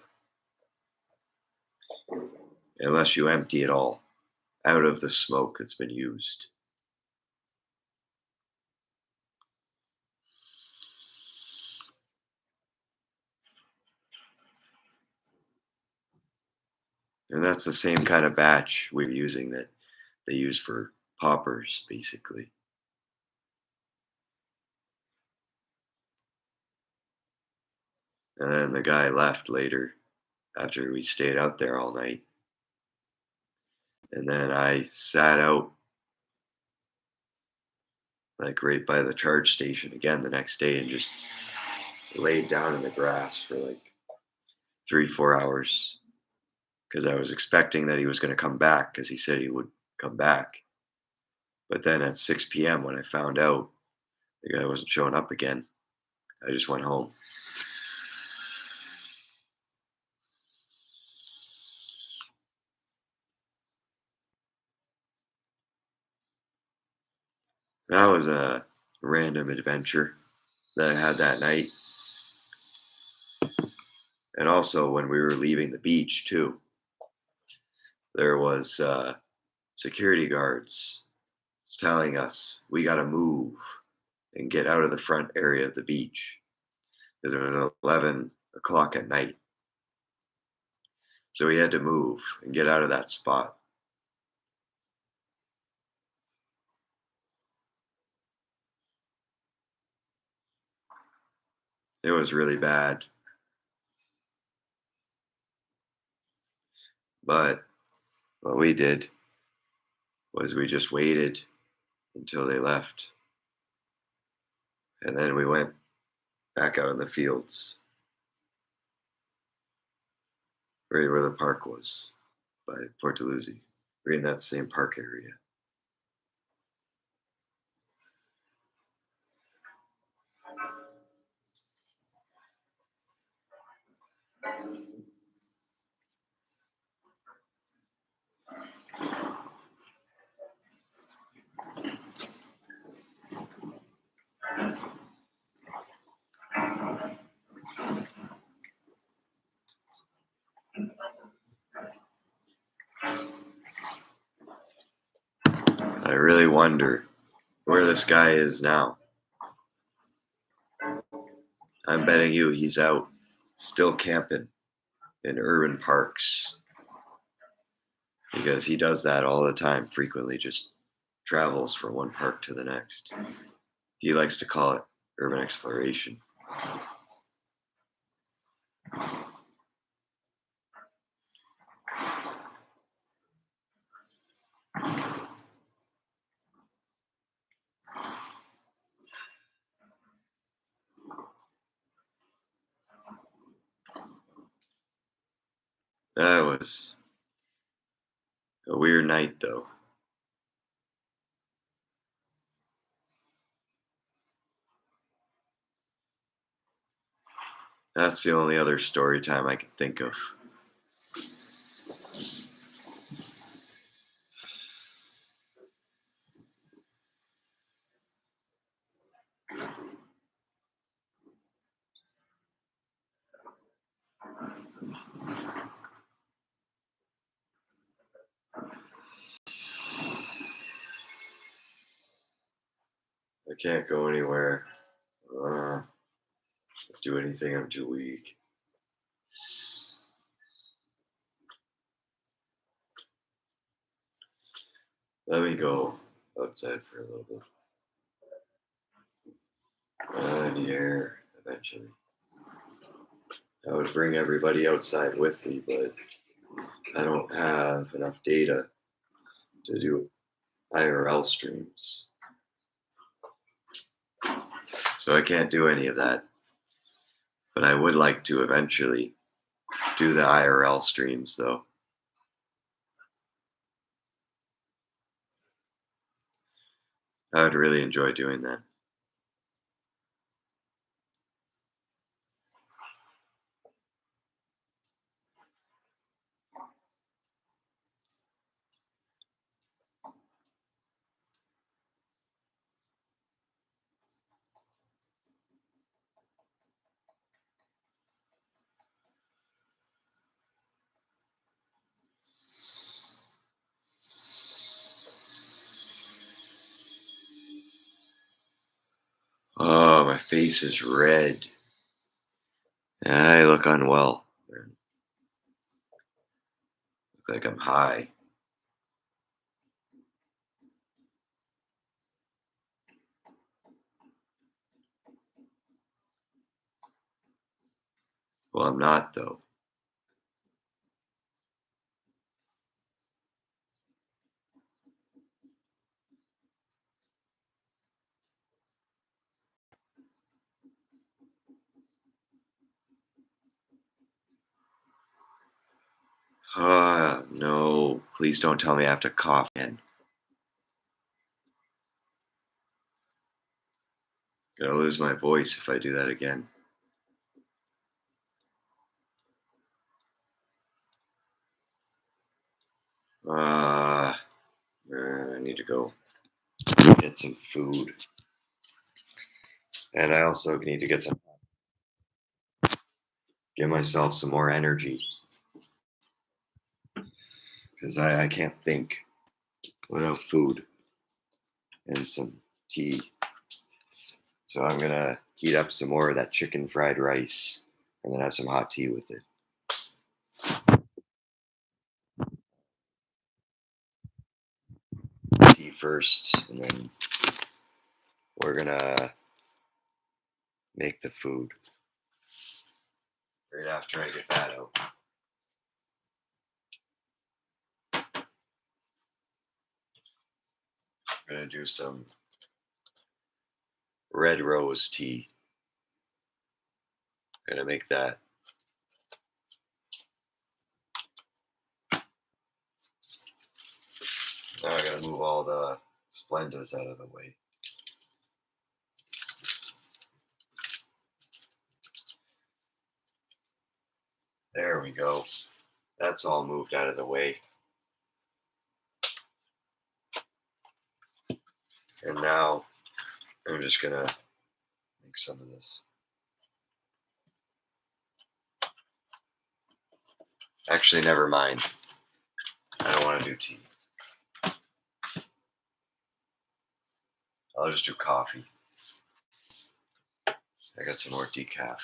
unless you empty it all out of the smoke that's been used. And that's the same kind of batch we're using that they use for poppers, basically. And then the guy left later after we stayed out there all night. And then I sat out like right by the charge station again the next day and just laid down in the grass for like 3, 4 hours because I was expecting that he was going to come back because he said he would come back. But then at 6 p.m., when I found out the guy wasn't showing up again, I just went home. That was a random adventure that I had that night. And also, when we were leaving the beach, too, there was security guards telling us we got to move and get out of the front area of the beach because it was 11 o'clock at night. So we had to move and get out of that spot. It was really bad. But what we did was we just waited until they left. And then we went back out in the fields, right where the park was by Port Dalhousie. We're in that same park area. I really wonder where this guy is now. I'm betting you he's out still camping in urban parks because he does that all the time, frequently just travels from one park to the next. He likes to call it urban exploration. That was a weird night, though. That's the only other story time I can think of. I can't go anywhere. Uh, do anything. I'm too weak. Let me go outside for a little bit. I need air eventually. I would bring everybody outside with me, but I don't have enough data to do IRL streams. So I can't do any of that. But I would like to eventually do the IRL streams, though. I would really enjoy doing that. Oh, my face is red. I look unwell. Look like I'm high. Well, I'm not though. No, please don't tell me I have to cough in. Gonna lose my voice if I do that again. Uh, I need to go get some food. And I also need to give myself some more energy because I can't think without food and some tea. So I'm gonna heat up some more of that chicken fried rice and then have some hot tea with it. Tea first, and then we're gonna make the food right after I get that out. I'm gonna do some red rose tea. Gonna make that. Now I gotta move all the Splendas out of the way. There we go. That's all moved out of the way. And now I'm just gonna make some of this. Actually, never mind. I don't want to do tea. I'll just do coffee. I got some more decaf.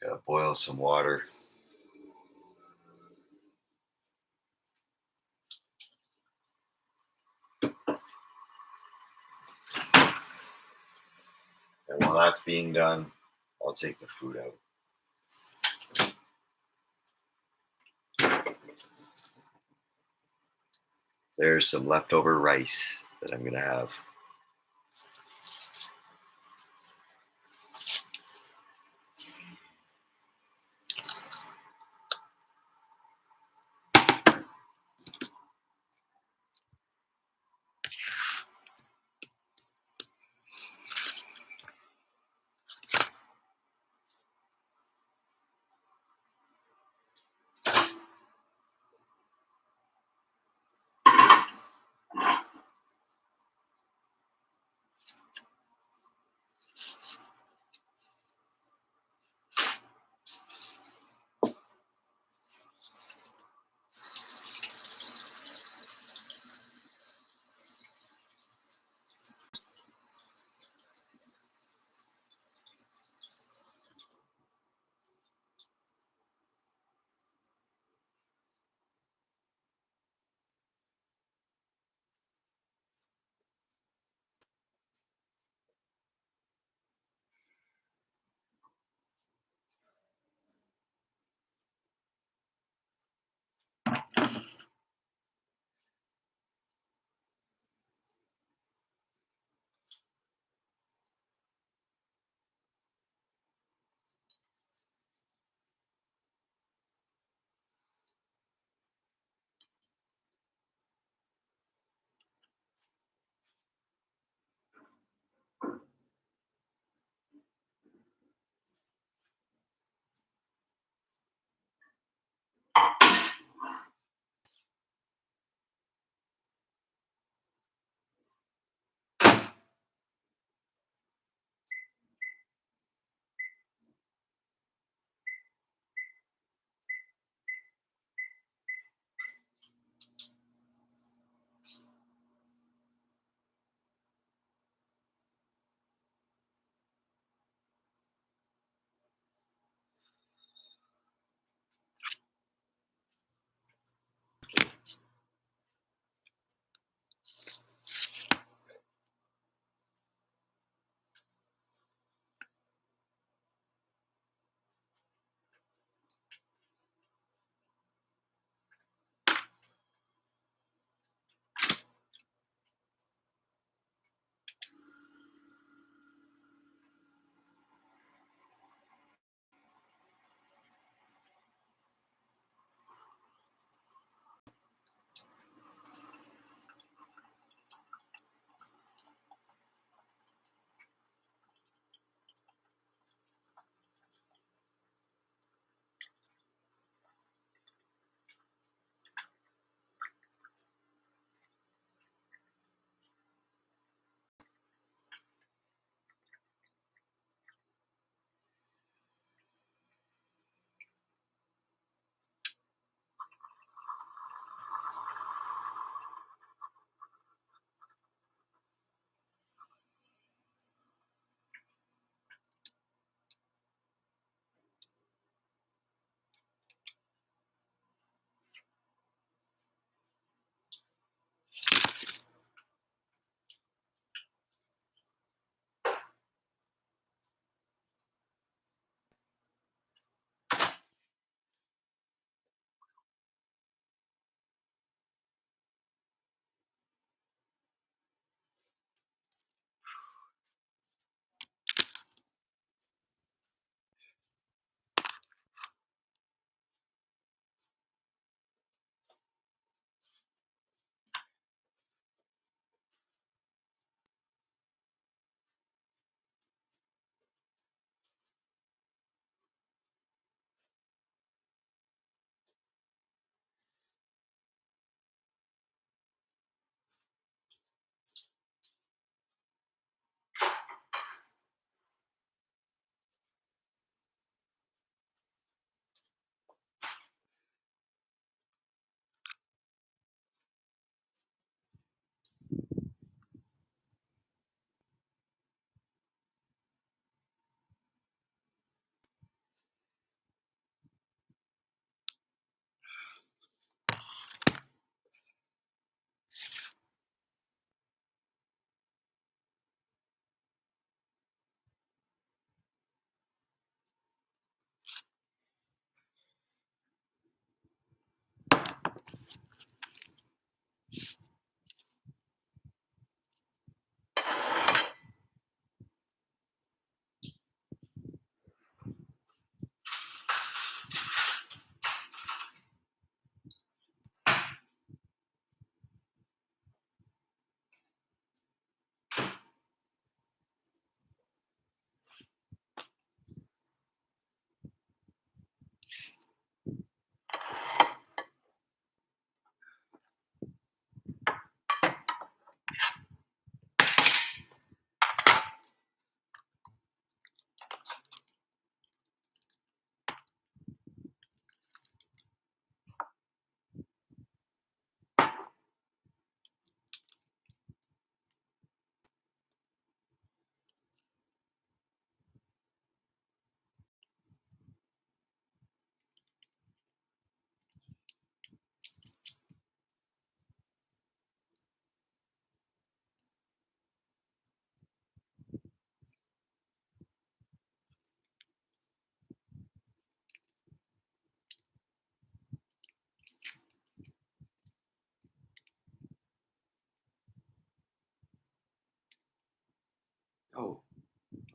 Gotta boil some water. And while that's being done, I'll take the food out. There's some leftover rice that I'm gonna have.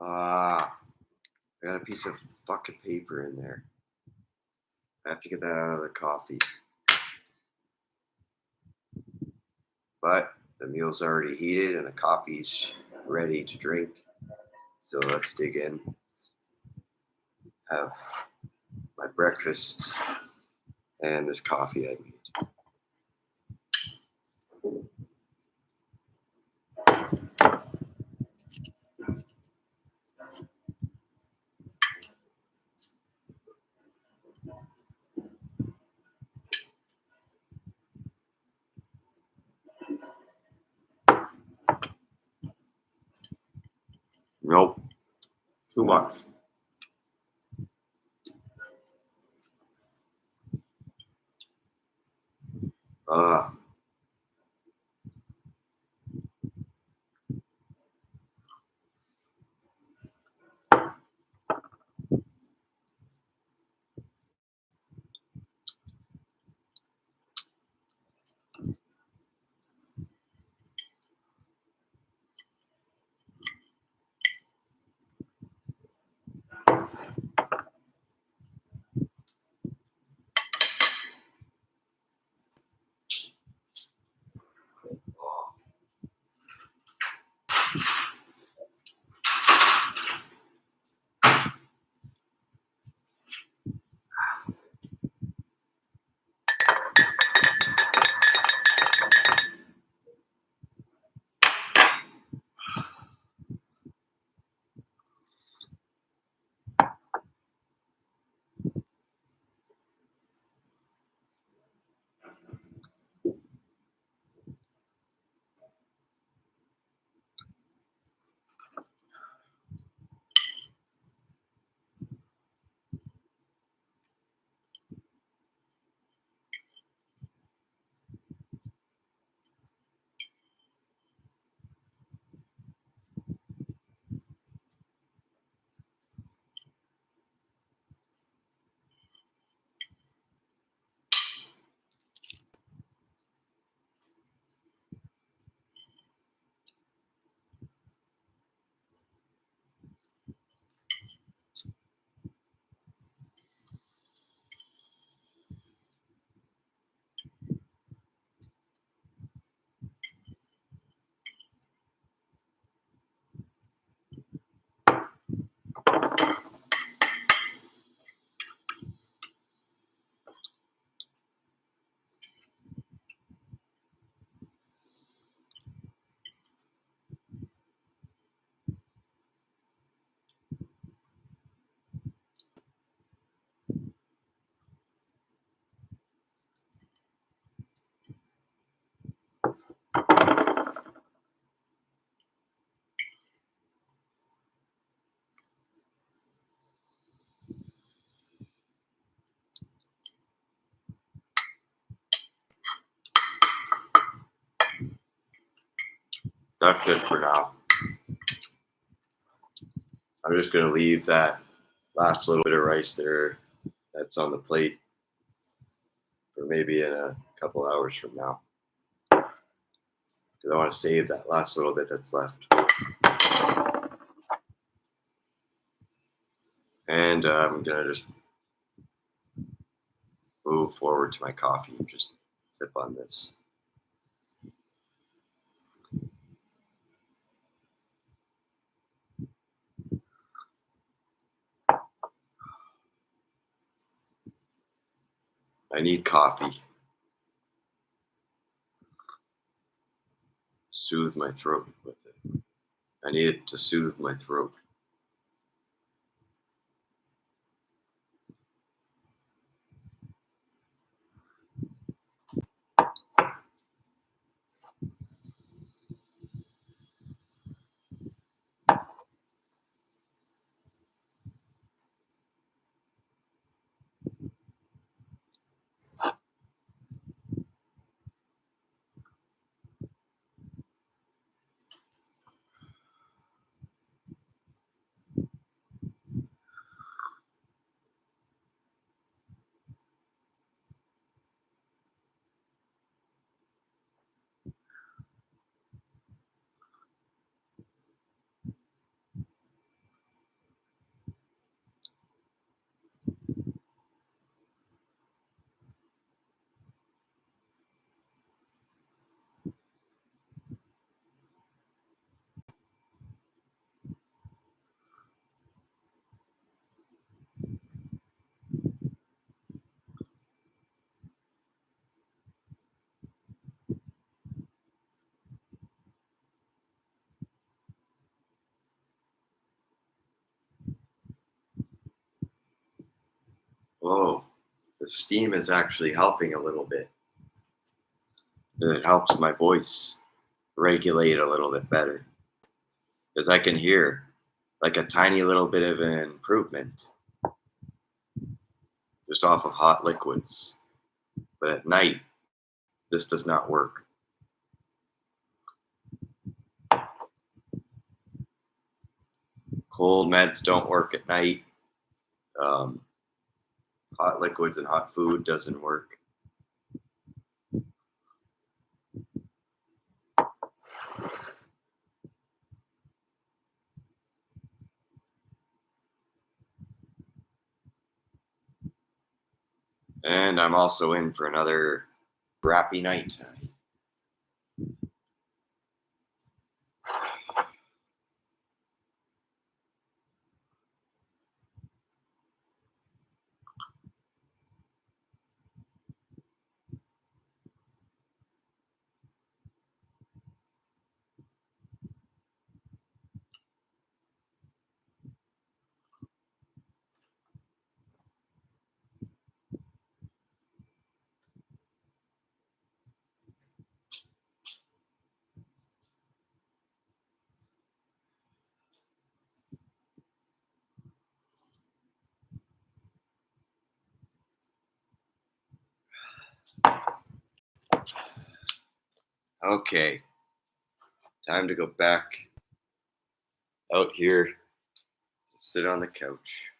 Ah, I got a piece of fucking paper in there. I have to get that out of the coffee. But the meal's already heated and the coffee's ready to drink. So let's dig in. Have my breakfast and this coffee I made. Nope, too much. Ah, that's it for now. I'm just going to leave that last little bit of rice there that's on the plate for maybe in a couple hours from now. Because I want to save that last little bit that's left. And I'm going to just move forward to my coffee and just sip on this. I need coffee. Soothe my throat with it. I need it to soothe my throat. steam is actually helping a little bit. It helps my voice regulate a little bit better because I can hear like a tiny little bit of an improvement just off of hot liquids. But at night, this does not work. Cold meds don't work at night. Um, Hot liquids and hot food doesn't work. And I'm also in for another crappy night tonight. Okay, time to go back out here, sit on the couch.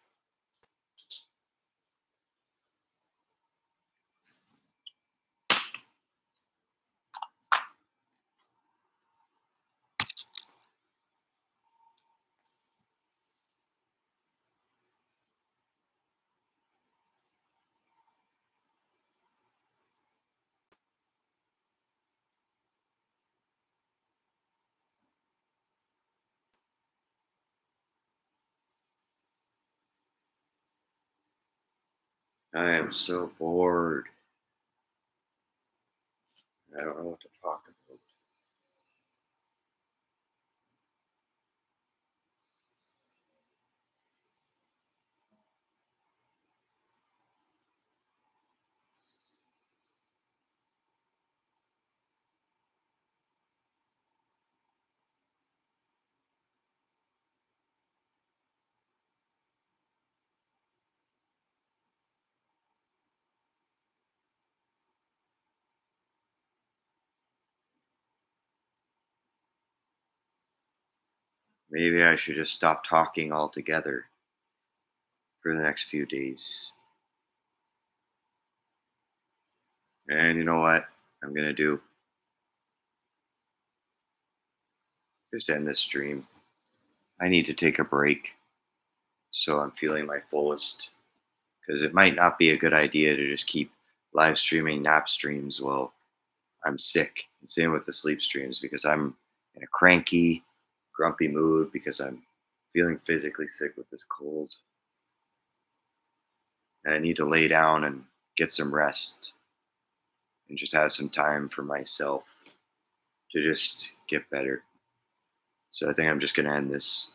I am so bored. I don't know what to talk about. Maybe I should just stop talking altogether for the next few days. And you know what I'm gonna do? Just end this stream. I need to take a break so I'm feeling my fullest. Because it might not be a good idea to just keep live streaming nap streams while I'm sick. And same with the sleep streams because I'm in a cranky, grumpy mood because I'm feeling physically sick with this cold. And I need to lay down and get some rest and just have some time for myself to just get better. So I think I'm just going to end this